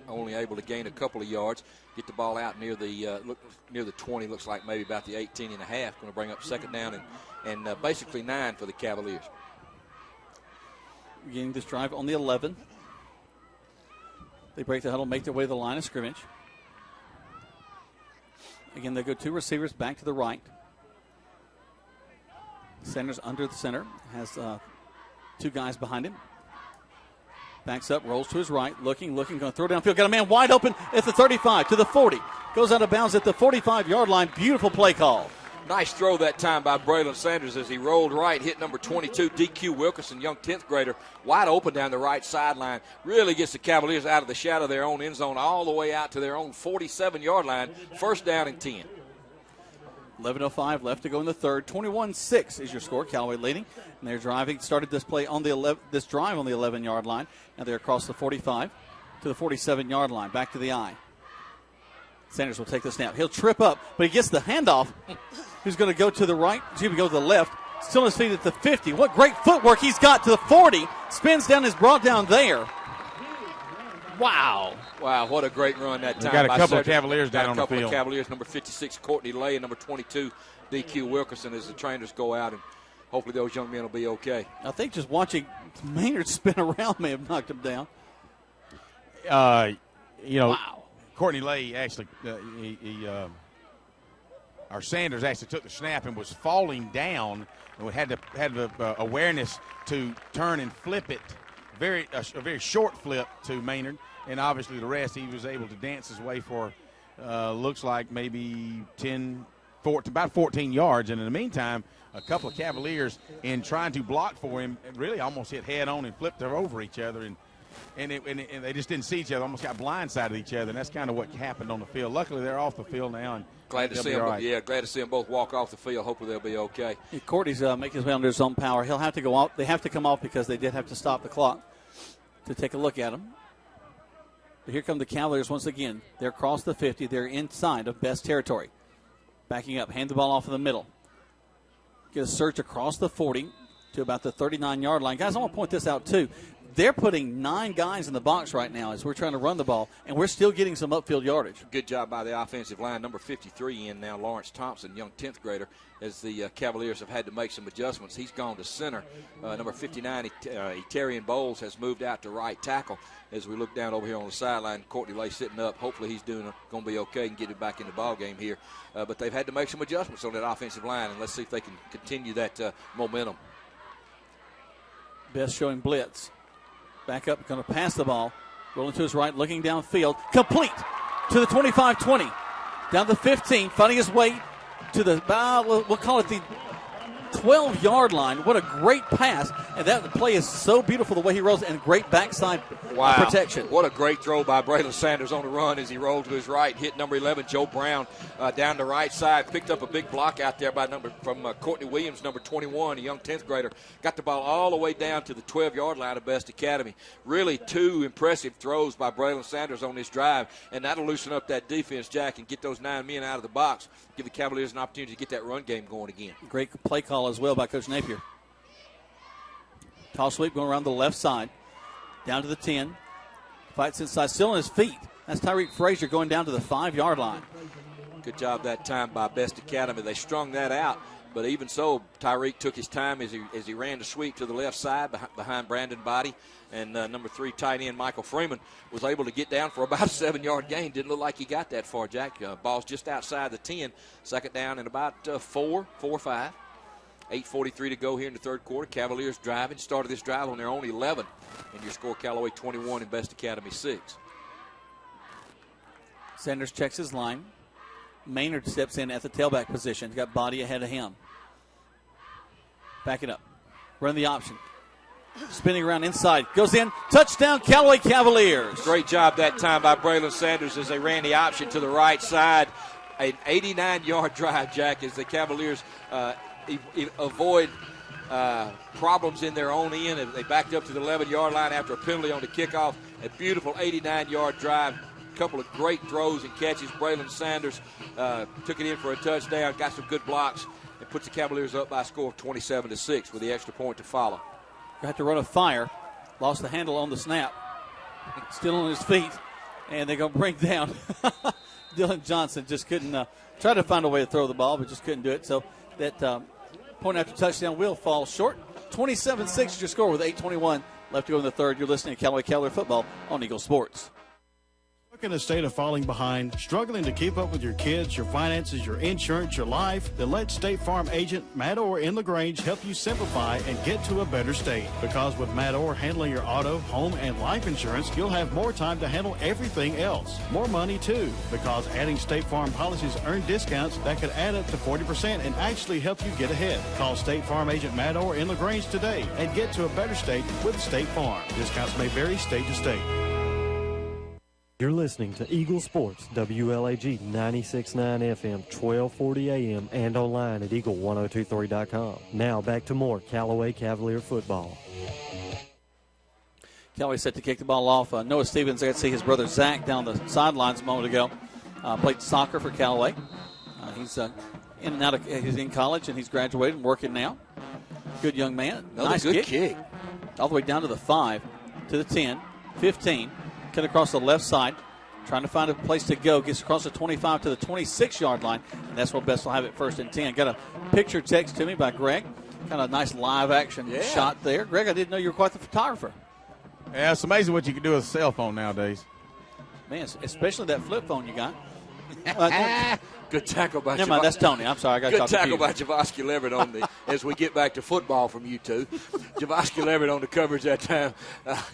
Only able to gain a couple of yards. Get the ball out near the 20. Looks like maybe about the 18 and a half. Going to bring up 2nd down and basically 9 for the Cavaliers. Beginning this drive on the 11. They break the huddle, make their way to the line of scrimmage. Again, they go 2 receivers back to the right. Sanders under the center, has 2 guys behind him. Backs up, rolls to his right, looking, going to throw downfield. Got a man wide open at the 35, to the 40. Goes out of bounds at the 45-yard line. Beautiful play call. Nice throw that time by Braylon Sanders as he rolled right, hit number 22, D.Q. Wilkerson, young 10th grader, wide open down the right sideline. Really gets the Cavaliers out of the shadow of their own end zone all the way out to their own 47-yard line. First down and 10. 11:05 left to go in the third. 21-6 is your score. Callaway leading. And they're driving. Started this play on the this drive on the 11-yard line. Now they're across the 45 to the 47-yard line. Back to the eye. Sanders will take the snap. He'll trip up, but he gets the handoff. He's going to go to the right. He's going to go to the left. Still on his feet at the 50. What great footwork he's got to the 40. Spins down, is brought down there. Wow. Wow, what a great run that time. We got a couple of Cavaliers down on the field. A couple of Cavaliers, number 56, Courtney Lay, and number 22, D.Q. Wilkerson, as the trainers go out, and hopefully those young men will be okay. I think just watching Maynard spin around may have knocked him down. Wow. Courtney Lay actually, our Sanders actually took the snap and was falling down and had the awareness to turn and flip it, a very short flip to Maynard, and obviously the rest he was able to dance his way for looks like maybe about 14 yards, and in the meantime a couple of Cavaliers in trying to block for him really almost hit head on and flipped over each other, and they just didn't see each other, almost got blindsided each other, and that's kind of what happened on the field. Luckily, they're off the field now, and glad to see them. Right. Yeah, glad to see them both walk off the field. Hopefully, they'll be okay. Yeah, Courtney's making his way under his own power. He'll have to go out. They have to come off because they did have to stop the clock to take a look at him. But here come the Cavaliers once again. They're across the 50. They're inside of B.E.S.T territory. Backing up, hand the ball off in the middle. Get a search across the 40 to about the 39-yard line. Guys, I want to point this out too. They're putting 9 guys in the box right now as we're trying to run the ball, and we're still getting some upfield yardage. Good job by the offensive line. Number 53 in now, Lawrence Thompson, young 10th grader, as the Cavaliers have had to make some adjustments. He's gone to center. Number 59, Eterian Bowles, has moved out to right tackle. As we look down over here on the sideline, Courtney Lay sitting up. Hopefully he's going to be okay and get it back in the ball game here. But they've had to make some adjustments on that offensive line, and let's see if they can continue that momentum. B.E.S.T showing blitz. Back up, going to pass the ball. Rolling to his right, looking downfield. Complete to the 25-20. Down the 15, finding his way to the, we'll call it the 12-yard line. What a great pass. And that play is so beautiful the way he rolls, and great backside protection. What a great throw by Braylon Sanders on the run as he rolled to his right. Hit number 11, Joe Brown, down the right side. Picked up a big block out there from Courtney Williams, number 21, a young 10th grader. Got the ball all the way down to the 12-yard line of B.E.S.T Academy. Really 2 impressive throws by Braylon Sanders on this drive, and that'll loosen up that defense, Jack, and get those 9 men out of the box. Give the Cavaliers an opportunity to get that run game going again. Great play call as well by Coach Napier. Toss sweep going around the left side. Down to the 10. Fights inside, still on his feet. That's Tyreek Frazier going down to the 5-yard line. Good job that time by B.E.S.T Academy. They strung that out, but even so, Tyreek took his time as he ran the sweep to the left side behind Brandon Body. And number 3 tight end Michael Freeman was able to get down for about a 7-yard gain. Didn't look like he got that far, Jack. Ball's just outside the 10. Second down and about 4 or 5. 8:43 to go here in the third quarter. Cavaliers driving. Started this drive on their own 11. And your score, Callaway 21 and B.E.S.T Academy 6. Sanders checks his line. Maynard steps in at the tailback position. He's got Body ahead of him. Back it up. Run the option. Spinning around inside. Goes in. Touchdown, Callaway Cavaliers. Great job that time by Braylon Sanders as they ran the option to the right side. An 89-yard drive, Jack, as the Cavaliers avoid problems in their own end. They backed up to the 11-yard line after a penalty on the kickoff. A beautiful 89-yard drive. A couple of great throws and catches. Braylon Sanders took it in for a touchdown, got some good blocks, and puts the Cavaliers up by a score of 27-6 with the extra point to follow. Got to run a fire. Lost the handle on the snap. Still on his feet. And they're going to bring down Dylan Johnson. Just couldn't try to find a way to throw the ball, but just couldn't do it. So that point after touchdown will fall short. 27-6 is your score with 8:21 left to go in the third. You're listening to Callaway Cavalier football on Eagle Sports. Stuck in a state of falling behind, struggling to keep up with your kids, your finances, your insurance, your life? Then let State Farm agent Matt Orr in LaGrange help you simplify and get to a better state. Because with Matt Orr handling your auto, home, and life insurance, you'll have more time to handle everything else. More money, too, because adding State Farm policies earn discounts that could add up to 40% and actually help you get ahead. Call State Farm agent Matt Orr in LaGrange today and get to a better state with State Farm. Discounts may vary state to state. You're listening to Eagle Sports, WLAG 96.9 FM, 1240 AM, and online at eagle1023.com. Now back to more Callaway Cavalier football. Callaway set to kick the ball off. Noah Stevens, I got to see his brother Zach down the sidelines a moment ago. Played soccer for Callaway. He's in and out of, he's in college and he's graduated and working now. Good young man. Another nice good kick. All the way down to the 5, to the 10, 15. Cut across the left side, trying to find a place to go. Gets across the 25 to the 26-yard line, and that's where B.E.S.T will have it first and 10. Got a picture text to me by Greg. Kind of a nice live action shot there. Greg, I didn't know you were quite the photographer. Yeah, it's amazing what you can do with a cell phone nowadays. Man, especially that flip phone you got. Good tackle by Never mind, that's Tony. I'm sorry. I got Good tackle by Javosky Leverett on the as we get back to football from you two. Javosky Leverett on the coverage that time.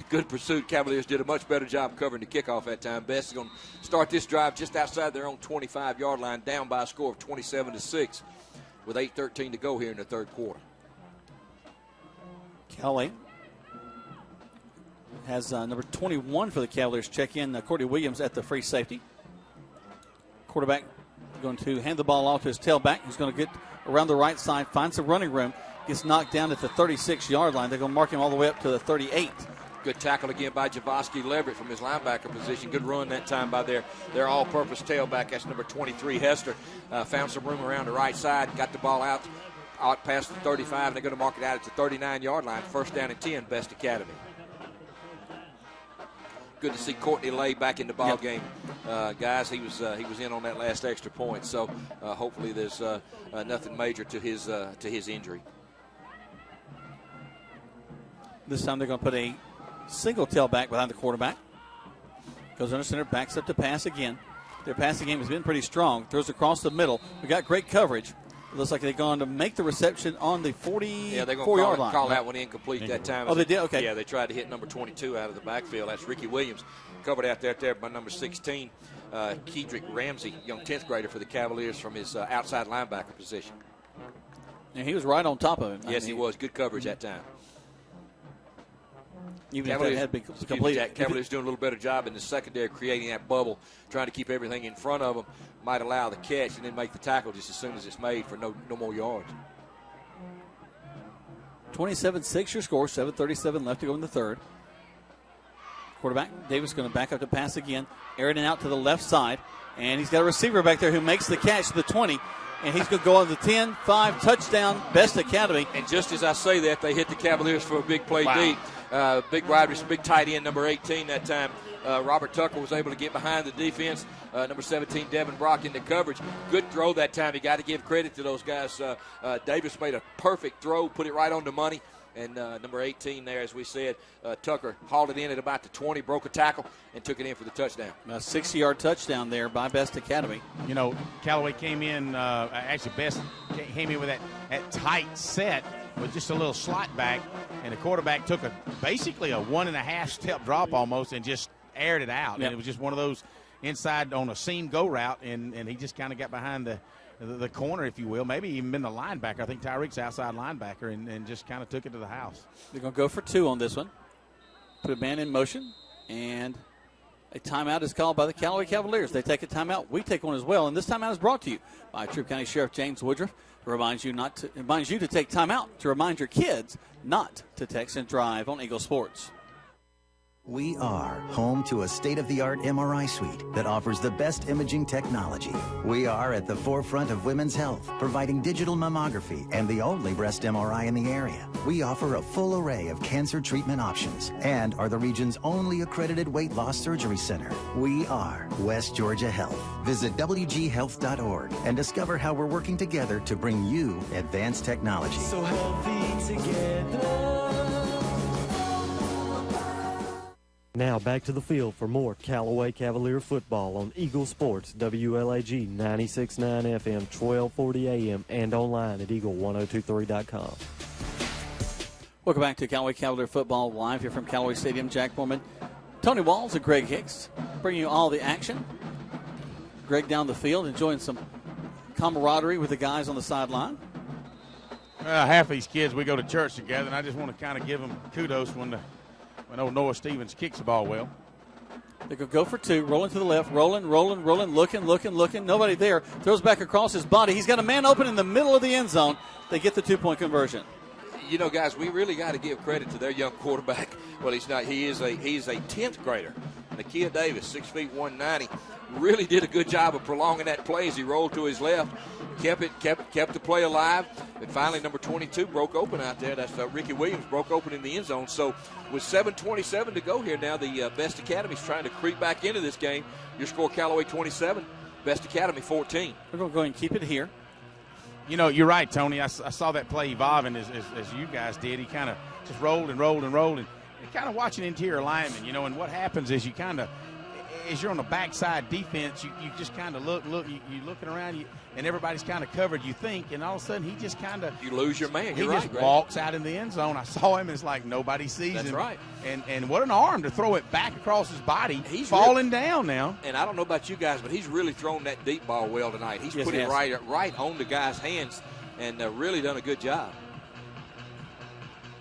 Good pursuit. Cavaliers did a much better job covering the kickoff that time. B.E.S.T is going to start this drive just outside their own 25-yard line, down by a score of 27-6 with 8:13 to go here in the third quarter. Callaway has number 21 for the Cavaliers check in. Courtney Williams at the free safety. Quarterback going to hand the ball off to his tailback. He's going to get around the right side, find some running room, gets knocked down at the 36-yard line. They're going to mark him all the way up to the 38. Good tackle again by Javosky Leverett from his linebacker position. Good run that time by their all-purpose tailback. That's number 23, Hester. Found some room around the right side, got the ball out past the 35, and they're going to mark it out at the 39-yard line. First down and 10, B.E.S.T Academy. Good to see Courtney Lay back in the ball game, guys. He was in on that last extra point, so hopefully there's nothing major to his injury. This time they're going to put a single tailback behind the quarterback. Goes under center, backs up to pass again. Their passing game has been pretty strong. Throws across the middle. We got great coverage. It looks like they're going to make the reception on the 44-yard line. Call that one incomplete that time. Oh, they did? Okay. Yeah, they tried to hit number 22 out of the backfield. That's Ricky Williams. Covered out there by number 16, Kedrick Ramsey, young 10th grader for the Cavaliers from his outside linebacker position. And he was right on top of him. Yes, he was. Good coverage that time. Even if that had been completed. Cavaliers doing a little better job in the secondary, creating that bubble, trying to keep everything in front of them. Might allow the catch and then make the tackle just as soon as it's made for no more yards. 27-6 your score, 7:37 left to go in the third. Quarterback Davis going to back up to pass again. Airing it out to the left side. And he's got a receiver back there who makes the catch to the 20. And he's going to go on the 10-5 touchdown, B.E.S.T Academy. And just as I say that, they hit the Cavaliers for a big play deep. Big tight end, number 18 that time. Robert Tucker was able to get behind the defense. Number 17, Devin Brock in the coverage. Good throw that time. You got to give credit to those guys. Davis made a perfect throw, put it right on the money. And number 18 there, as we said, Tucker hauled it in at about the 20, broke a tackle, and took it in for the touchdown. A 60-yard touchdown there by B.E.S.T Academy. You know, Callaway came in, actually B.E.S.T came in with that tight set with just a little slot back, and the quarterback took basically a 1.5-step drop almost and just aired it out. Yep. And it was just one of those inside on a seam go route, and he just kind of got behind the corner, if you will, maybe even been the linebacker. I think Tyreek's outside linebacker, and just kind of took it to the house. They're going to go for 2 on this one. Put a man in motion, and a timeout is called by the Callaway Cavaliers. They take a timeout. We take one as well, and this timeout is brought to you by Troup County Sheriff James Woodruff. Reminds you to take time out to remind your kids not to text and drive on Eagle Sports. We are home to a state-of-the-art MRI suite that offers the best imaging technology. We are at the forefront of women's health, providing digital mammography and the only breast MRI in the area. We offer a full array of cancer treatment options and are the region's only accredited weight loss surgery center. We are West Georgia Health. Visit wghealth.org and discover how we're working together to bring you advanced technology. So healthy together. Now back to the field for more Callaway Cavalier football on Eagle Sports, WLAG 96.9 FM, 1240 AM, and online at eagle1023.com. Welcome back to Callaway Cavalier football live here from Callaway Stadium. Jack Mormon, Tony Walls, and Greg Hicks bringing you all the action. Greg down the field enjoying some camaraderie with the guys on the sideline. Half of these kids, we go to church together, and I just want to kind of give them kudos when old Noah Stevens kicks the ball well. They go for two, rolling to the left, rolling, looking. Nobody there. Throws back across his body. He's got a man open in the middle of the end zone. They get the 2-point conversion. You know, guys, we really got to give credit to their young quarterback. Well, he's not. He is a 10th grader. Nakia Davis, 6 feet 190, really did a good job of prolonging that play as he rolled to his left, kept the play alive, and finally number 22 broke open out there. That's Ricky Williams broke open in the end zone. So with 7:27 to go here now, the B.E.S.T Academy's trying to creep back into this game. Your score, Callaway 27, B.E.S.T Academy 14. We're going to go ahead and keep it here. You know, you're right, Tony. I saw that play evolving as you guys did. He kind of just rolled and kind of watching interior linemen, you know, and what happens is you kind of, as you're on the backside defense, you just kind of look, you're looking around, and everybody's kind of covered, you think, and all of a sudden he just kind of. You lose your man. He just walks out in the end zone. I saw him, and it's like nobody sees him. That's right. And what an arm to throw it back across his body. He's falling down now. And I don't know about you guys, but he's really thrown that deep ball well tonight. He's put it right on the guy's hands and really done a good job.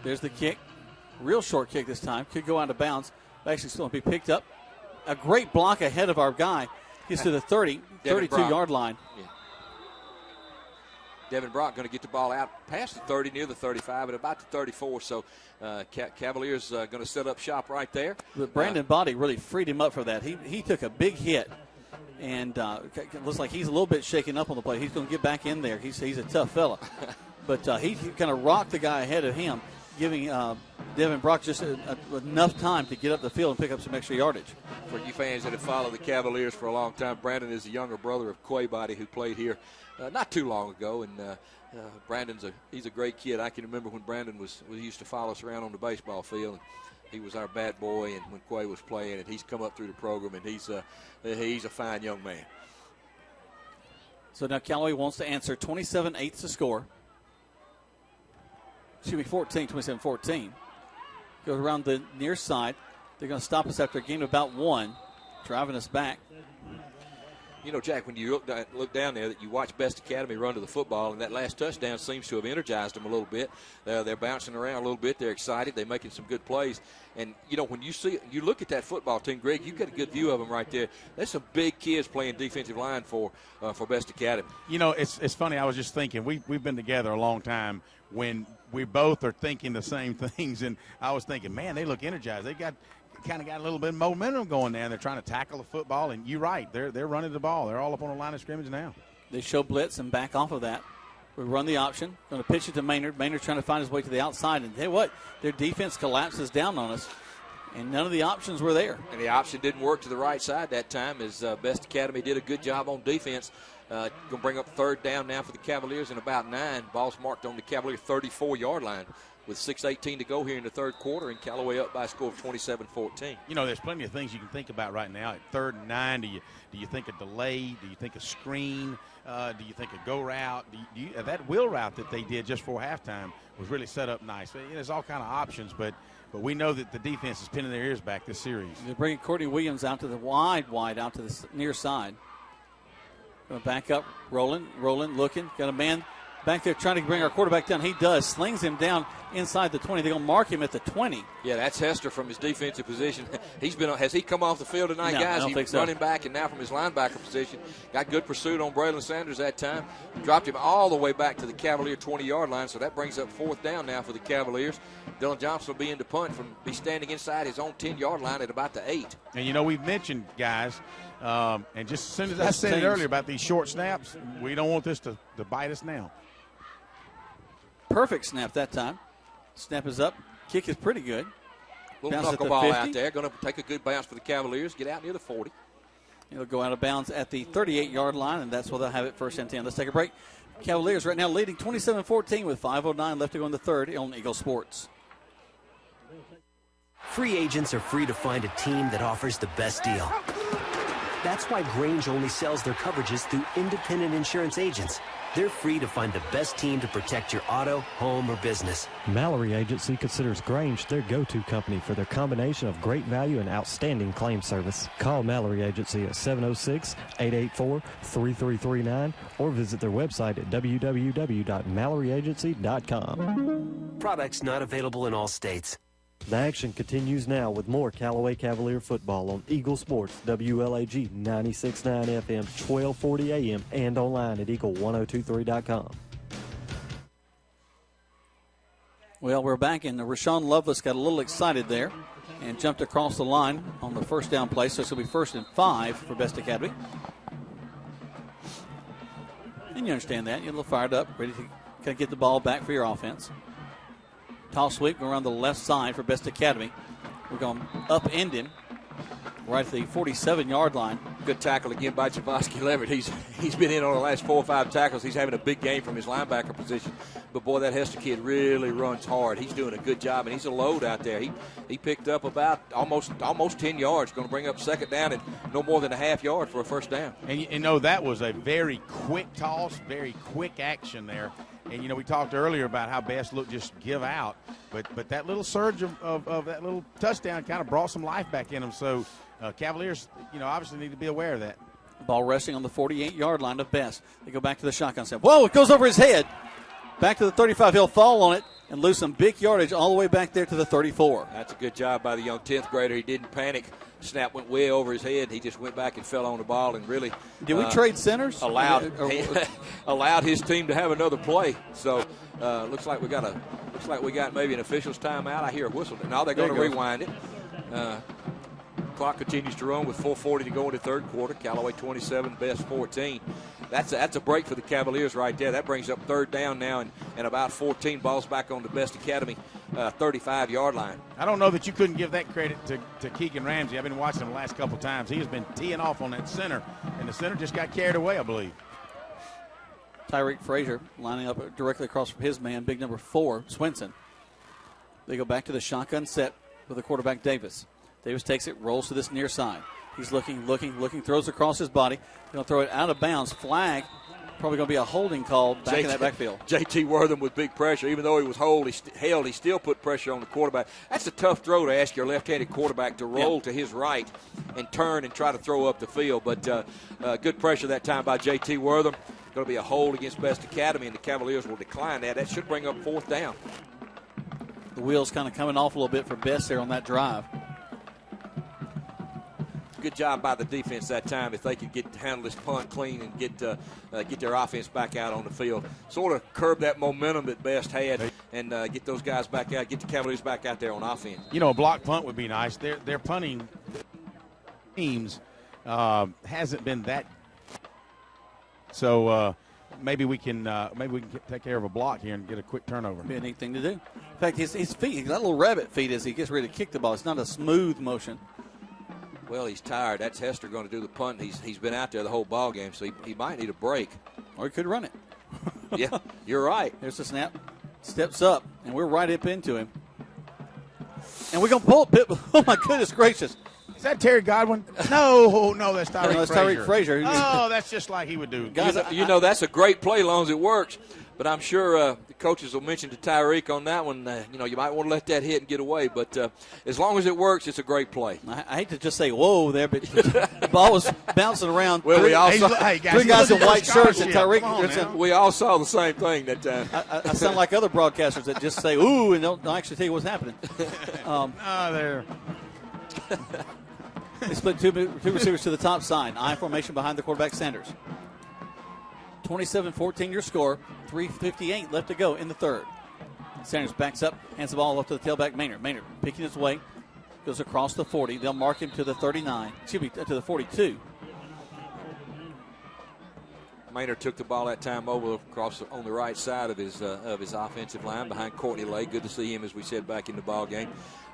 There's the kick. Real short kick this time. Could go out of bounds. Actually still be picked up. A great block ahead of our guy. Gets to the 32-yard line. Yeah. Devin Brock going to get the ball out past the 30, near the 35, and about the 34. So Cavaliers going to set up shop right there. But Brandon Body really freed him up for that. He took a big hit, and looks like he's a little bit shaken up on the play. He's going to get back in there. He's a tough fella. But he kind of rocked the guy ahead of him, giving Devin Brock just enough time to get up the field and pick up some extra yardage. For you fans that have followed the Cavaliers for a long time, Brandon is the younger brother of Quay Body, who played here not too long ago. And Brandon's he's a great kid. I can remember when Brandon used to follow us around on the baseball field. And he was our bat boy, and when Quay was playing, and he's come up through the program, and he's a fine young man. So now Callaway wants to answer 27-8 to score. 27-14. Goes around the near side. They're going to stop us after a game of about one, driving us back. You know, Jack, when you look down there, that you watch B.E.S.T Academy run to the football, and that last touchdown seems to have energized them a little bit. They're bouncing around a little bit. They're excited. They're making some good plays. And, you know, when you look at that football team, Greg, you've got a good view of them right there. There's some big kids playing defensive line for B.E.S.T Academy. You know, it's funny. I was just thinking, we've been together a long time when we both are thinking the same things. And I was thinking, man, they look energized. They got a little bit of momentum going there. They're trying to tackle the football, and you're right. They're running the ball. They're all up on the line of scrimmage now. They show blitz and back off of that. We run the option. Going to pitch it to Maynard. Maynard trying to find his way to the outside. And hey, what? Their defense collapses down on us, and none of the options were there. And the option didn't work to the right side that time, as B.E.S.T Academy did a good job on defense. Going to bring up third down now for the Cavaliers in about 9. Ball's marked on the Cavalier 34-yard line with 6:18 to go here in the third quarter, and Callaway up by a score of 27-14. You know, there's plenty of things you can think about right now. At 3rd and 9, do you think a delay? Do you think a screen? Do you think a go route? That wheel route that they did just before halftime was really set up nice. There's all kind of options, but we know that the defense is pinning their ears back this series. They're bringing Courtney Williams out to the wide out to the near side. Going to back up, rolling, looking. Got a man back there trying to bring our quarterback down. He does. Slings him down inside the 20. They're going to mark him at the 20. Yeah, that's Hester from his defensive position. Has he come off the field tonight, no, guys? I don't think He's so. running back, and now from his linebacker position. Got good pursuit on Braylon Sanders that time. Dropped him all the way back to the Cavalier 20-yard line, so that brings up 4th down now for the Cavaliers. Dylan Johnson will be in to punt be standing inside his own 10-yard line at about the 8. And, you know, we've mentioned, guys, and just as soon as I said it earlier about these short snaps, we don't want this to bite us now. Perfect snap that time. Snap is up. Kick is pretty good. Little knuckleball out there. Going to take a good bounce for the Cavaliers. Get out near the 40. It'll go out of bounds at the 38-yard line, and that's where they'll have it 1st and 10. Let's take a break. Cavaliers right now leading 27-14 with 5:09 left to go in the third on Eagle Sports. Free agents are free to find a team that offers the best deal. That's why Grange only sells their coverages through independent insurance agents. They're free to find the best team to protect your auto, home, or business. Mallory Agency considers Grange their go-to company for their combination of great value and outstanding claim service. Call Mallory Agency at 706-884-3339 or visit their website at www.malloryagency.com. Products not available in all states. The action continues now with more Callaway Cavalier football on Eagle Sports, WLAG 96.9 FM, 1240 AM, and online at eagle1023.com. Well, we're back, and Rashawn Lovelace got a little excited there and jumped across the line on the first down play, so it's going to be 1st and 5 for B.E.S.T Academy. And you understand that. You're a little fired up, ready to kind of get the ball back for your offense. Toss sweep going around the left side for B.E.S.T Academy. We're going to upend him right at the 47-yard line. Good tackle again by Javosky Leverett. He's been in on the last 4 or 5 tackles. He's having a big game from his linebacker position. But, boy, that Hester kid really runs hard. He's doing a good job, and he's a load out there. He picked up about almost 10 yards, going to bring up 2nd down and no more than a half yard for a 1st down. And you know, that was a very quick toss, very quick action there. And, you know, we talked earlier about how B.E.S.T looked just give out. But that little surge of that little touchdown kind of brought some life back in them. So, Cavaliers, you know, obviously need to be aware of that. Ball resting on the 48-yard line of B.E.S.T. They go back to the shotgun snap. Whoa, it goes over his head. Back to the 35. He'll fall on it and lose some big yardage all the way back there to the 34. That's a good job by the young 10th grader. He didn't panic. Snap went way over his head. He just went back and fell on the ball and really. Did we trade centers? Allowed his team to have another play. So looks like we got maybe an official's timeout. I hear a whistle. Now they're going to rewind it. Clock continues to run with 4:40 to go in the 3rd quarter. Callaway 27, B.E.S.T 14. That's a break for the Cavaliers right there. That brings up 3rd down now and about 14 balls back on the B.E.S.T Academy 35-yard line. I don't know that you couldn't give that credit to Keegan Ramsey. I've been watching him the last couple times. He has been teeing off on that center, and the center just got carried away, I believe. Tyreek Frazier lining up directly across from his man, big number 4, Swinson. They go back to the shotgun set with the quarterback Davis. Davis takes it, rolls to this near side. He's looking, throws across his body. He's going to throw it out of bounds. Flag, probably going to be a holding call back in that backfield. J.T. Wortham with big pressure. Even though he was held, he still put pressure on the quarterback. That's a tough throw to ask your left-handed quarterback to roll to his right and turn and try to throw up the field. But good pressure that time by J.T. Wortham. Going to be a hold against B.E.S.T Academy, and the Cavaliers will decline that. That should bring up 4th down. The wheels kind of coming off a little bit for B.E.S.T there on that drive. Good job by the defense that time. If they could handle this punt clean and get their offense back out on the field, sort of curb that momentum that B.E.S.T had, and get those guys back out, get the Cavaliers back out there on offense. You know, a block punt would be nice. Their punting teams hasn't been that. So maybe we can take care of a block here and get a quick turnover. Be a neat thing to do. In fact, his feet, he's got little rabbit feet as he gets ready to kick the ball. It's not a smooth motion. Well, he's tired. That's Hester going to do the punt. He's been out there the whole ball game, so he might need a break. Or he could run it. Yeah, you're right. There's the snap. Steps up, and we're right up into him. And we're going to pull it. Oh, my goodness gracious. Is that Terry Godwin? No, that's Tyreek Frazier. That's Tyreek Frazier. Oh, that's just like he would do. Guys, you know, that's a great play as long as it works. But I'm sure the coaches will mention to Tyreek on that one, you might want to let that hit and get away. But as long as it works, it's a great play. I hate to just say whoa there, but the ball was bouncing around. Well, we all saw three guys in white shirts, and Tyreek. We all saw the same thing that time. I sound like other broadcasters that just say ooh and don't actually tell you what's happening. There. They split two receivers to the top side. I formation behind the quarterback, Sanders. 27-14 your score. 3:58 left to go in the 3rd. Sanders backs up, hands the ball up to the tailback, Maynard. Maynard picking his way, goes across the 40. They'll mark him to the 39. Excuse me, to the 42. Maynard took the ball that time over across on the right side of his offensive line behind Courtney Lay. Good to see him, as we said, back in the ball game.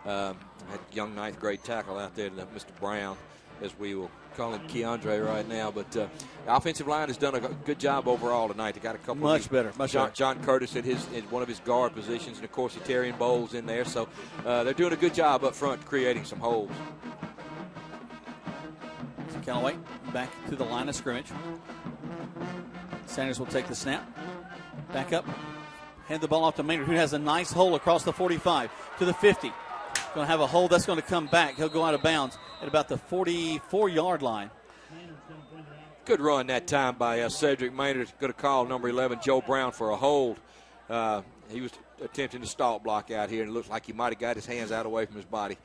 Had young 9th grade tackle out there, Mr. Brown. as we will call him Keandre right now. But the offensive line has done a good job overall tonight. They got a couple much better. John Curtis in one of his guard positions, and of course Eterian Bowles in there. So they're doing a good job up front creating some holes. So Callaway back to the line of scrimmage. Sanders will take the snap. Back up. Hand the ball off to Maynard, who has a nice hole across the 45 to the 50. Going to have a hole that's going to come back. He'll go out of bounds at about the 44-yard line. Good run that time by Cedric Maynard. Going to call number 11, Joe Brown, for a hold. He was attempting to stalk block out here, and it looks like he might have got his hands out away from his body.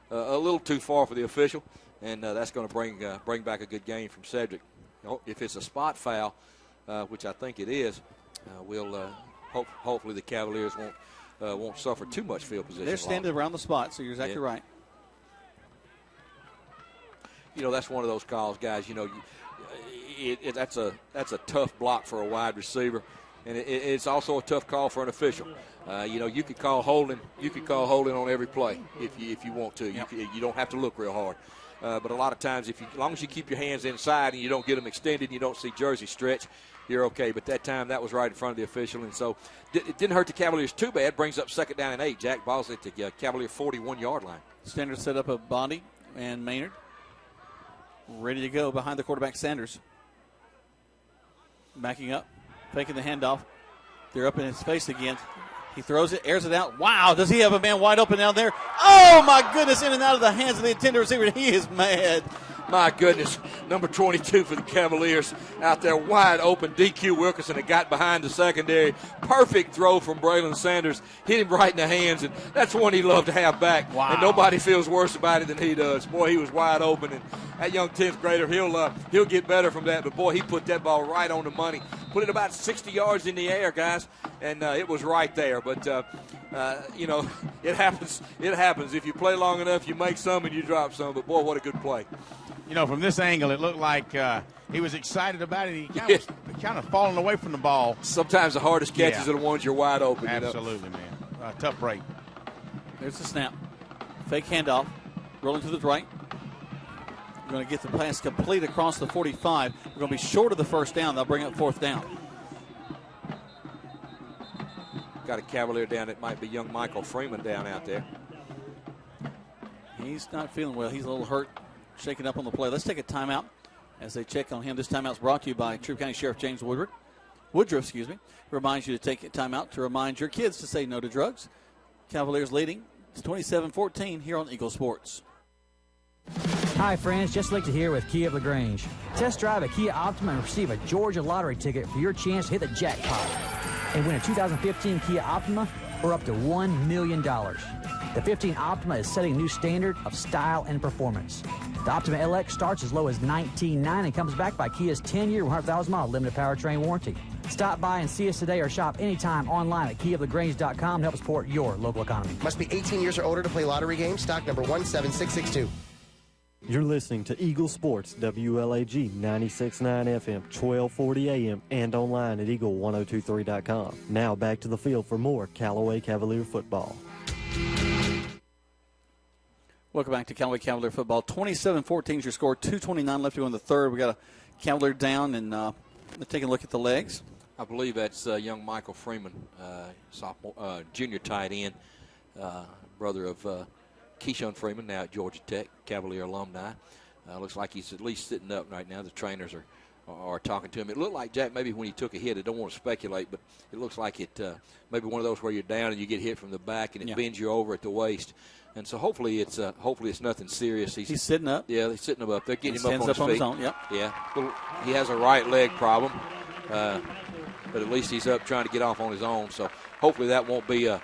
A little too far for the official, and that's going to bring back a good gain from Cedric. If it's a spot foul, which I think it is, hopefully the Cavaliers won't suffer too much field position. They're standing around the spot, so you're exactly right. That's one of those calls, guys. That's a tough block for a wide receiver, and it's also a tough call for an official. You could call holding. You could call holding on every play if you want to. Yep. You don't have to look real hard. But a lot of times, as long as you keep your hands inside and you don't get them extended, and you don't see jersey stretch, you're okay. But that time, that was right in front of the official, and so it didn't hurt the Cavaliers too bad. Brings up 2nd down and 8. Jack Ball's at the Cavalier 41-yard line. Sanders set up a body, and Maynard ready to go behind the quarterback, Sanders. Backing up, faking the handoff. They're up in his face again. He throws it, airs it out. Wow, does he have a man wide open down there? Oh, my goodness, in and out of the hands of the intended receiver. He is mad. My goodness, number 22 for the Cavaliers out there wide open. DQ Wilkerson had got behind the secondary. Perfect throw from Braylon Sanders. Hit him right in the hands, and that's one he loved to have back. Wow. And nobody feels worse about it than he does. Boy, he was wide open, and that young 10th grader, he'll get better from that. But, boy, he put that ball right on the money. Put it about 60 yards in the air, guys, and it was right there. But, it happens. It happens. If you play long enough, you make some and you drop some. But, boy, what a good play. From this angle, it looked like he was excited about it. He was kind of falling away from the ball. Sometimes the hardest catches are the ones you're wide open. Absolutely, man. Tough break. There's the snap. Fake handoff. Rolling to the right. We're going to get the pass complete across the 45. We're going to be short of the first down. They'll bring up 4th down. Got a Cavalier down. It might be young Michael Freeman down out there. He's not feeling well. He's a little hurt. Shaking up on the play. Let's take a timeout as they check on him. This timeout's brought to you by Troup County Sheriff James Woodruff, reminds you to take a timeout to remind your kids to say no to drugs. Cavaliers leading 27-14 here on Eagle Sports. Hi, friends. Just Lictor here with Kia of LaGrange. Test drive a Kia Optima and receive a Georgia lottery ticket for your chance to hit the jackpot and win a 2015 Kia Optima or up to $1 million. The 15 Optima is setting a new standard of style and performance. The Optima LX starts as low as $19,900 and comes backed by Kia's 10-year, 100,000-mile limited powertrain warranty. Stop by and see us today or shop anytime online at KiaofLaGrange.com to help support your local economy. Must be 18 years or older to play lottery games. Stock number 17662. You're listening to Eagle Sports, WLAG 96.9 FM, 1240 AM, and online at eagle1023.com. Now back to the field for more Callaway Cavalier football. Welcome back to Callaway Cavalier football. 27-14 is your score. 2:29 left to go in the third. We got a Cavalier down, and taking a look at the legs. I believe that's young Michael Freeman, sophomore, junior tight end, brother of Keyshawn Freeman, now at Georgia Tech, Cavalier alumni. Looks like he's at least sitting up right now. The trainers are talking to him. It looked like, Jack, maybe when he took a hit, I don't want to speculate, but it looks like it maybe one of those where you're down and you get hit from the back and it bends you over at the waist. And so hopefully it's nothing serious. He's sitting up. Yeah, he's sitting up. They're getting him up on his feet. His own, yep. Yeah. He has a right leg problem, but at least he's up trying to get off on his own. So hopefully that won't be a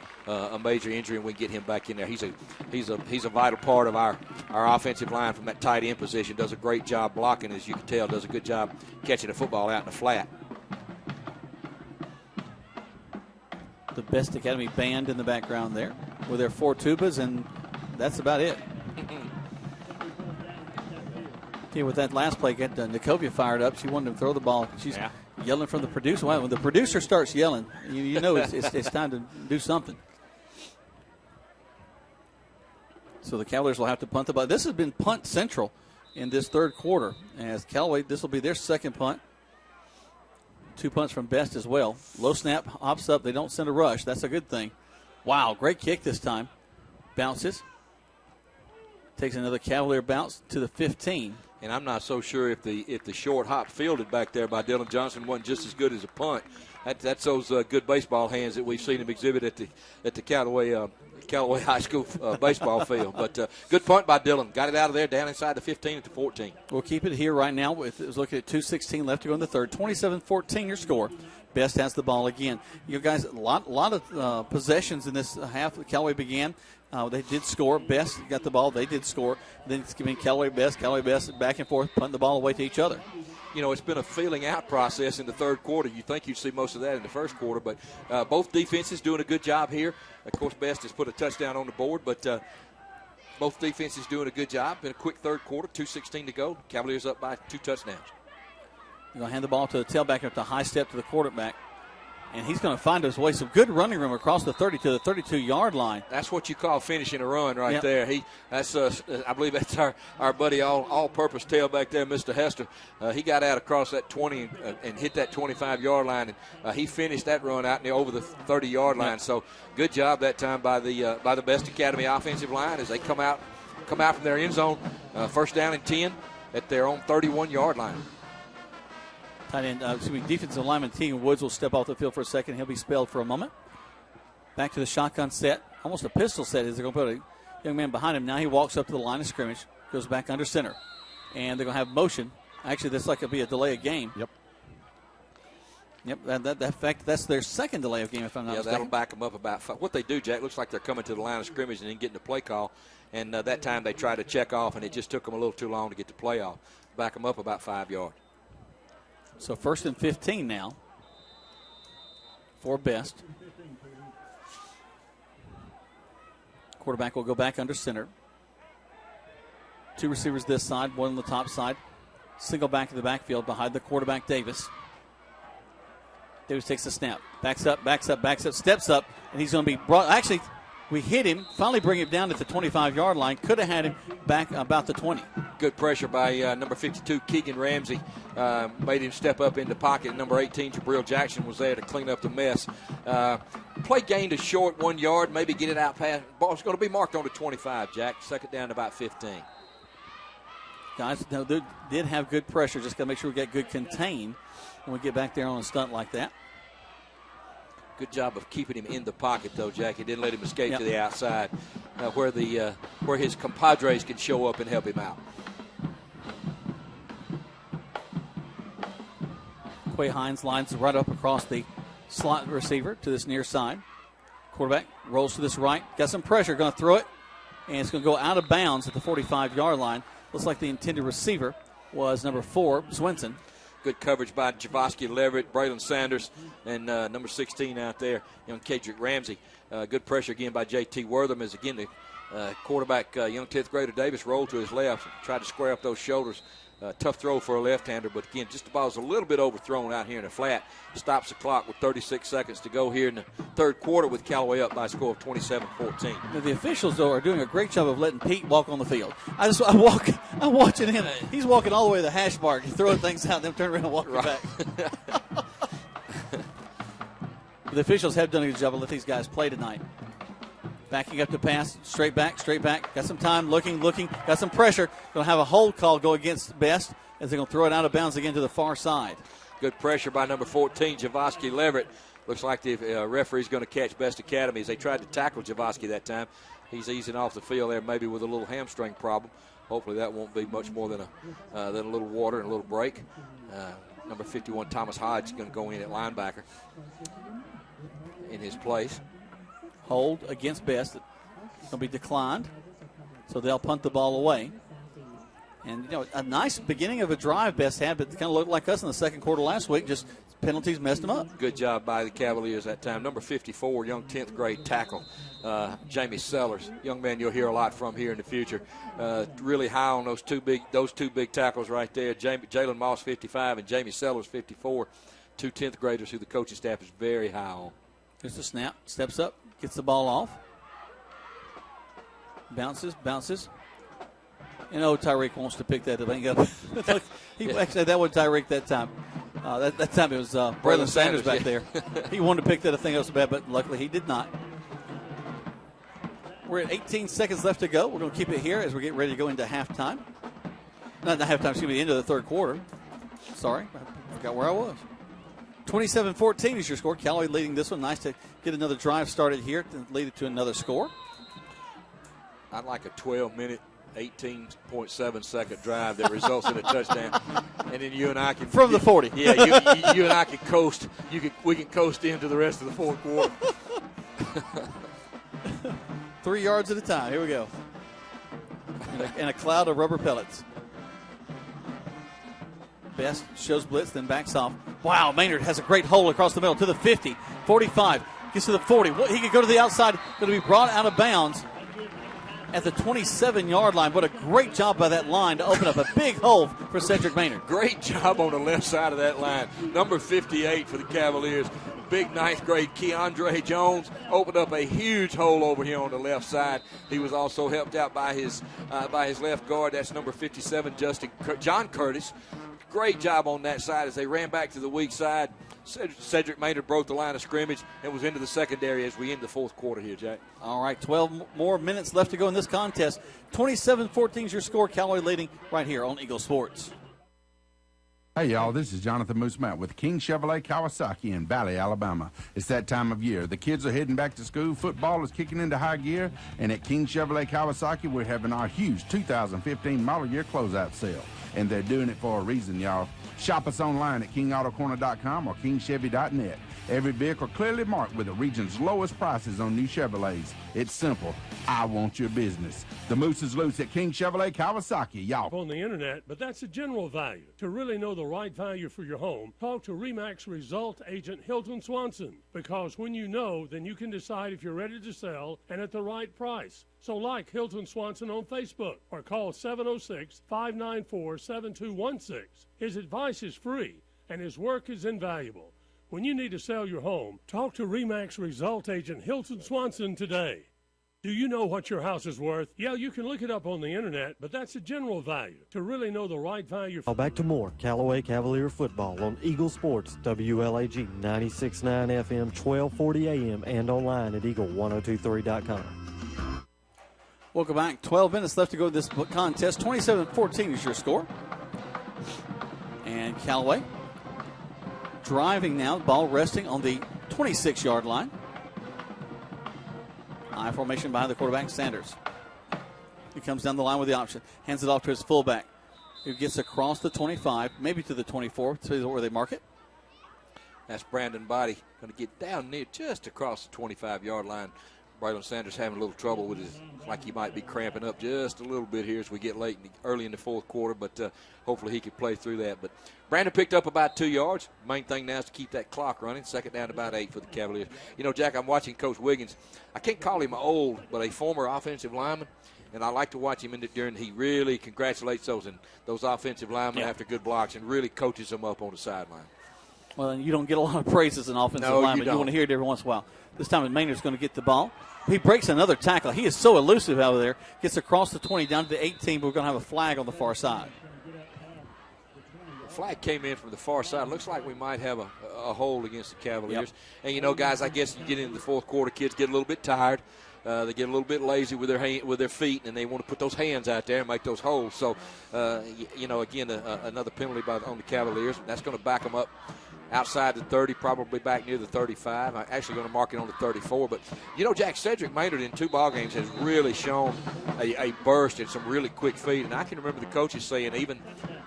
major injury and we can get him back in there. He's a vital part of our offensive line from that tight end position. Does a great job blocking, as you can tell. Does a good job catching the football out in the flat. The B.E.S.T Academy band in the background there with their 4 tubas, and that's about it. Okay, with that last play, get Nikovia fired up. She wanted to throw the ball. She's yelling from the producer. When the producer starts yelling, you know it's time to do something. So the Cavaliers will have to punt the ball. This has been punt central in this third quarter. As Callaway, this will be their second punt. 2 punts from B.E.S.T as well. Low snap, hops up. They don't send a rush. That's a good thing. Wow, great kick this time. Bounces. Takes another Cavalier bounce to the 15. And I'm not so sure if the short hop fielded back there by Dylan Johnson wasn't just as good as a punt. That's those good baseball hands that we've seen him exhibit at the Callaway High School baseball field. But good punt by Dylan. Got it out of there, down inside the 15 to 14. We'll keep it here right now. It was looking at 2:16 left to go in the third. 27-14 your score. B.E.S.T has the ball again. You guys, a lot of possessions in this half. Callaway began. They did score. B.E.S.T got the ball. They did score. Then it's giving Callaway B.E.S.T back and forth, punting the ball away to each other. You know, it's been a feeling out process in the third quarter. You think you'd see most of that in the first quarter, but both defenses doing a good job here. Of course, B.E.S.T has put a touchdown on the board, but both defenses doing a good job. Been a quick third quarter, 2:16 to go. Cavaliers up by 2 touchdowns. You're going to hand the ball to the tailback at the high step to the quarterback. And he's going to find his way. Some good running room across the 30 to the 32-yard line. That's what you call finishing a run right Yep. there. I believe that's our buddy all-purpose tailback there, Mr. Hester. He got out across that 20 and hit that 25-yard line, and he finished that run out over the 30-yard line. Yep. So good job that time by the B.E.S.T Academy offensive line as they come out from their end zone, first down and 10 at their own 31-yard line. Tight end, defensive lineman Tegan Woods will step off the field for a second. He'll be spelled for a moment. Back to the shotgun set. Almost a pistol set as they're going to put a young man behind him. Now he walks up to the line of scrimmage, goes back under center. And they're going to have motion. Actually, this like it'll be a delay of game. Yep, that's their second delay of game, if I'm not mistaken. That'll back them up about 5. What they do, Jack, looks like they're coming to the line of scrimmage and then getting the play call. And that time they tried to check off, and it just took them a little too long to get the play off. Back them up about 5 yards. So 1st and 15 now for B.E.S.T. Quarterback will go back under center. 2 receivers this side, 1 on the top side. Single back in the backfield behind the quarterback, Davis. Davis takes the snap. Backs up, steps up, and he's going to be brought. Actually, we hit him, finally bring him down at the 25-yard line. Could have had him back about the 20. Good pressure by number 52, Keegan Ramsey. Made him step up in the pocket. Number 18, Jabril Jackson, was there to clean up the mess. Play gained a short 1 yard, maybe get it out past. Ball's going to be marked on the 25, Jack. Second down to about 15. Guys, no, they did have good pressure. Just got to make sure we get good contain when we get back there on a stunt like that. Good job of keeping him in the pocket, though, Jack. He didn't let him escape to the outside where his compadres can show up and help him out. Quay Hines lines right up across the slot receiver to this near side. Quarterback rolls to this right. Got some pressure. Going to throw it. And it's going to go out of bounds at the 45-yard line. Looks like the intended receiver was number 4, Swinson. Good coverage by Javosky Leverett, Braylon Sanders, and number 16 out there, young Kedrick Ramsey. Good pressure again by J.T. Wortham as, again, the quarterback, young 10th grader Davis, rolled to his left, tried to square up those shoulders. Tough throw for a left-hander, but again, just the ball's a little bit overthrown out here in the flat. Stops the clock with 36 seconds to go here in the third quarter with Callaway up by a score of 27-14. Now the officials, though, are doing a great job of letting Pete walk on the field. I'm watching him. He's walking all the way to the hash mark. He's throwing things out, then turn around and walk back. The officials have done a good job of letting these guys play tonight. Backing up to pass, straight back. Got some time, looking, got some pressure. Going to have a hold call go against B.E.S.T as they're going to throw it out of bounds again to the far side. Good pressure by number 14, Javosky Leverett. Looks like the referee's going to catch B.E.S.T Academy as they tried to tackle Javosky that time. He's easing off the field there, maybe with a little hamstring problem. Hopefully that won't be much more than a little water and a little break. Number 51, Thomas Hodge, is going to go in at linebacker in his place. Hold against B.E.S.T. It's going to be declined, so they'll punt the ball away. And, a nice beginning of a drive B.E.S.T had, but it kind of looked like us in the second quarter last week. Just penalties messed them up. Good job by the Cavaliers that time. Number 54, young 10th grade tackle, Jamie Sellers. Young man you'll hear a lot from here in the future. Really high on those two big tackles right there. Jalen Moss, 55, and Jamie Sellers, 54. 2 10th graders who the coaching staff is very high on. Here's the snap. Steps up. Gets the ball off. Bounces. You know, Tyreek wants to pick that thing up. Actually, that wasn't Tyreek that time. That time it was Braylon Sanders back there. He wanted to pick that thing up so bad, but luckily he did not. We're at 18 seconds left to go. We're going to keep it here as we get ready to go into halftime. Not halftime, excuse me, the end of the third quarter. Sorry, I forgot where I was. 27-14 is your score. Callaway leading this one. Nice to get another drive started here to lead it to another score. I'd like a 12-minute, 18.7 second drive that results in a touchdown, and then you and I can from the 40. Yeah, you and I can coast. We can coast into the rest of the fourth quarter. 3 yards at a time. Here we go. And a cloud of rubber pellets. B.E.S.T shows blitz, then backs off. Wow, Maynard has a great hole across the middle to the 50, 45, gets to the 40. He could go to the outside, going to be brought out of bounds at the 27-yard line. What a great job by that line to open up a big hole for Cedric Maynard. Great job on the left side of that line. Number 58 for the Cavaliers. Big ninth grade Keandre Jones opened up a huge hole over here on the left side. He was also helped out by his left guard. That's number 57, John Curtis. Great job on that side as they ran back to the weak side. Cedric Maynard broke the line of scrimmage and was into the secondary as we end the fourth quarter here, Jack. All right, 12 more minutes left to go in this contest. 27-14 is your score. Callaway leading right here on Eagle Sports. Hey, y'all, this is Jonathan Moose Mount with King Chevrolet Kawasaki in Valley, Alabama. It's that time of year. The kids are heading back to school. Football is kicking into high gear. And at King Chevrolet Kawasaki, we're having our huge 2015 model year closeout sale. And they're doing it for a reason, y'all. Shop us online at kingautocorner.com or kingchevy.net. Every vehicle clearly marked with the region's lowest prices on new Chevrolets. It's simple. I want your business. The Moose is loose at King Chevrolet Kawasaki, y'all. On the internet, but that's a general value. To really know the right value for your home, talk to RE/MAX Result Agent Hilton Swanson. Because when you know, then you can decide if you're ready to sell and at the right price. So like Hilton Swanson on Facebook or call 706-594-7216. His advice is free and his work is invaluable. When you need to sell your home, talk to RE/MAX Result Agent Hilton Swanson today. Do you know what your house is worth? Yeah, you can look it up on the internet, but that's a general value. To really know the right value. Now back to more Callaway Cavalier football on Eagle Sports, WLAG 96.9 FM, 1240 AM, and online at eagle1023.com. Welcome back. 12 minutes left to go in this contest. 27-14 is your score. And Callaway driving now, ball resting on the 26-yard line. I formation behind the quarterback, Sanders. He comes down the line with the option, hands it off to his fullback, who gets across the 25, maybe to the 24, to where they mark it. That's Brandon Body going to get down near just across the 25-yard line. Braylon Sanders having a little trouble with his, like he might be cramping up just a little bit here as we get early in the fourth quarter, but hopefully he can play through that. But Brandon picked up about 2 yards. Main thing now is to keep that clock running. Second down, about 8 for the Cavaliers. You know, Jack, I'm watching Coach Wiggins. I can't call him old, but a former offensive lineman, and I like to watch him he really congratulates those offensive linemen after good blocks and really coaches them up on the sideline. Well, and you don't get a lot of praise as an offensive lineman. You want to hear it every once in a while. This time Maynard's going to get the ball. He breaks another tackle. He is so elusive out there. Gets across the 20 down to the 18, but we're going to have a flag on the far side. The flag came in from the far side. Looks like we might have a hold against the Cavaliers. Yep. And, you know, guys, I guess you get into the fourth quarter, kids get a little bit tired. They get a little bit lazy with their feet, and they want to put those hands out there and make those holes. So, you know, again, another penalty on the Cavaliers. That's going to back them up outside the 30, probably back near the 35. I'm actually going to mark it on the 34. But, you know, Jack, Cedric Maynard in 2 ball games has really shown a burst and some really quick feet. And I can remember the coaches saying even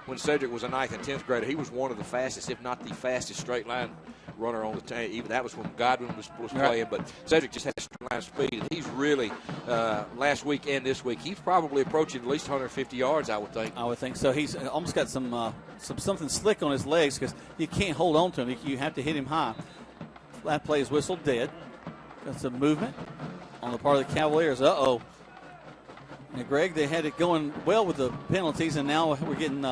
when Cedric was a 9th and 10th grader, he was one of the fastest, if not the fastest, straight line runner on the team. Even that was when Godwin was playing. But Cedric just had straight line speed. And he's really, last week and this week, he's probably approaching at least 150 yards, I would think. I would think so. He's almost got something slick on his legs because you can't hold on to him. You have to hit him high. That play is whistled dead. Got some movement on the part of the Cavaliers. Uh-oh. Now, Greg, they had it going well with the penalties, and now we're getting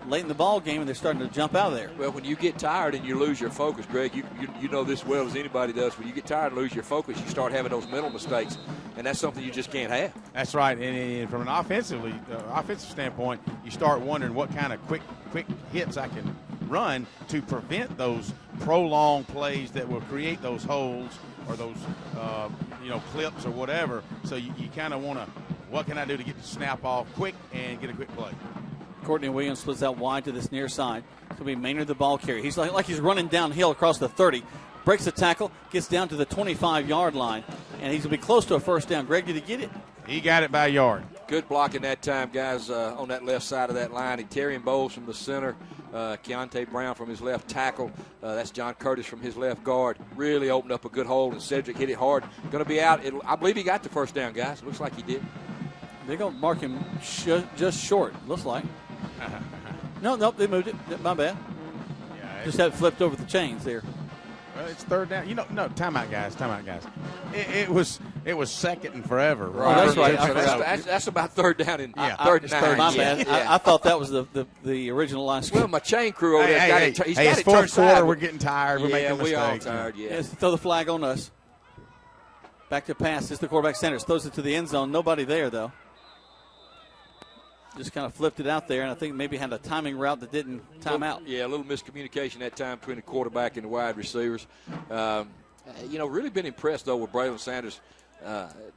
late in the ball game, and they're starting to jump out of there. Well, when you get tired and you lose your focus, Greg, you know this well as anybody does. When you get tired and lose your focus, you start having those mental mistakes. and that's something you just can't have. That's right. And from an offensive standpoint, you start wondering what kind of quick hits I can run to prevent those prolonged plays that will create those holes or those clips or whatever. So you kind of want to, what can I do to get the snap off quick and get a quick play? Courtney Williams splits out wide to this near side. It's going to be Maynard the ball carrier. He's like he's running downhill across the 30. Breaks the tackle, gets down to the 25-yard line, and he's going to be close to a first down. Greg, did he get it? He got it by a yard. Good blocking that time, guys, on that left side of that line. Terry Bowles from the center, Keontae Brown from his left tackle. That's John Curtis from his left guard. Really opened up a good hole, and Cedric hit it hard. Going to be out. I believe he got the first down, guys. Looks like he did. They're going to mark him just short, looks like. No, they moved it. My bad. Yeah, just had it flipped over the chains there. Well, it's third down. No, timeout, guys. It was second and forever. Right. Oh, that's right. That's about third down and third and 9. My bad. Yeah. I thought that was the original line. Well, my chain crew over there got it. He's got it's it fourth quarter. side. We're getting tired. We're making mistakes. We all tired. Yeah. Throw the flag on us. Back to pass. It's the quarterback Sanders. Throws it to the end zone. Nobody there though. Just kind of flipped it out there, and I think maybe had a timing route that didn't time out. Yeah, a little miscommunication that time between the quarterback and the wide receivers. Really been impressed, though, with Braylon Sanders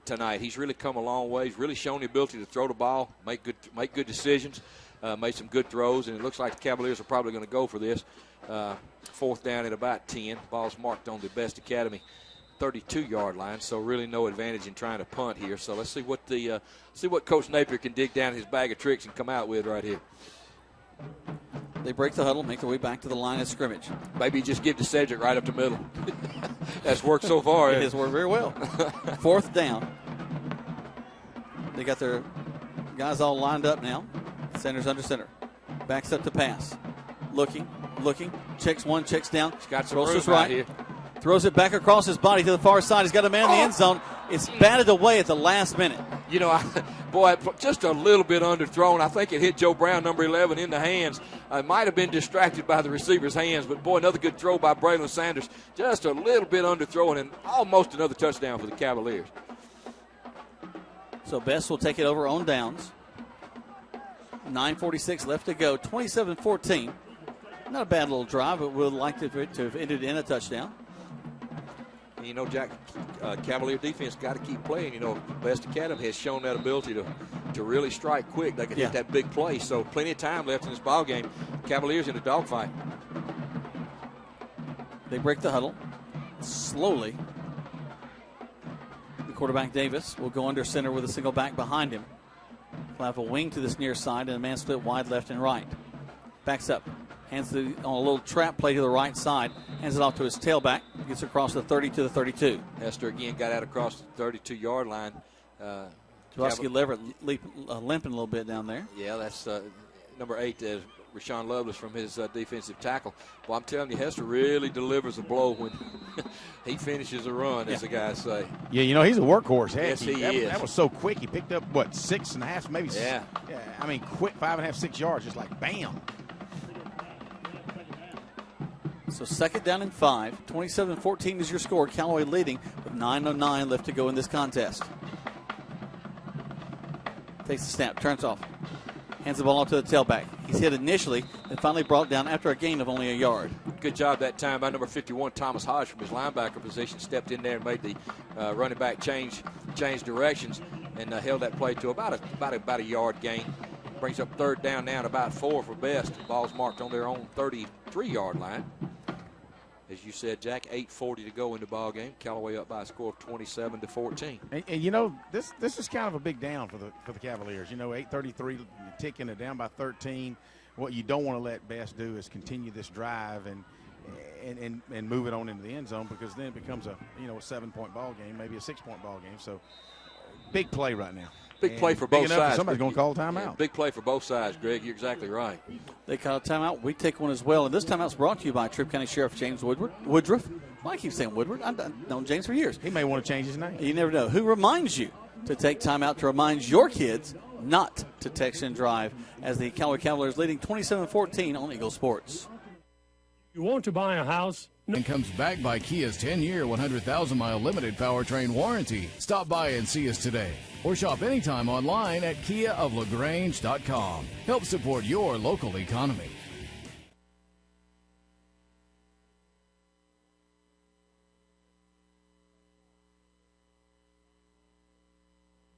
tonight. He's really come a long way. He's really shown the ability to throw the ball, make good decisions, made some good throws, and it looks like the Cavaliers are probably going to go for this. Fourth down at about 10. Ball's marked on the B.E.S.T Academy 32-yard line, so really no advantage in trying to punt here. So let's see what Coach Napier can dig down his bag of tricks and come out with right here. They break the huddle, make their way back to the line of scrimmage. Maybe just give to Cedric right up the middle. That's worked so far. It has worked very well. Fourth down. They got their guys all lined up now. Center's under center. Backs up to pass. Looking. Checks one, checks down. He's got some room right here. Throws it back across his body to the far side. He's got a man in the end zone. It's batted away at the last minute. Just a little bit underthrown. I think it hit Joe Brown, number 11, in the hands. It might have been distracted by the receiver's hands, but, another good throw by Braylon Sanders. Just a little bit underthrown and almost another touchdown for the Cavaliers. So B.E.S.T will take it over on downs. 9:46 left to go. 27-14. Not a bad little drive, but we'd like to have ended in a touchdown. Jack, Cavalier defense got to keep playing. B.E.S.T Academy has shown that ability to really strike quick. They can hit that big play. So plenty of time left in this ball game. Cavaliers in a dogfight. They break the huddle slowly. The quarterback Davis will go under center with a single back behind him. He'll have a wing to this near side and a man split wide left and right. Backs up. Hands on a little trap play to the right side. Hands it off to his tailback. Gets across the 30 to the 32. Hester again got out across the 32-yard line. Jaworski Leverett limping a little bit down there. Yeah, that's number 8, Rashawn Lovelace from his defensive tackle. Well, I'm telling you, Hester really delivers a blow when he finishes a run, as the guys say. Yeah, he's a workhorse. Yes, he is. That was so quick. He picked up, 6.5, maybe? Yeah. Quick, 5.5, 6 yards, just like bam. So second down and 5. 27-14 is your score. Callaway leading with 9:09 left to go in this contest. Takes the snap, turns off. Hands the ball off to the tailback. He's hit initially and finally brought down after a gain of only a yard. Good job that time by number 51, Thomas Hodge, from his linebacker position. Stepped in there and made the running back change directions and held that play to about a yard gain. Brings up third down now at about 4 for B.E.S.T. Ball's marked on their own 33-yard line. As you said, Jack, 8:40 to go in the ball game. Callaway up by a score of 27-14. And this is kind of a big down for the Cavaliers. 8:33, ticking it down by 13. What you don't want to let B.E.S.T do is continue this drive and move it on into the end zone, because then it becomes a 7-point ball game, maybe a 6-point ball game. So big play right now. Big play for both sides. Somebody's going to call a timeout. Yeah, big play for both sides, Greg. You're exactly right. They call a timeout. We take one as well. And this timeout's brought to you by Tripp County Sheriff James Woodruff. Well, I keep saying Woodward. I've known James for years. He may want to change his name. You never know. Who reminds you to take timeout to remind your kids not to text and drive, as the Callaway Cavaliers leading 27-14 on Eagle Sports. You want to buy a house? And comes back by Kia's 10-year, 100,000-mile limited powertrain warranty. Stop by and see us today. Or shop anytime online at KiaofLaGrange.com. Help support your local economy.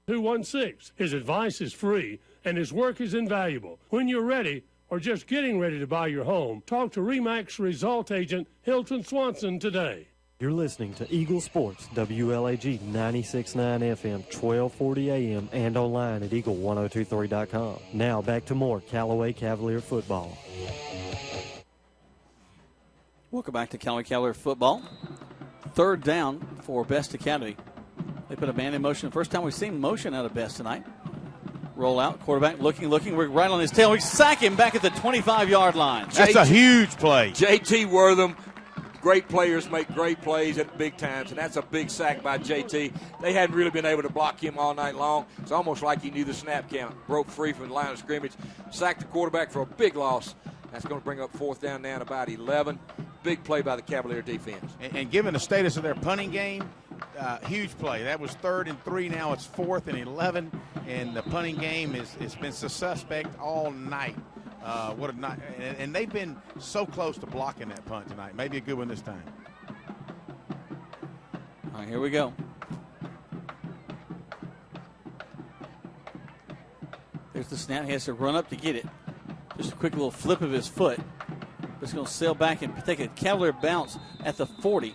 His advice is free, and his work is invaluable. When you're ready, or just getting ready to buy your home, talk to RE/MAX Result Agent Hilton Swanson today. You're listening to Eagle Sports, WLAG 96.9 FM, 1240 AM, and online at eagle1023.com. Now back to more Callaway Cavalier football. Welcome back to Callaway Cavalier football. Third down for B.E.S.T Academy. They put a man in motion. First time we've seen motion out of B.E.S.T tonight. Roll out, quarterback looking. We're right on his tail. We sack him back at the 25-yard line. That's a huge play. JT Wortham, great players make great plays at big times, and that's a big sack by JT. They hadn't really been able to block him all night long. It's almost like he knew the snap count. Broke free from the line of scrimmage, sacked the quarterback for a big loss. That's going to bring up fourth down now at about 11. Big play by the Cavalier defense. And given the status of their punting game, huge play. That was 3rd and 3. Now it's 4th and 11, and the punting game it's been suspect all night. What a night! And they've been so close to blocking that punt tonight. Maybe a good one this time. All right, here we go. There's the snap. He has to run up to get it. Just a quick little flip of his foot. It's going to sail back and take a Cavalier bounce at the 40.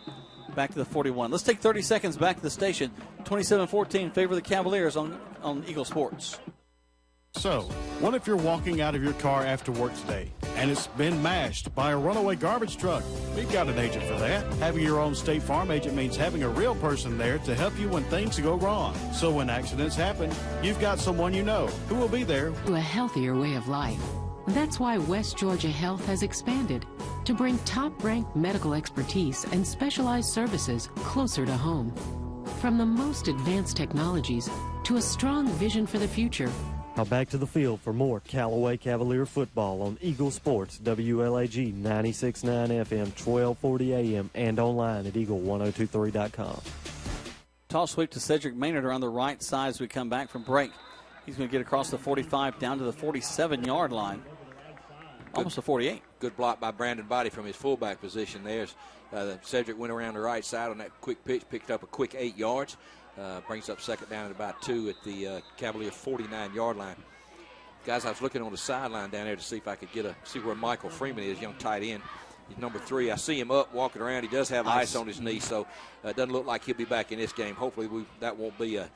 Back to the 41. Let's take 30 seconds back to the station. 27-14 favor the Cavaliers on Eagle Sports. So, what if you're walking out of your car after work today and it's been mashed by a runaway garbage truck? We've got an agent for that. Having your own State Farm agent means having a real person there to help you when things go wrong. So when accidents happen, you've got someone you know who will be there. To a healthier way of life. That's why West Georgia Health has expanded to bring top-ranked medical expertise and specialized services closer to home. From the most advanced technologies to a strong vision for the future. Now back to the field for more Callaway Cavalier football on Eagle Sports, WLAG 96.9 FM, 1240 AM, and online at eagle1023.com. Toss sweep to Cedric Maynard around the right side as we come back from break. He's going to get across the 45 down to the 47-yard line. Almost a 48. Good block by Brandon Body from his fullback position. There's Cedric went around the right side on that quick pitch, picked up a quick 8 yards. Brings up second down at about 2 at the Cavalier 49-yard line. Guys, I was looking on the sideline down there to see if I could see where Michael Freeman is, young tight end. He's number 3. I see him up walking around. He does have ice on his knee, so it doesn't look like he'll be back in this game. Hopefully that won't be a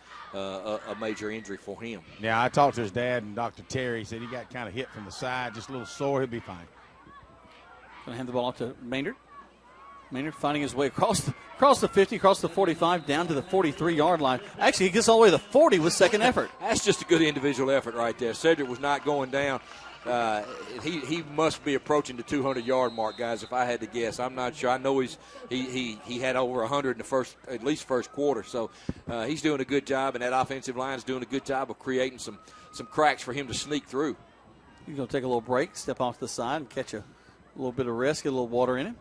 major injury for him. Yeah, I talked to his dad and Dr. Terry. He said he got kind of hit from the side, just a little sore. He'll be fine. Going to hand the ball off to Maynard. Maynard finding his way across the 50, across the 45, down to the 43-yard line. Actually, he gets all the way to the 40 with second effort. That's just a good individual effort right there. Cedric was not going down. He must be approaching the 200-yard mark, guys, if I had to guess. I'm not sure. I know he had over 100 in the first quarter. So he's doing a good job, and that offensive line is doing a good job of creating some cracks for him to sneak through. He's going to take a little break, step off to the side, and catch a little bit of rest, get a little water in him.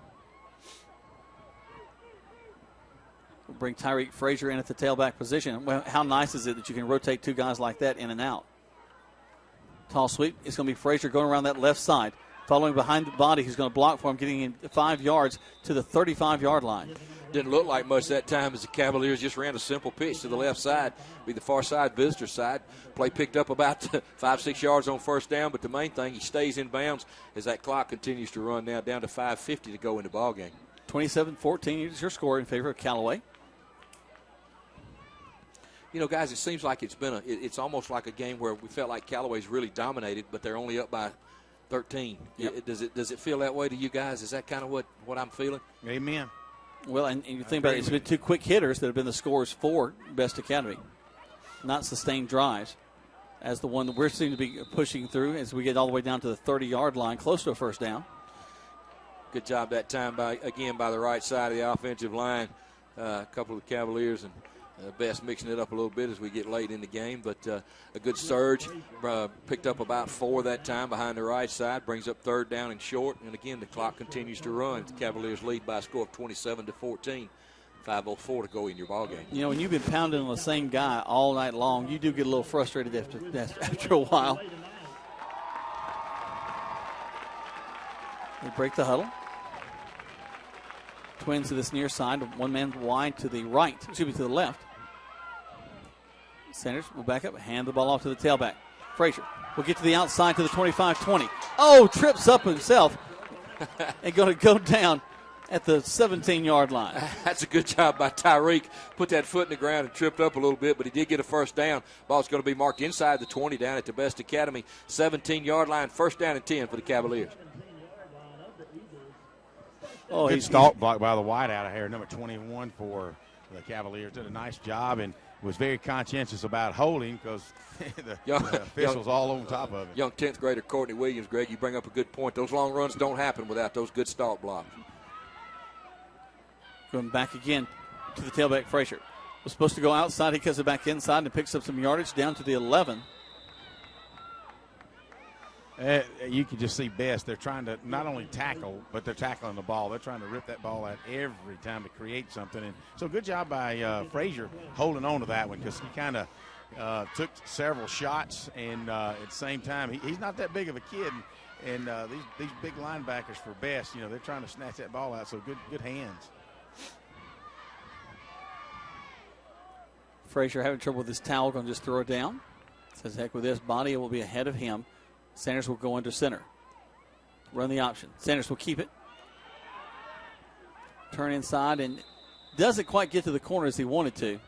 We'll bring Tyreek Frazier in at the tailback position. Well, how nice is it that you can rotate 2 guys like that in and out? Tall sweep. It's going to be Frazier going around that left side. Following behind the body, who's going to block for him, getting in 5 yards to the 35-yard line. Didn't look like much that time as the Cavaliers just ran a simple pitch to the left side, be the far side, visitor side. Play picked up about 5-6 yards on first down, but the main thing, he stays in bounds as that clock continues to run now down to 5:50 to go in the ball game. 27-14 is your score in favor of Callaway. You know, guys, it seems like it's almost like a game where we felt like Callaway's really dominated, but they're only up by 13. Yep. Does it feel that way to you guys? Is that kind of what I'm feeling? Amen. Well, and you think about it, it's been 2 quick hitters that have been the scores for B.E.S.T Academy. Not sustained drives as the one that we're seem to be pushing through as we get all the way down to the 30-yard line, close to a first down. Good job that time by the right side of the offensive line. A couple of the Cavaliers, and B.E.S.T mixing it up a little bit as we get late in the game, but a good surge. Picked up about 4 that time behind the right side, brings up 3rd down and short, and again the clock continues to run. The Cavaliers lead by a score of 27-14. 5:04 to go in your ball game. You know, when you've been pounding on the same guy all night long, you do get a little frustrated after a while. They break the huddle. Twins to this near side, one man wide to the right, to the left. Sanders will back up, hand the ball off to the tailback. Frazier will get to the outside to the 25-20. Oh, trips up himself and going to go down at the 17-yard line. That's a good job by Tyreek. Put that foot in the ground and tripped up a little bit, but he did get a 1st down. Ball's going to be marked inside the 20 down at the B.E.S.T Academy. 17-yard line, 1st down and 10 for the Cavaliers. Oh, good stalk block by the wide out of here, number 21 for the Cavaliers. Did a nice job and was very conscientious about holding because the officials all on top of it. Young 10th grader Courtney Williams, Greg, you bring up a good point. Those long runs don't happen without those good stalk blocks. Going back again to the tailback, Frazier. Was supposed to go outside. He cuts it back inside and picks up some yardage down to the 11. You can just see B.E.S.T. They're trying to not only tackle, but they're tackling the ball. They're trying to rip that ball out every time to create something. And so good job by Frazier holding on to that one because he kind of took several shots. And at the same time, he's not that big of a kid. And these big linebackers for B.E.S.T, they're trying to snatch that ball out. So good hands. Frazier having trouble with his towel, going to just throw it down. Says, heck with this. Body will be ahead of him. Sanders will go under center. Run the option. Sanders will keep it. Turn inside and doesn't quite get to the corner as he wanted to.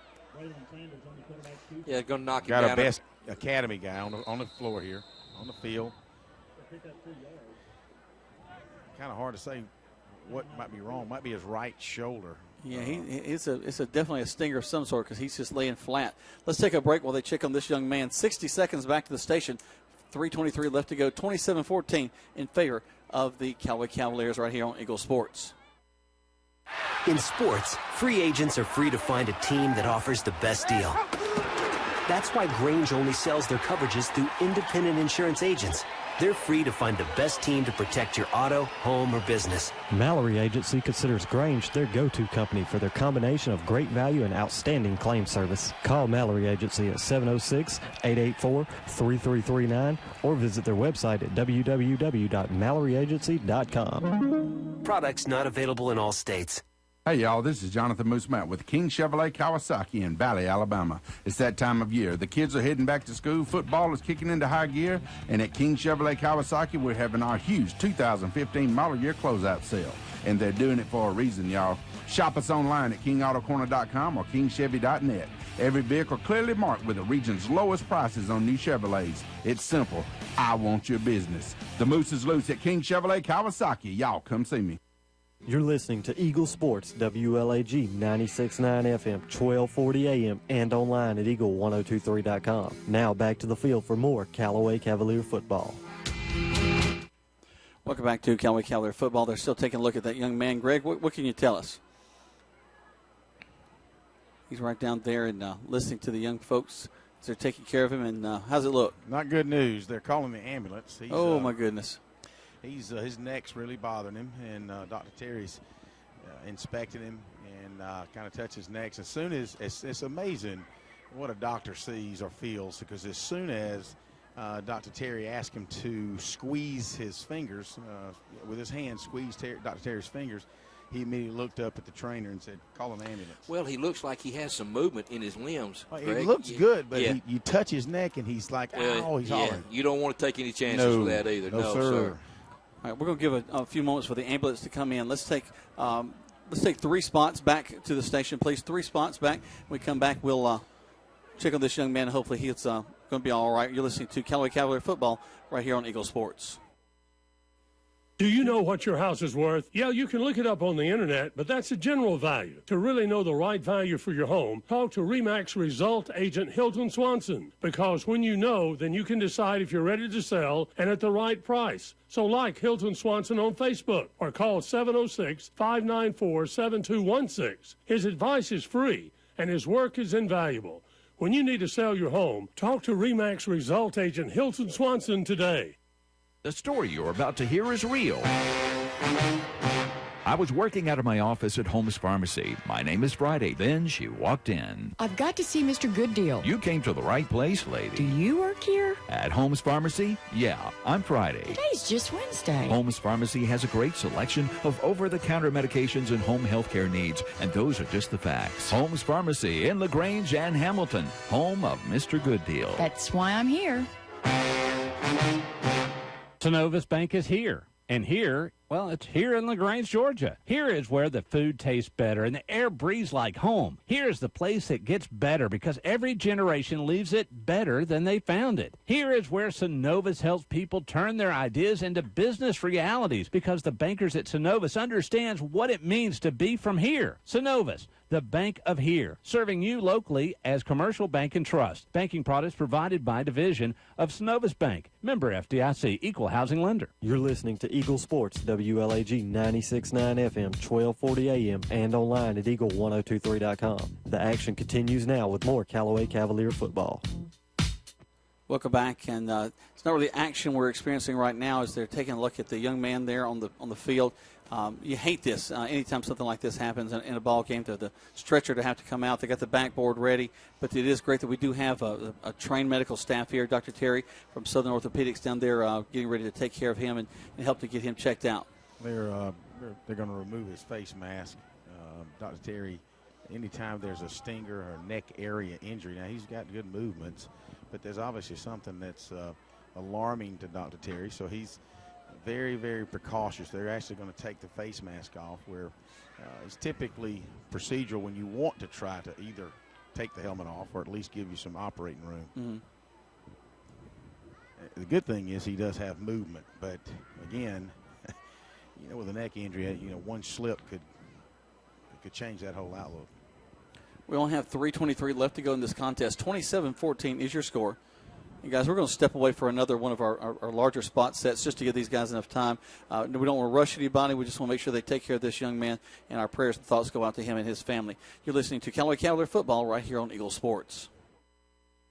Yeah, going to knock him down. Got a B.E.S.T Academy guy on the floor here, on the field. Kind of hard to say what might be wrong. Might be his right shoulder. Yeah, it's definitely a stinger of some sort because he's just laying flat. Let's take a break while they check on this young man. 60 seconds back to the station. 3:23 left to go. 27-14 in favor of the Callaway Cavaliers right here on Eagle Sports. In sports, free agents are free to find a team that offers the best deal. That's why Grange only sells their coverages through independent insurance agents. They're free to find the best team to protect your auto, home, or business. Mallory Agency considers Grange their go-to company for their combination of great value and outstanding claim service. Call Mallory Agency at 706-884-3339 or visit their website at www.MalloryAgency.com. Products not available in all states. Hey, y'all, this is Jonathan Moose Matt with King Chevrolet Kawasaki in Valley, Alabama. It's that time of year. The kids are heading back to school. Football is kicking into high gear. And at King Chevrolet Kawasaki, we're having our huge 2015 model year closeout sale. And they're doing it for a reason, y'all. Shop us online at KingAutoCorner.com or KingChevy.net. Every vehicle clearly marked with the region's lowest prices on new Chevrolets. It's simple. I want your business. The moose is loose at King Chevrolet Kawasaki. Y'all come see me. You're listening to Eagle Sports, WLAG 96.9 FM, 1240 AM, and online at eagle1023.com. Now back to the field for more Callaway Cavalier football. Welcome back to Callaway Cavalier football. They're still taking a look at that young man. Greg, what can you tell us? He's right down there and listening to the young folks as they're taking care of him. And how's it look? Not good news. They're calling the ambulance. Oh, my goodness. His neck's really bothering him, and Dr. Terry's inspecting him and kind of touched his neck. As soon as it's amazing what a doctor sees or feels, because as soon as Dr. Terry asked him to squeeze his fingers with his hand, squeeze Dr. Terry's fingers, he immediately looked up at the trainer and said, "Call an ambulance." Well, he looks like he has some movement in his limbs. It looks good, but you touch his neck and he's like, "Ow!" He's hollering. You don't want to take any chances with that either. No, sir. All right, we're going to give a few moments for the ambulance to come in. Let's take 3 spots back to the station, please. 3 spots back. When we come back, we'll check on this young man. Hopefully he's going to be all right. You're listening to Callaway Cavalier football right here on Eagle Sports. Do you know what your house is worth? Yeah, you can look it up on the internet, but that's a general value. To really know the right value for your home, talk to RE/MAX Result Agent Hilton Swanson. Because when you know, then you can decide if you're ready to sell and at the right price. So like Hilton Swanson on Facebook or call 706-594-7216. His advice is free, and his work is invaluable. When you need to sell your home, talk to RE/MAX Result Agent Hilton Swanson today. The story you're about to hear is real. I was working out of my office at Holmes Pharmacy. My name is Friday. Then she walked in. I've got to see Mr. Gooddeal. You came to the right place, lady. Do you work here? At Holmes Pharmacy? Yeah, I'm Friday. Today's just Wednesday. Holmes Pharmacy has a great selection of over-the-counter medications and home health care needs, and those are just the facts. Holmes Pharmacy in LaGrange and Hamilton, home of Mr. Gooddeal. That's why I'm here. Synovus Bank is here. And here, well, it's here in LaGrange, Georgia. Here is where the food tastes better and the air breathes like home. Here is the place that gets better because every generation leaves it better than they found it. Here is where Synovus helps people turn their ideas into business realities because the bankers at Synovus understands what it means to be from here. Synovus, the bank of here, serving you locally as Commercial Bank and Trust. Banking products provided by division of Synovus Bank. Member FDIC, Equal Housing Lender. You're listening to Eagle Sports, WLAG 96.9 FM, 1240 AM, and online at eagle1023.com. The action continues now with more Callaway Cavalier football. Welcome back, and it's not really action we're experiencing right now as they're taking a look at the young man there on the field. You hate this anytime something like this happens in a ball game, the stretcher to have to come out. They got the backboard ready, but it is great that we do have a trained medical staff here. Dr. Terry from Southern Orthopedics down there getting ready to take care of him and help to get him checked out. They're going to remove his face mask. Dr. Terry, anytime there's a stinger or neck area injury, now he's got good movements, but there's obviously something that's alarming to Dr. Terry, so he's very, very precautious. They're actually going to take the face mask off, where it's typically procedural when you want to try to either take the helmet off or at least give you some operating room. Mm-hmm. The good thing is he does have movement, but again, with a neck injury, one slip could change that whole outlook. We only have 3:23 left to go in this contest. 27-14 is your score. And guys, we're going to step away for another one of our larger spot sets just to give these guys enough time. We don't want to rush anybody. We just want to make sure they take care of this young man, and our prayers and thoughts go out to him and his family. You're listening to Callaway Cavalier Football right here on Eagle Sports.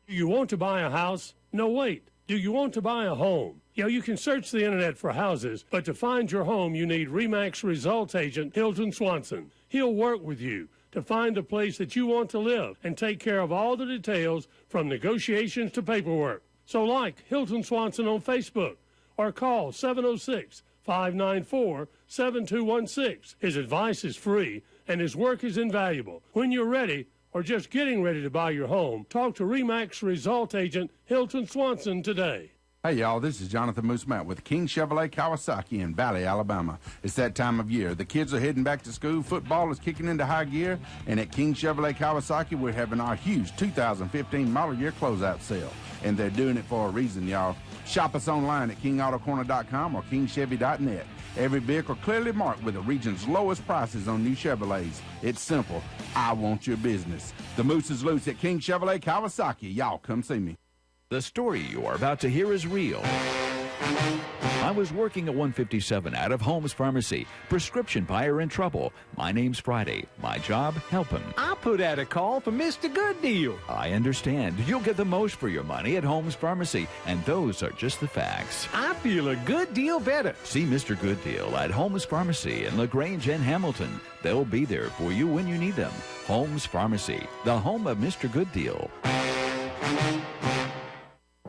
Do you want to buy a house? No, wait. Do you want to buy a home? You can search the internet for houses, but to find your home, you need RE/MAX Results Agent Hilton Swanson. He'll work with you to find a place that you want to live and take care of all the details from negotiations to paperwork. So like Hilton Swanson on Facebook or call 706-594-7216. His advice is free and his work is invaluable. When you're ready or just getting ready to buy your home, talk to RE/MAX Result Agent Hilton Swanson today. Hey, y'all, this is Jonathan Moosemat with King Chevrolet Kawasaki in Valley, Alabama. It's that time of year. The kids are heading back to school. Football is kicking into high gear. And at King Chevrolet Kawasaki, we're having our huge 2015 model year closeout sale. And they're doing it for a reason, y'all. Shop us online at kingautocorner.com or kingchevy.net. Every vehicle clearly marked with the region's lowest prices on new Chevrolets. It's simple. I want your business. The moose is loose at King Chevrolet Kawasaki. Y'all come see me. The story you are about to hear is real. I was working at 157 out of Holmes Pharmacy. Prescription buyer in trouble. My name's Friday. My job, help him. I put out a call for Mr. Gooddeal. I understand. You'll get the most for your money at Holmes Pharmacy, and those are just the facts. I feel a good deal better. See Mr. Gooddeal at Holmes Pharmacy in LaGrange and Hamilton. They'll be there for you when you need them. Holmes Pharmacy, the home of Mr. Gooddeal.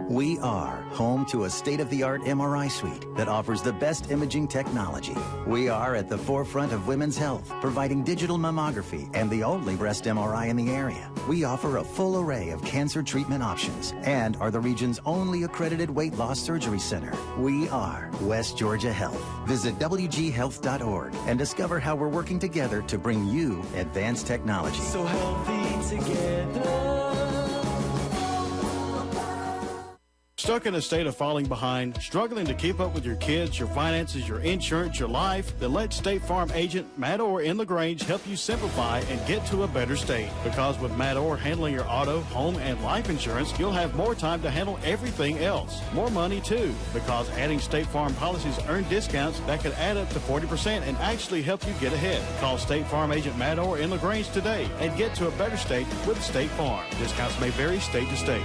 We are home to a state-of-the-art MRI suite that offers the best imaging technology. We are at the forefront of women's health, providing digital mammography and the only breast MRI in the area. We offer a full array of cancer treatment options and are the region's only accredited weight loss surgery center. We are West Georgia Health. Visit WGHealth.org and discover how we're working together to bring you advanced technology. So healthy together. Stuck in a state of falling behind, struggling to keep up with your kids, your finances, your insurance, your life? Then let State Farm agent Matt Orr in LaGrange help you simplify and get to a better state. Because with Matt Orr handling your auto, home, and life insurance, you'll have more time to handle everything else. More money, too, because adding State Farm policies earn discounts that could add up to 40% and actually help you get ahead. Call State Farm agent Matt Orr in LaGrange today and get to a better state with State Farm. Discounts may vary state to state.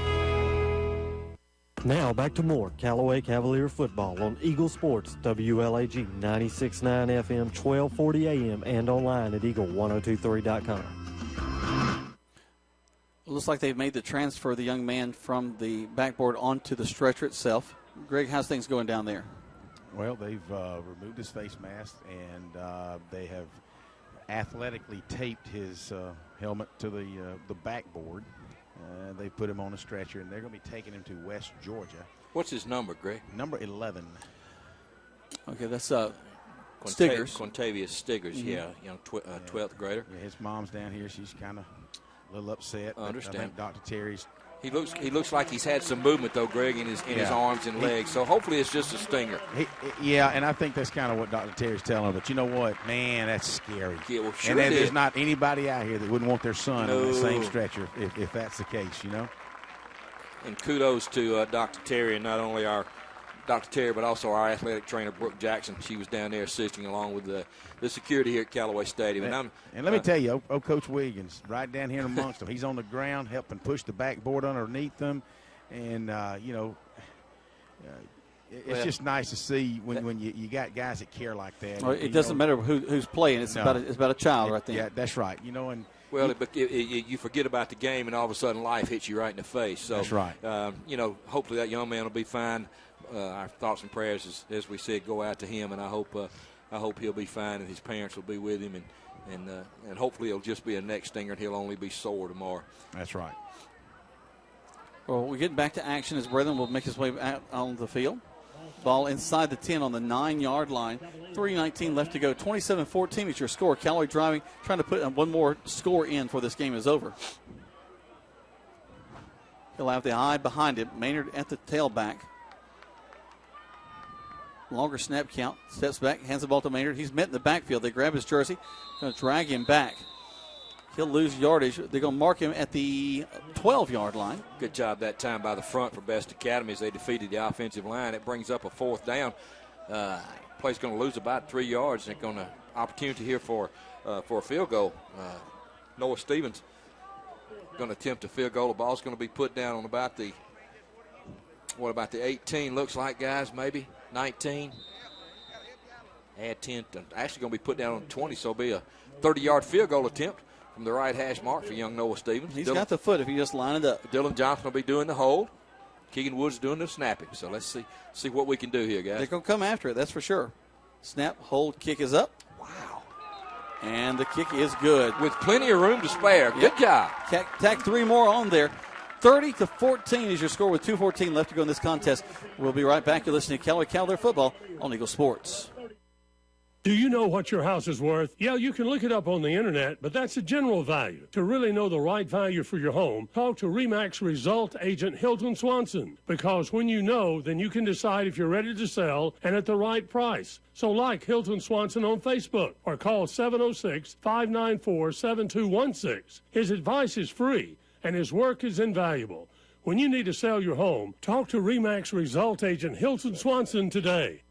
Now back to more Callaway Cavalier football on Eagle Sports, WLAG 96.9 FM, 1240 AM, and online at eagle1023.com. It looks like they've made the transfer of the young man from the backboard onto the stretcher itself. Greg, how's things going down there? Well, they've removed his face mask, and they have athletically taped his helmet to the backboard. They put him on a stretcher, and they're going to be taking him to West Georgia. What's his number, Greg? Number 11. Okay, that's Stiggers. Quintavious Stiggers, yeah, 12th grader. Yeah, his mom's down here. She's kind of a little upset. I understand. I think Dr. Terry's. He looks like he's had some movement, though, Greg, in his arms and legs. So hopefully it's just a stinger. Yeah, and I think that's kind of what Dr. Terry's telling him. But you know what? Man, that's scary. Yeah, well, sure and it is. there's not anybody out here that wouldn't want their son on the same stretcher if that's the case, you know? And kudos to Dr. Terry, and not only our Dr. Terry, but also our athletic trainer, Brooke Jackson. She was down there assisting along with the security here at Callaway Stadium. And let me tell you, Coach Wiggins, right down here amongst them. He's on the ground helping push the backboard underneath them. And, it's just nice to see when you got guys that care like that. Well, it doesn't matter who's playing. It's about a child right there. Yeah, that's right. But you forget about the game, and all of a sudden life hits you right in the face. So that's right. Hopefully that young man will be fine. Our thoughts and prayers, as we said, go out to him, and I hope he'll be fine, and his parents will be with him, and hopefully it'll just be a neck stinger, and he'll only be sore tomorrow. That's right. Well, we're getting back to action as Brethren will make his way out on the field. Ball inside the 10 on the 9-yard line. 3:19 left to go. 27-14 is your score. Callaway driving, trying to put one more score in before this game is over. He'll have the eye behind him. Maynard at the tailback. Longer snap count. Steps back, hands the ball to Maynard. He's met in the backfield. They grab his jersey. Going to drag him back. He'll lose yardage. They're going to mark him at the 12-yard line. Good job that time by the front for B.E.S.T Academy as they defeated the offensive line. It brings up a 4th down. Play's going to lose about 3 yards, and going to opportunity here for a field goal. Noah Stevens going to attempt a field goal. The ball's going to be put down on about the 18, looks like, guys, maybe 19. Add 10. Actually going to be put down on 20, so it'll be a 30-yard field goal attempt from the right hash mark for young Noah Stevens. He's got the foot if he just line it up. Dylan Johnson will be doing the hold. Keegan Woods doing the snapping. So let's see what we can do here, guys. They're going to come after it, that's for sure. Snap, hold, kick is up. Wow. And the kick is good. With plenty of room to spare. Good job. Tack 3 more on there. 30-14 is your score with 2:14 left to go in this contest. We'll be right back. You're listening to Callaway Cavalier football on Eagle Sports. Do you know what your house is worth? Yeah, you can look it up on the internet, but that's a general value. To really know the right value for your home, talk to RE/MAX Result Agent Hilton Swanson. Because when you know, then you can decide if you're ready to sell and at the right price. So like Hilton Swanson on Facebook or call 706-594-7216. His advice is free and his work is invaluable. When you need to sell your home, talk to RE/MAX Result Agent Hilton Swanson today.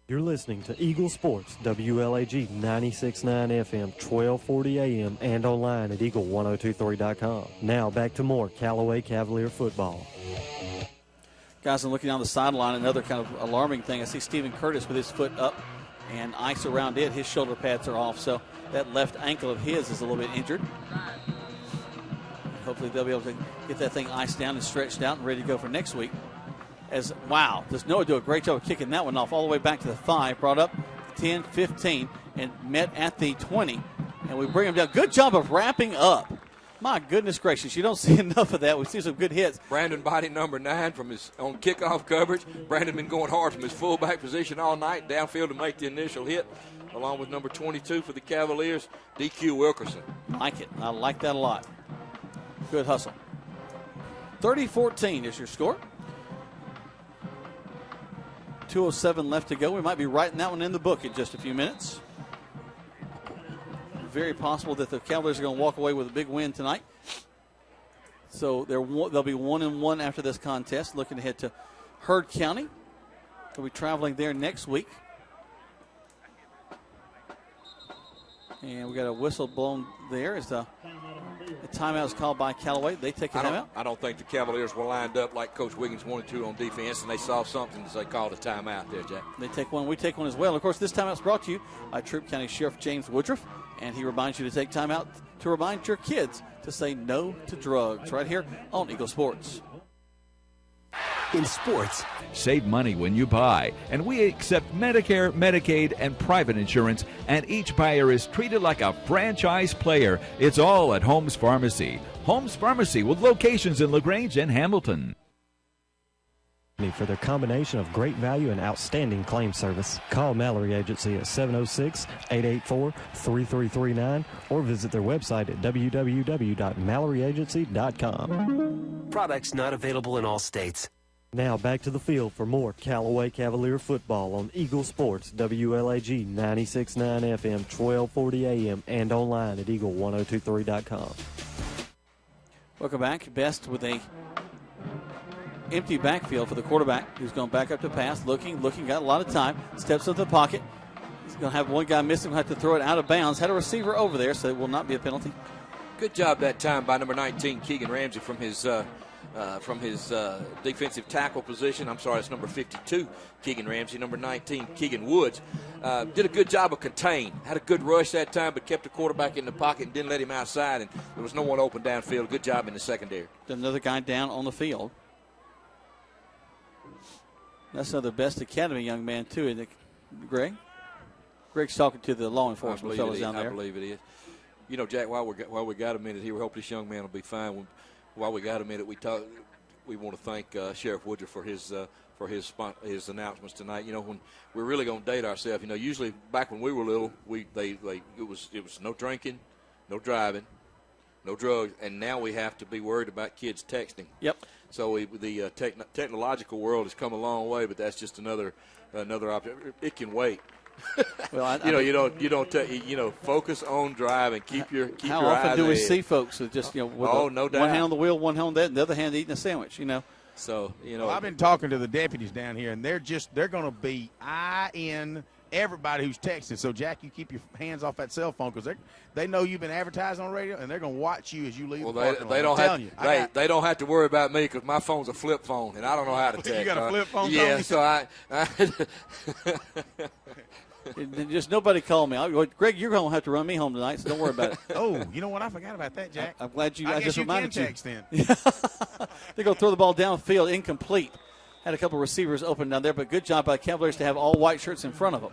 You're listening to Eagle Sports, WLAG 96.9 FM, 1240 AM, and online at eagle1023.com. Now back to more Callaway Cavalier football. Guys, I'm looking down the sideline. Another kind of alarming thing. I see Stephen Curtis with his foot up and ice around it. His shoulder pads are off, so that left ankle of his is a little bit injured. Hopefully they'll be able to get that thing iced down and stretched out and ready to go for next week. Wow, does Noah do a great job of kicking that one off all the way back to the 5, brought up 10, 15, and met at the 20. And we bring him down. Good job of wrapping up. My goodness gracious, you don't see enough of that. We see some good hits. Brandon body number 9 from his on kickoff coverage. Brandon been going hard from his fullback position all night, downfield to make the initial hit, along with number 22 for the Cavaliers, DQ Wilkerson. Like it. I like that a lot. Good hustle. 30-14 is your score. 2:07 left to go. We might be writing that one in the book in just a few minutes. Very possible that the Cavaliers are going to walk away with a big win tonight. So they'll be 1-1 after this contest, looking ahead to Heard County. They'll be traveling there next week. And we got a whistle blown there as the timeout is called by Callaway. They take a timeout. I don't think the Cavaliers were lined up like Coach Wiggins wanted to on defense, and they saw something, so they called a timeout there, Jack. They take one. We take one as well. And of course, this timeout is brought to you by Troup County Sheriff James Woodruff, and he reminds you to take time out to remind your kids to say no to drugs right here on Eagle Sports. In sports, save money when you buy, and we accept Medicare, Medicaid, and private insurance, and each buyer is treated like a franchise player. It's all at Holmes Pharmacy. Holmes Pharmacy with locations in LaGrange and Hamilton. For their combination of great value and outstanding claim service. Call Mallory Agency at 706-884-3339 or visit their website at www.MalloryAgency.com. Products not available in all states. Now back to the field for more Callaway Cavalier football on Eagle Sports, WLAG 96.9 FM, 1240 AM, and online at Eagle1023.com. Welcome back. B.E.S.T with a empty backfield for the quarterback who's going back up to pass, looking, got a lot of time, steps into the pocket. He's going to have one guy missing, will have to throw it out of bounds. Had a receiver over there, so it will not be a penalty. Good job that time by number 19, Keegan Ramsey, from his defensive tackle position. I'm sorry, it's number 52, Keegan Ramsey. Number 19, Keegan Woods. Did a good job of contain. Had a good rush that time, but kept the quarterback in the pocket and didn't let him outside, and there was no one open downfield. Good job in the secondary. Another guy down on the field. That's another Best Academy young man, too, isn't it, Greg? Greg's talking to the law enforcement fellows down there. I believe it is. You know, Jack, while we got a minute here, we hope this young man will be fine. While we got a minute, we want to thank Sheriff Woodruff for his announcements tonight. You know, when we're really going to date ourselves, you know, usually back when we were little, it was no drinking, no driving, no drugs, and now we have to be worried about kids texting. Yep. So the technological world has come a long way, but that's just another option. It can wait. Well, focus on driving. Keep your eyes How often do we ahead. see folks with just no doubt, one hand on the wheel, one hand on that, and the other hand eating a sandwich? You know. So Well, I've been talking to the deputies down here, and they're going to be eyeing everybody who's texting. So, Jack, you keep your hands off that cell phone because they know you've been advertising on radio, and they're going to watch you as you leave the parking lot. They don't have to worry about me because my phone's a flip phone, and I don't know how to text. You got a flip phone? Yeah, Tony? so Just nobody call me. Greg, you're going to have to run me home tonight, so don't worry about it. Oh, you know what? I forgot about that, Jack. I'm glad you. I just guess you reminded can you. text then. They're going to throw the ball downfield, incomplete. Had a couple receivers open down there, but good job by Cavaliers to have all white shirts in front of them.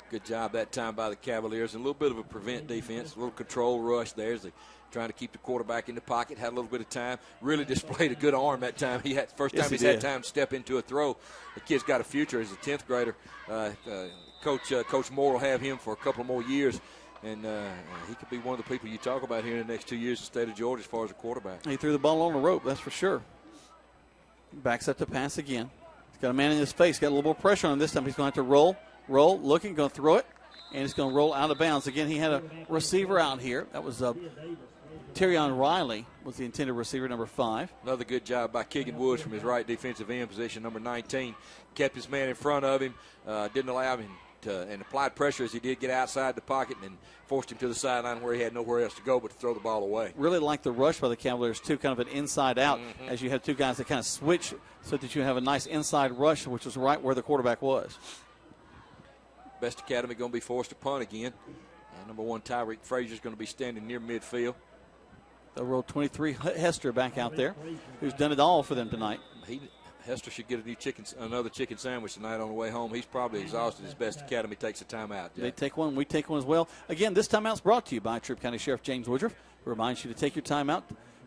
Good job that time by the Cavaliers. A little bit of a prevent defense, a little control rush there as they trying to keep the quarterback in the pocket. Had a little bit of time. Really displayed a good arm that time. He's had time to step into a throw. The kid's got a future as a 10th grader. Coach Moore will have him for a couple more years, and he could be one of the people you talk about here in the next 2 years in the state of Georgia as far as a quarterback. He threw the ball on the rope, that's for sure. Backs up to pass again. He's got a man in his face. Got a little more pressure on him this time. He's going to have to roll, looking, going to throw it, and he's going to roll out of bounds. Again, he had a receiver out here. That was Terrion Riley was the intended receiver, number 5. Another good job by Keegan Woods from his right defensive end position, number 19. Kept his man in front of him, didn't allow him and applied pressure as he did get outside the pocket and forced him to the sideline where he had nowhere else to go but to throw the ball away. Really like the rush by the Cavaliers, too, kind of an inside out as you have two guys that kind of switch so that you have a nice inside rush, which was right where the quarterback was. B.E.S.T Academy going to be forced to punt again. Number 1, Tyreek Frazier is going to be standing near midfield. They'll roll 23, Hester back out there, who's done it all for them tonight. Hester should get another chicken sandwich tonight on the way home. He's probably exhausted as B.E.S.T Academy takes a timeout. They take one. We take one as well. Again, this timeout's brought to you by Troup County Sheriff James Woodruff, who reminds you to take your time out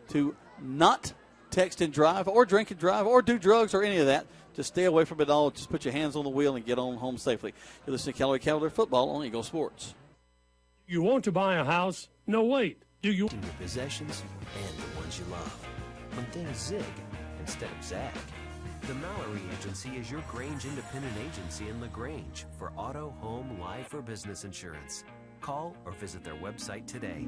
to not text and drive or drink and drive or do drugs or any of that. Just stay away from it all. Just put your hands on the wheel and get on home safely. You're listening to Callaway Cavalier Football on Eagle Sports. You want to buy a house? No, wait. Do you? Your possessions and the ones you love. When things zig instead of zag. The Mallory Agency is your Grange independent agency in LaGrange for auto, home, life, or business insurance. Call or visit their website today.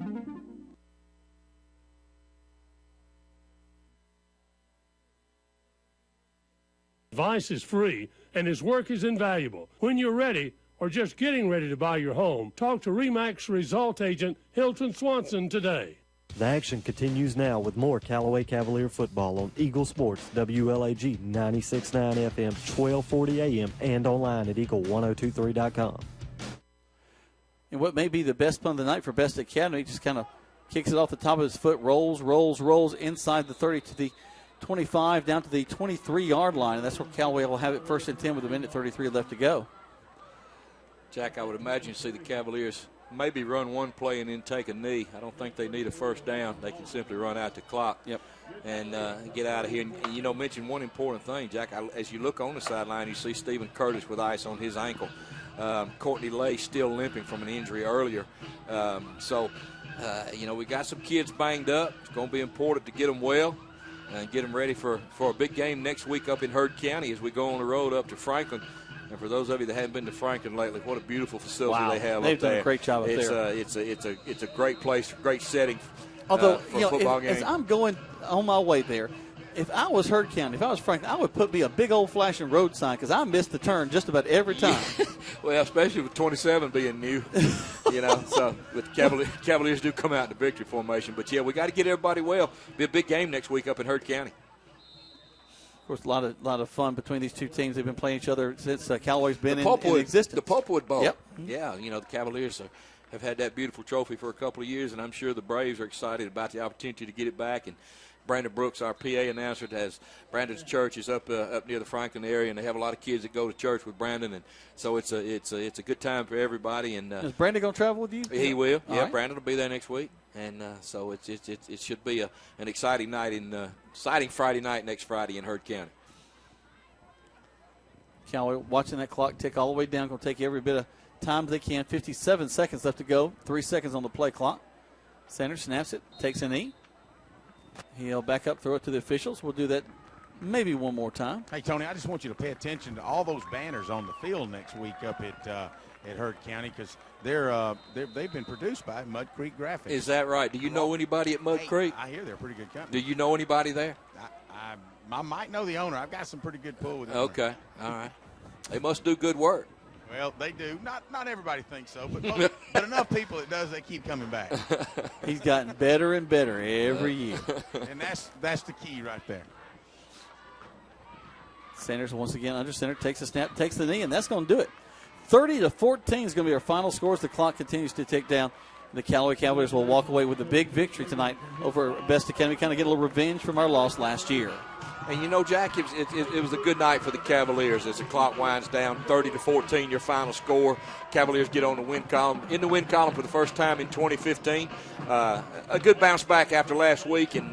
Advice is free, and his work is invaluable. When you're ready, or just getting ready to buy your home, talk to RE/MAX Result Agent Hilton Swanson today. The action continues now with more Callaway Cavalier football on Eagle Sports, WLAG 96.9 FM, 1240 AM, and online at eagle1023.com. And what may be the best punt of the night for B.E.S.T Academy, just kind of kicks it off the top of his foot, rolls inside the 30 to the 25, down to the 23-yard line, and that's where Callaway will have it 1st and 10 with a minute 33 left to go. Jack, I would imagine you see the Cavaliers maybe run one play and then take a knee. I don't think they need a first down. They can simply run out the clock and get out of here. And mention one important thing, Jack. As you look on the sideline, you see Stephen Curtis with ice on his ankle. Courtney Lay still limping from an injury earlier. We got some kids banged up. It's going to be important to get them well and get them ready for a big game next week up in Heard County as we go on the road up to Franklin. And for those of you that haven't been to Franklin lately, what a beautiful facility they have They've up there. Done a great job up there. It's a great place, great setting. Although, for a football game. As I'm going on my way there, if I was Heard County, if I was Franklin, I would put me a big old flashing road sign because I missed the turn just about every time. Well, especially with 27 being new, So, with Cavaliers do come out in the victory formation. But, we got to get everybody well. Be a big game next week up in Heard County. Of course, a lot of fun between these two teams. They've been playing each other since Callaway's been in existence. The Pulpwood Bowl. Yep. Yeah, the Cavaliers have had that beautiful trophy for a couple of years, and I'm sure the Braves are excited about the opportunity to get it back. And Brandon Brooks, our PA announcer, has Brandon's church is up near the Franklin area, and they have a lot of kids that go to church with Brandon, and so it's a good time for everybody. And is Brandon going to travel with you? He will. All right. Brandon will be there next week, and so it should be an exciting night exciting Friday night next Friday in Heard County. Callaway watching that clock tick all the way down. Going to take every bit of time they can. 57 seconds left to go. 3 seconds on the play clock. Sanders snaps it, takes a knee. He'll back up, throw it to the officials. We'll do that maybe one more time. Hey, Tony, I just want you to pay attention to all those banners on the field next week up at Heard County because they've been produced by Mud Creek Graphics. Is that right? Do you know anybody at Mud Creek? I hear they're a pretty good company. Do you know anybody there? I might know the owner. I've got some pretty good pull with them. Okay, all right. They must do good work. Well, they do. Not everybody thinks so, but enough people it does, they keep coming back. He's gotten better and better every year. And that's the key right there. Sanders once again under center, takes a snap, takes the knee, and that's going to do it. 30-14 is going to be our final score as the clock continues to tick down. The Callaway Cavaliers will walk away with a big victory tonight over B.E.S.T Academy, kind of get a little revenge from our loss last year. And, Jack, it was a good night for the Cavaliers as the clock winds down 30-14, your final score. Cavaliers get on the win column, for the first time in 2015. A good bounce back after last week, and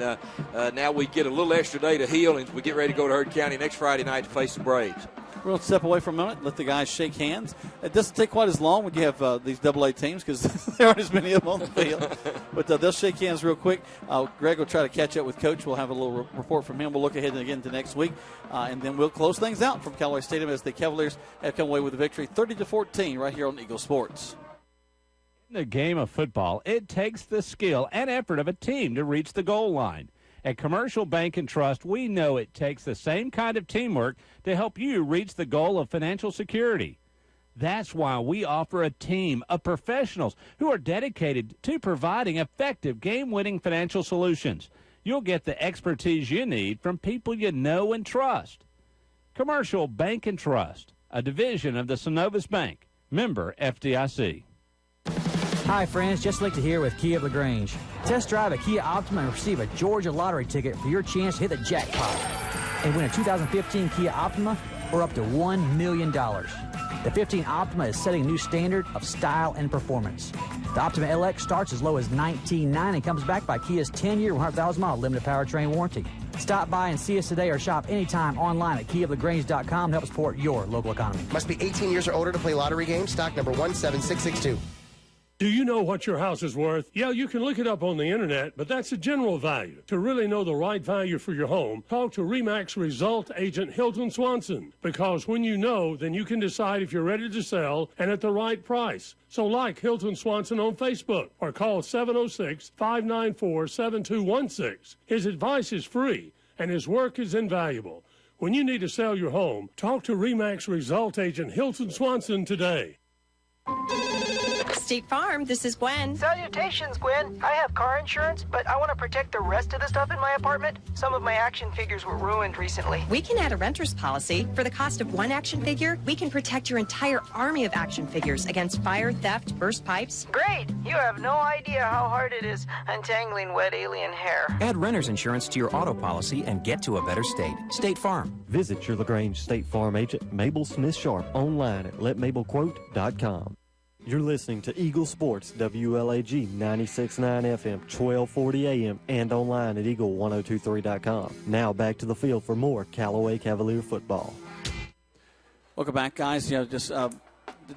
now we get a little extra day to heal, and we get ready to go to Heard County next Friday night to face the Braves. We're going to step away for a moment, let the guys shake hands. It doesn't take quite as long when you have these AA teams because there aren't as many of them on the field. But they'll shake hands real quick. Greg will try to catch up with Coach. We'll have a little report from him. We'll look ahead again to next week. And then we'll close things out from Callaway Stadium as the Cavaliers have come away with a victory 30-14 right here on Eagle Sports. In the game of football, it takes the skill and effort of a team to reach the goal line. At Commercial Bank and Trust, we know it takes the same kind of teamwork to help you reach the goal of financial security. That's why we offer a team of professionals who are dedicated to providing effective game-winning financial solutions. You'll get the expertise you need from people you know and trust. Commercial Bank and Trust, a division of the Synovus Bank, member FDIC. Hi, friends. Just Linked here with Kia of LaGrange. Test drive a Kia Optima and receive a Georgia lottery ticket for your chance to hit the jackpot and win a 2015 Kia Optima or up to $1 million. The 15 Optima is setting a new standard of style and performance. The Optima LX starts as low as $19,900 and comes backed by Kia's 10-year, 100,000-mile limited powertrain warranty. Stop by and see us today or shop anytime online at KiaofLaGrange.com to help support your local economy. Must be 18 years or older to play lottery games. Stock number 17662. Do you know what your house is worth? Yeah, you can look it up on the internet, but that's a general value. To really know the right value for your home, talk to RE/MAX Result Agent Hilton Swanson. Because when you know, then you can decide if you're ready to sell and at the right price. So like Hilton Swanson on Facebook or call 706-594-7216. His advice is free and his work is invaluable. When you need to sell your home, talk to RE/MAX Result Agent Hilton Swanson today. State Farm, this is Gwen. Salutations, Gwen. I have car insurance, but I want to protect the rest of the stuff in my apartment. Some of my action figures were ruined recently. We can add a renter's policy. For the cost of one action figure, we can protect your entire army of action figures against fire, theft, burst pipes. Great! You have no idea how hard it is untangling wet alien hair. Add renter's insurance to your auto policy and get to a better state. State Farm. Visit your LaGrange State Farm agent, Mabel Smith Sharp, online at letmabelquote.com. You're listening to Eagle Sports, WLAG 96.9 FM, 1240 AM, and online at eagle1023.com. Now back to the field for more Callaway Cavalier football. Welcome back, guys. Really,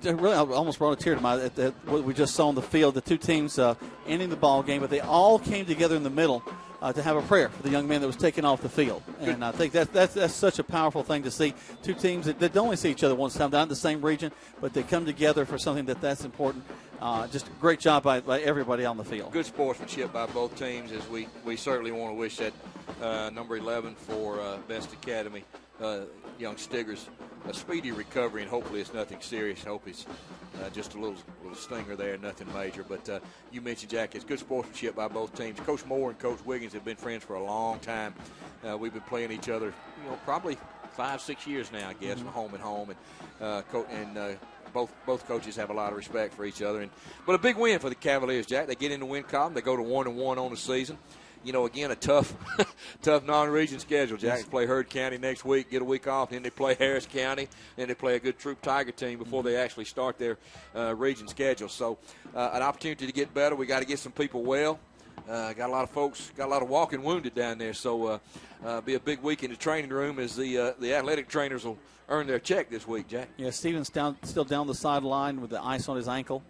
I almost brought a tear to my what we just saw on the field. The two teams ending the ball game, but they all came together in the middle to have a prayer for the young man that was taken off the field. And I think that's such a powerful thing to see. Two teams that only see each other once a time, not in the same region, but they come together for something that's important. Just a great job by everybody on the field. Good sportsmanship by both teams, as we certainly want to wish that number 11 for B.E.S.T Academy, young Stiggers, a speedy recovery, and hopefully it's nothing serious. I hope it's just a little stinger there, nothing major. But you mentioned, Jack, it's good sportsmanship by both teams. Coach Moore and Coach Wiggins have been friends for a long time. We've been playing each other, probably 5-6 years now, I guess, home and home. And both coaches have a lot of respect for each other. But a big win for the Cavaliers, Jack. They get in the win column. They go to 1-1 on the season. Again, a tough non-region schedule, Jack. They play Heard County next week, get a week off, then they play Harris County, then they play a good Troop Tiger team before they actually start their region schedule. So an opportunity to get better. We got to get some people well. Got a lot of folks, got a lot of walking wounded down there. So be a big week in the training room as the athletic trainers will earn their check this week, Jack. Yeah, Steven's still down the sideline with the ice on his ankle.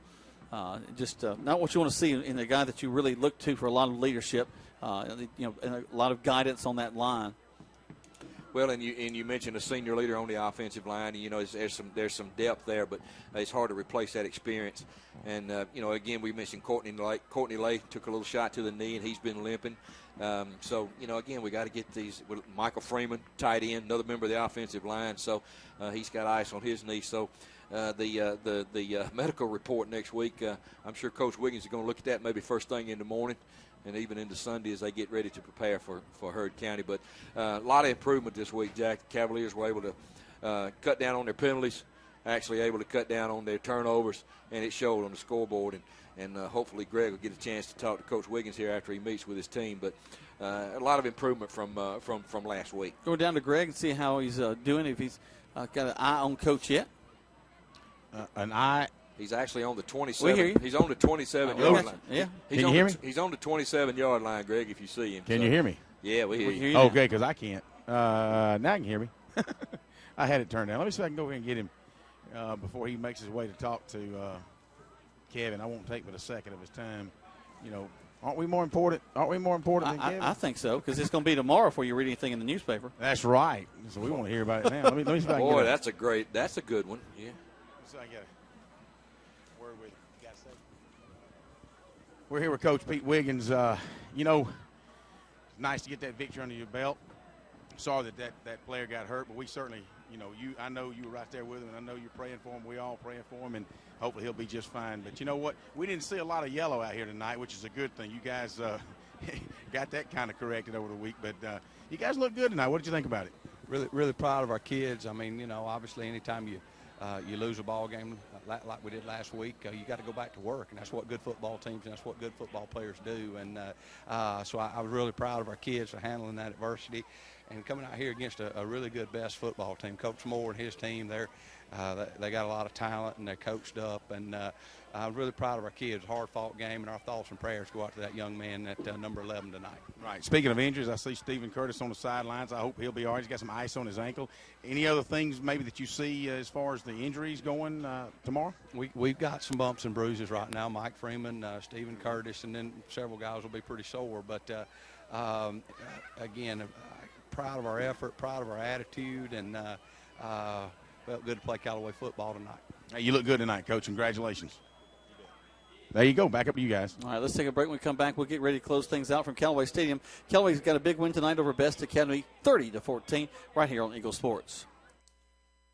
Just not what you want to see in a guy that you really look to for a lot of leadership. And a lot of guidance on that line. Well, and you mentioned a senior leader on the offensive line. There's some depth there, but it's hard to replace that experience. And again, we mentioned Courtney Lay. Courtney Lay took a little shot to the knee, and he's been limping. Again, we got to get these. Michael Freeman, tight end, another member of the offensive line. So he's got ice on his knee. So the medical report next week, I'm sure Coach Wiggins is going to look at that maybe first thing in the morning, and even into Sunday as they get ready to prepare for Heard County. But a lot of improvement this week, Jack. The Cavaliers were able to cut down on their penalties, actually able to cut down on their turnovers, and it showed on the scoreboard. And hopefully Greg will get a chance to talk to Coach Wiggins here after he meets with his team. But a lot of improvement from last week. Go down to Greg and see how he's doing, if he's got an eye on Coach yet. An eye. He's actually on the 27. We hear you. He's on the 27-yard line. Yeah. Can you hear me? He's on the 27-yard line, Greg, if you see him. Can you hear me? Yeah, we hear you. Okay, because I can't. Now I can hear me. I had it turned down. Let me see if I can go ahead and get him before he makes his way to talk to Kevin. I won't take but a second of his time. Aren't we more important? Aren't we more important than Kevin? I think so, because it's going to be tomorrow before you read anything in the newspaper. That's right. So we want to hear about it now. Let me see if I can Boy, get that's a good one. Yeah. So I get a word with you. Got to say. We're here with Coach Pete Wiggins. Nice to get that victory under your belt. Sorry that player got hurt, but we certainly, I know you were right there with him, and I know you're praying for him. We all praying for him, and hopefully he'll be just fine. But you know what? We didn't see a lot of yellow out here tonight, which is a good thing. You guys got that kind of corrected over the week, but you guys look good tonight. What did you think about it? Really proud of our kids. I mean, obviously anytime you lose a ball game like we did last week, you got to go back to work, and that's what good football teams and that's what good football players do. And so I was really proud of our kids for handling that adversity. and coming out here against a really good B.E.S.T football team. Coach Moore and his team, they got a lot of talent, and they're coached up. And I'm really proud of our kids. Hard-fought game, and our thoughts and prayers go out to that young man at number 11 tonight. Right. Speaking of injuries, I see Stephen Curtis on the sidelines. I hope he'll be all right. He's got some ice on his ankle. Any other things maybe that you see as far as the injuries going tomorrow? We've got some bumps and bruises right now. Mike Freeman, Stephen Curtis, and then several guys will be pretty sore. But, again, proud of our effort, proud of our attitude, and felt good to play Callaway football tonight. Hey, you look good tonight, Coach. Congratulations. There you go. Back up to you guys. All right, let's take a break. When we come back, we'll get ready to close things out from Callaway Stadium. Callaway's got a big win tonight over B.E.S.T Academy, 30-14, right here on Eagle Sports.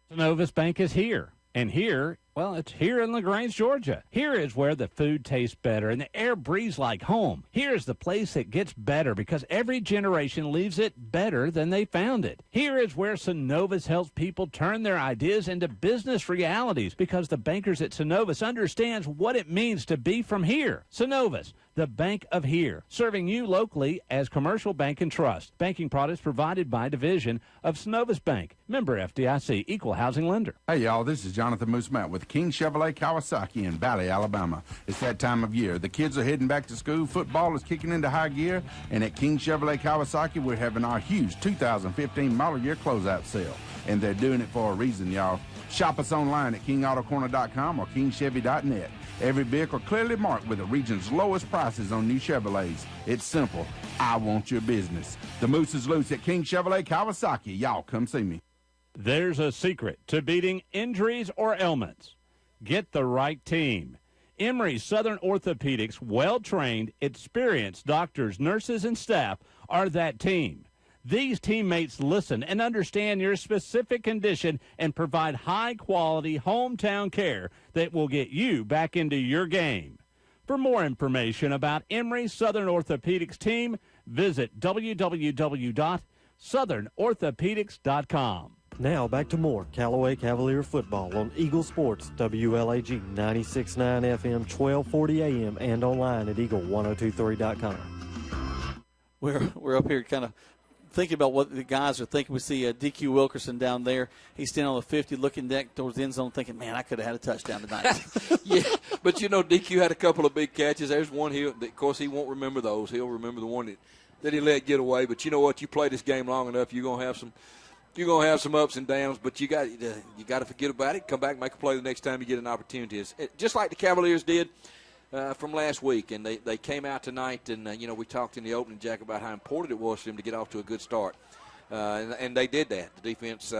Synovus Bank is here. And here, well, it's here in LaGrange, Georgia. Here is where the food tastes better and the air breathes like home. Here's the place that gets better because every generation leaves it better than they found it. Here is where Synovus helps people turn their ideas into business realities because the bankers at Synovus understands what it means to be from here. Synovus, the bank of here, serving you locally as Commercial Bank and Trust. Banking products provided by division of Synovus Bank. Member FDIC, Equal Housing Lender. Hey, y'all, this is Jonathan Moosemount with King Chevrolet Kawasaki in Valley, Alabama. It's that time of year. The kids are heading back to school. Football is kicking into high gear. And at King Chevrolet Kawasaki, we're having our huge 2015 model year closeout sale. And they're doing it for a reason, y'all. Shop us online at kingautocorner.com or kingchevy.net. Every vehicle clearly marked with the region's lowest prices on new Chevrolets. It's simple. I want your business. The moose is loose at King Chevrolet Kawasaki. Y'all come see me. There's a secret to beating injuries or ailments. Get the right team. Emory Southern Orthopedics, well-trained, experienced doctors, nurses, and staff are that team. These teammates listen and understand your specific condition and provide high-quality hometown care that will get you back into your game. For more information about Emory Southern Orthopedics team, visit www.southernorthopedics.com. Now back to more Callaway Cavalier football on Eagle Sports, WLAG 96.9 FM, 1240 AM, and online at eagle1023.com. We're up here kind of thinking about what the guys are thinking. We see DQ Wilkerson down there. He's standing on the 50 looking back towards the end zone thinking, man, I could have had a touchdown tonight. Yeah, but, you know, DQ had a couple of big catches. There's one here. Of course, he won't remember those. He'll remember the one that he let get away. But you know what? You play this game long enough, you're going to have some ups and downs, but you got to forget about it. Come back and make a play the next time you get an opportunity. Just like the Cavaliers did from last week, and they came out tonight, and, we talked in the opening, Jack, about how important it was for them to get off to a good start. And they did that. The defense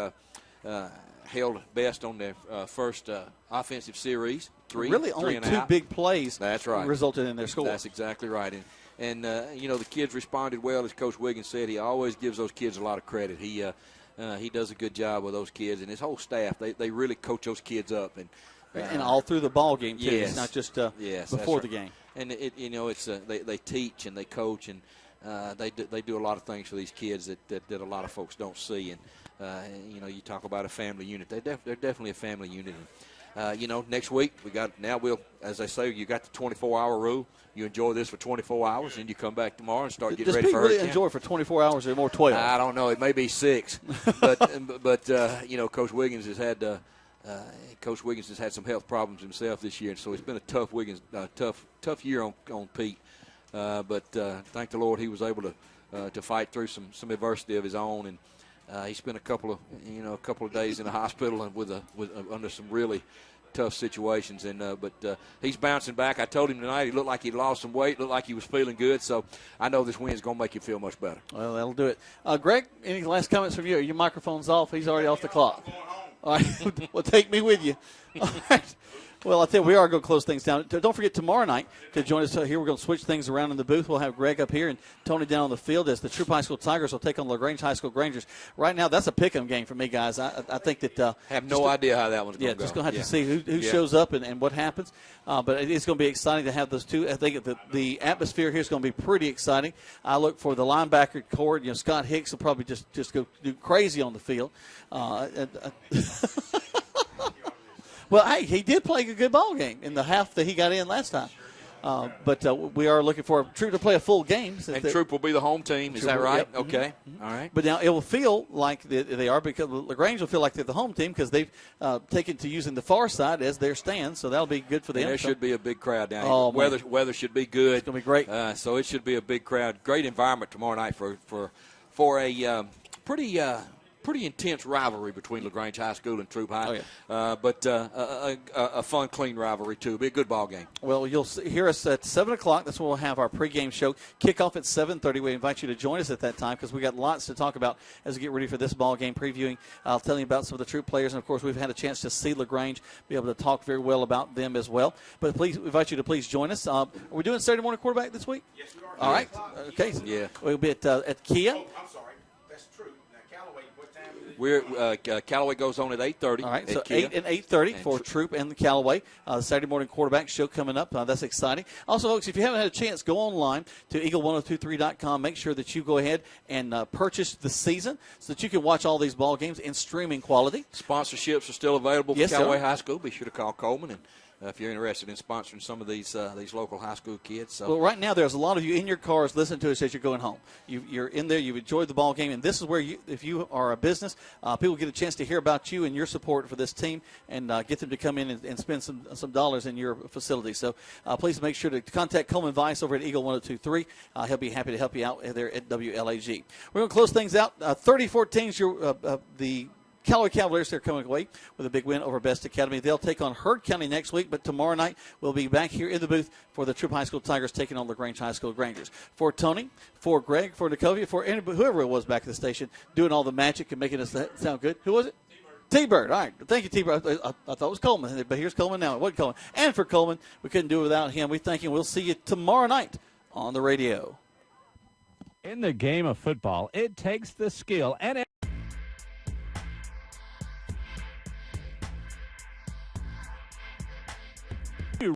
held B.E.S.T on their first offensive series. Really only two big plays. That's right. Resulted in their score. That's exactly right. And the kids responded well, as Coach Wiggins said. He always gives those kids a lot of credit. He does a good job with those kids, and his whole staff. They really coach those kids up, and all through the ball game too. Yes, it's not just before the game. And they teach and they coach, and they do a lot of things for these kids that a lot of folks don't see. And you talk about a family unit. They're definitely a family unit. And, next week as I say, you got the 24-hour rule. You enjoy this for 24 hours, and you come back tomorrow and start getting ready for really Hurricane. Enjoy for 24 hours or more 12? I don't know. It may be 6, but Coach Wiggins has had some health problems himself this year, and so it's been a tough tough year on Pete. But thank the Lord he was able to fight through some adversity of his own, and he spent a couple of days in the hospital and with under some really tough situations, and but he's bouncing back. I told him tonight he looked like he'd lost some weight, looked like he was feeling good, so I know this win is going to make you feel much better. Well, that'll do it. Greg, any last comments from you? Your microphone's off. He's already off the clock. All right, well, take me with you. All right. Well, I tell you, we are going to close things down. Don't forget tomorrow night to join us here. We're going to switch things around in the booth. We'll have Greg up here and Tony down on the field as the Troop High School Tigers will take on LaGrange High School Grangers. Right now, that's a pick-em game for me, guys. I think that I have no idea how that one's going to go. Just going to have to see who shows up and what happens. But it's going to be exciting to have those two. I think the atmosphere here is going to be pretty exciting. I look for the linebacker core. Scott Hicks will probably just go do crazy on the field. Well, hey, he did play a good ball game in the half that he got in last time. But we are looking for Troop to play a full game. And Troop will be the home team. Is that right? Yep. Okay. Mm-hmm. All right. But now it will feel like they are, because LaGrange will feel like they're the home team because they've taken to using the far side as their stand, so that'll be good for them. And there should be a big crowd down here. Weather should be good. It's going to be great. So it should be a big crowd. Great environment tomorrow night for a pretty intense rivalry between LaGrange High School and Troop High. But a fun, clean rivalry, too. It'll be a good ball game. Well, you'll hear us at 7 o'clock. That's when we'll have our pregame show. Kickoff at 7:30. We invite you to join us at that time because we got lots to talk about as we get ready for this ball game previewing. I'll tell you about some of the Troop players. And, of course, we've had a chance to see LaGrange, be able to talk very well about them as well. But please, we invite you to please join us. Are we doing Saturday morning quarterback this week? Yes, we are. All right. Okay. Yeah. We'll be at Kia. Oh, I'm sorry. That's true. Now, Callaway, what time is it? Callaway goes on at 8:30. All right, so 8 and 8:30 for Troop and the Callaway. Saturday morning quarterback show coming up. That's exciting. Also, folks, if you haven't had a chance, go online to eagle1023.com. Make sure that you go ahead and purchase the season so that you can watch all these ball games in streaming quality. Sponsorships are still available for Yes, Callaway sir. High School. Be sure to call Coleman and if you're interested in sponsoring some of these local high school kids. So. Well, right now there's a lot of you in your cars listening to us as you're going home. You're in there, you've enjoyed the ball game, and this is where, if you are a business, people get a chance to hear about you and your support for this team and get them to come in and spend some dollars in your facility. So please make sure to contact Coleman Vice over at Eagle 1023. He'll be happy to help you out there at WLAG. We're going to close things out. 30-14 the Callaway Cavaliers, they're coming away with a big win over B.E.S.T Academy. They'll take on Heard County next week, but tomorrow night we'll be back here in the booth for the Troop High School Tigers taking on LaGrange High School Grangers. For Tony, for Greg, for Nikovia, for anybody, whoever it was back at the station, doing all the magic and making us sound good. Who was it? T-Bird. All right. Thank you, T-Bird. I thought it was Coleman, but here's Coleman now. It wasn't Coleman. And for Coleman, we couldn't do it without him. We thank him. We'll see you tomorrow night on the radio. In the game of football, it takes the skill and